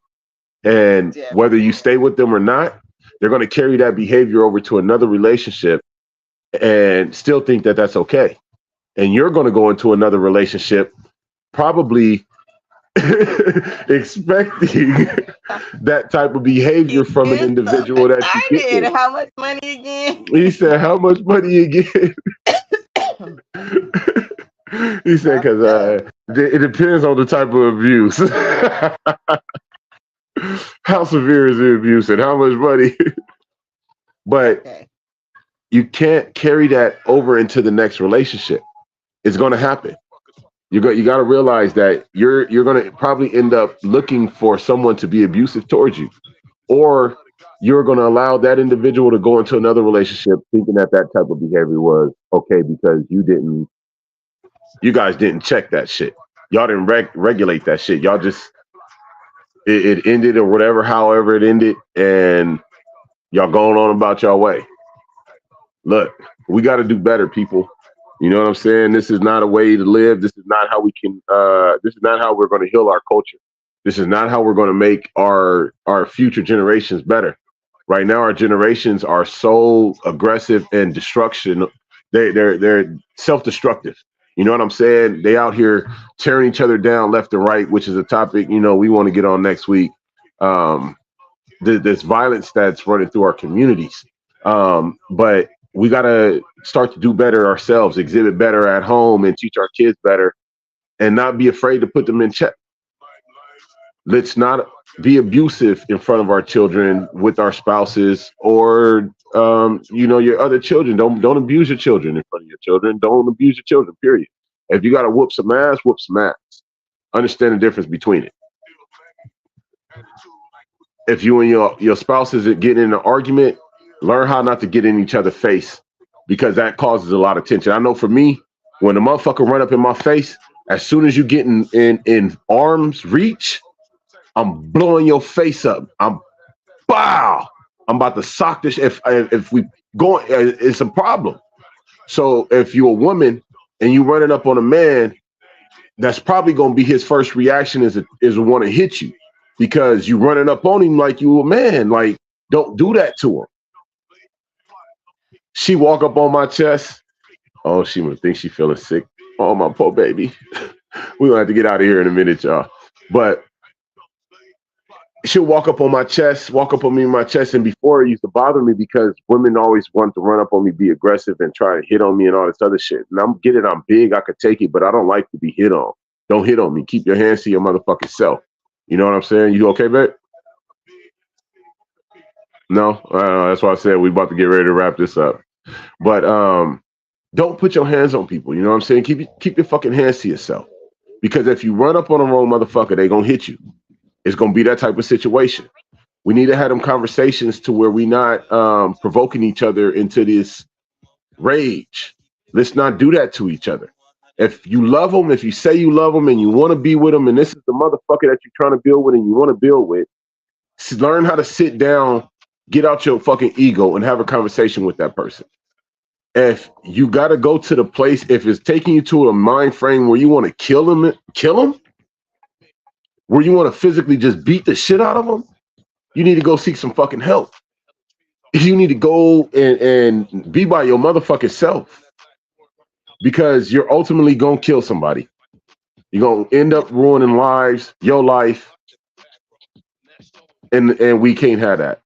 And whether you stay with them or not, they're going to carry that behavior over to another relationship and still think that that's okay. And you're going to go into another relationship probably expecting that type of behavior from an individual that you get with. How much money again? He said, how much money again? He said, because it depends on the type of abuse. How severe is the abuse and how much money? But you can't carry that over into the next relationship. It's going to happen. You got to realize that you're going to probably end up looking for someone to be abusive towards you, or you're going to allow that individual to go into another relationship thinking that that type of behavior was okay because you guys didn't check that shit. Y'all didn't regulate that shit. Y'all just it ended or whatever, however it ended, and y'all going on about y'all way. Look, we got to do better, people. You know what I'm saying? This is not a way to live. This is not how we can. This is not how we're going to heal our culture. This is not how we're going to make our future generations better. Right now, our generations are so aggressive and destruction. They're self-destructive. You know what I'm saying? They out here tearing each other down left and right, which is a topic we want to get on next week. This violence that's running through our communities, but we got to start to do better ourselves, exhibit better at home, and teach our kids better, and not be afraid to put them in check. Let's not be abusive in front of our children with our spouses, or your other children. Don't abuse your children in front of your children. Don't abuse your children, period. If you got to whoop some ass, whoop some ass. Understand the difference between it. If you and your spouses get in an argument, learn how not to get in each other's face, because that causes a lot of tension. I know for me, when a motherfucker run up in my face, as soon as you get in arm's reach, I'm blowing your face up. I'm about to sock this. If we go, it's a problem. So if you're a woman and you running up on a man, that's probably going to be his first reaction is to want to hit you, because you running up on him like you a man. Like, don't do that to him. She walk up on my chest. Oh, she would think she feeling sick. Oh, my poor baby. We're gonna have to get out of here in a minute, y'all. But she'll walk up on my chest, walk up on me in my chest, and before it used to bother me because women always want to run up on me, be aggressive, and try to hit on me and all this other shit. And I'm big, I could take it, but I don't like to be hit on. Don't hit on me. Keep your hands to your motherfucking self. You know what I'm saying? You okay, babe? No? That's why I said we about to get ready to wrap this up. But don't put your hands on people. You know what I'm saying? Keep your fucking hands to yourself. Because if you run up on a wrong motherfucker, they gonna hit you. It's gonna be that type of situation. We need to have them conversations to where we not provoking each other into this rage. Let's not do that to each other. If you love them, if you say you love them and you want to be with them, and this is the motherfucker that you're trying to build with and you want to build with, learn how to sit down, get out your fucking ego, and have a conversation with that person. If you got to go to the place, if it's taking you to a mind frame where you want to kill them, where you want to physically just beat the shit out of them, you need to go seek some fucking help. you need to go and be by your motherfucking self because you're ultimately gonna kill somebody. You're gonna end up ruining lives, your life, and we can't have that.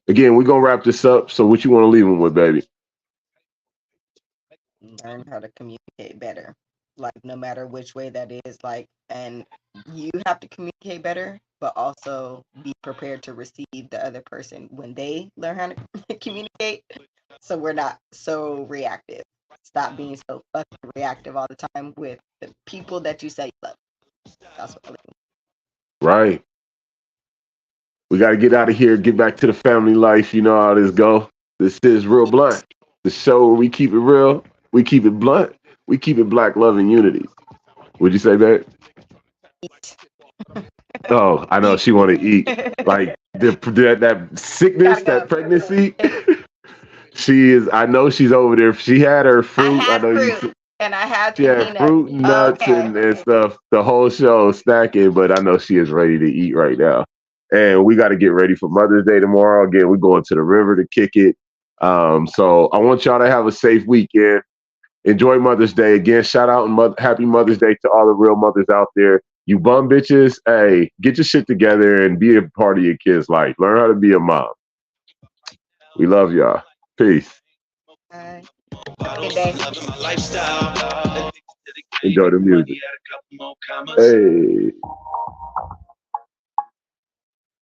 Again, we're gonna wrap this up. So what you want to leave them with, baby? Learn how to communicate better. Like no matter which way that is, like, and you have to communicate better, but also be prepared to receive the other person when they learn how to communicate. So we're not so reactive. Stop being so fucking reactive all the time with the people that you say you love. That's what I think. Right. We got to get out of here, get back to the family life. You know how this go. This is Real Blunt, the show where we keep it real, we keep it blunt, we keep it black love and unity. Would you say that? Eat. Oh, I know Eat. she want to eat. Like that sickness, Gotta that go. pregnancy. She is. I know she's over there. She had her I fruit. I had know you. fruit and I had She the had peanut. fruit, nuts, Okay. and stuff. The whole show snacking, but I know she is ready to eat right now. And we got to get ready for Mother's Day tomorrow. Again, we're going to the river to kick it. So I want y'all to have a safe weekend. Enjoy Mother's Day. Again, shout out and happy Mother's Day to all the real mothers out there. You bum bitches, hey, get your shit together and be a part of your kid's life. Learn how to be a mom. We love y'all. Peace. Have a good day. Enjoy the music. Hey.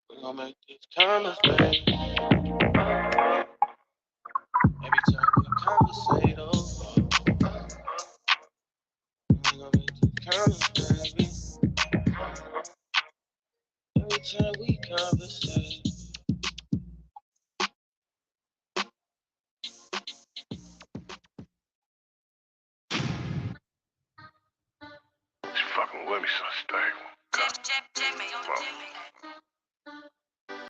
We're gonna make this commas, baby. Every time we conversate, we're gonna make this commas, baby. Every time we conversate. She's fucking with me, so stay.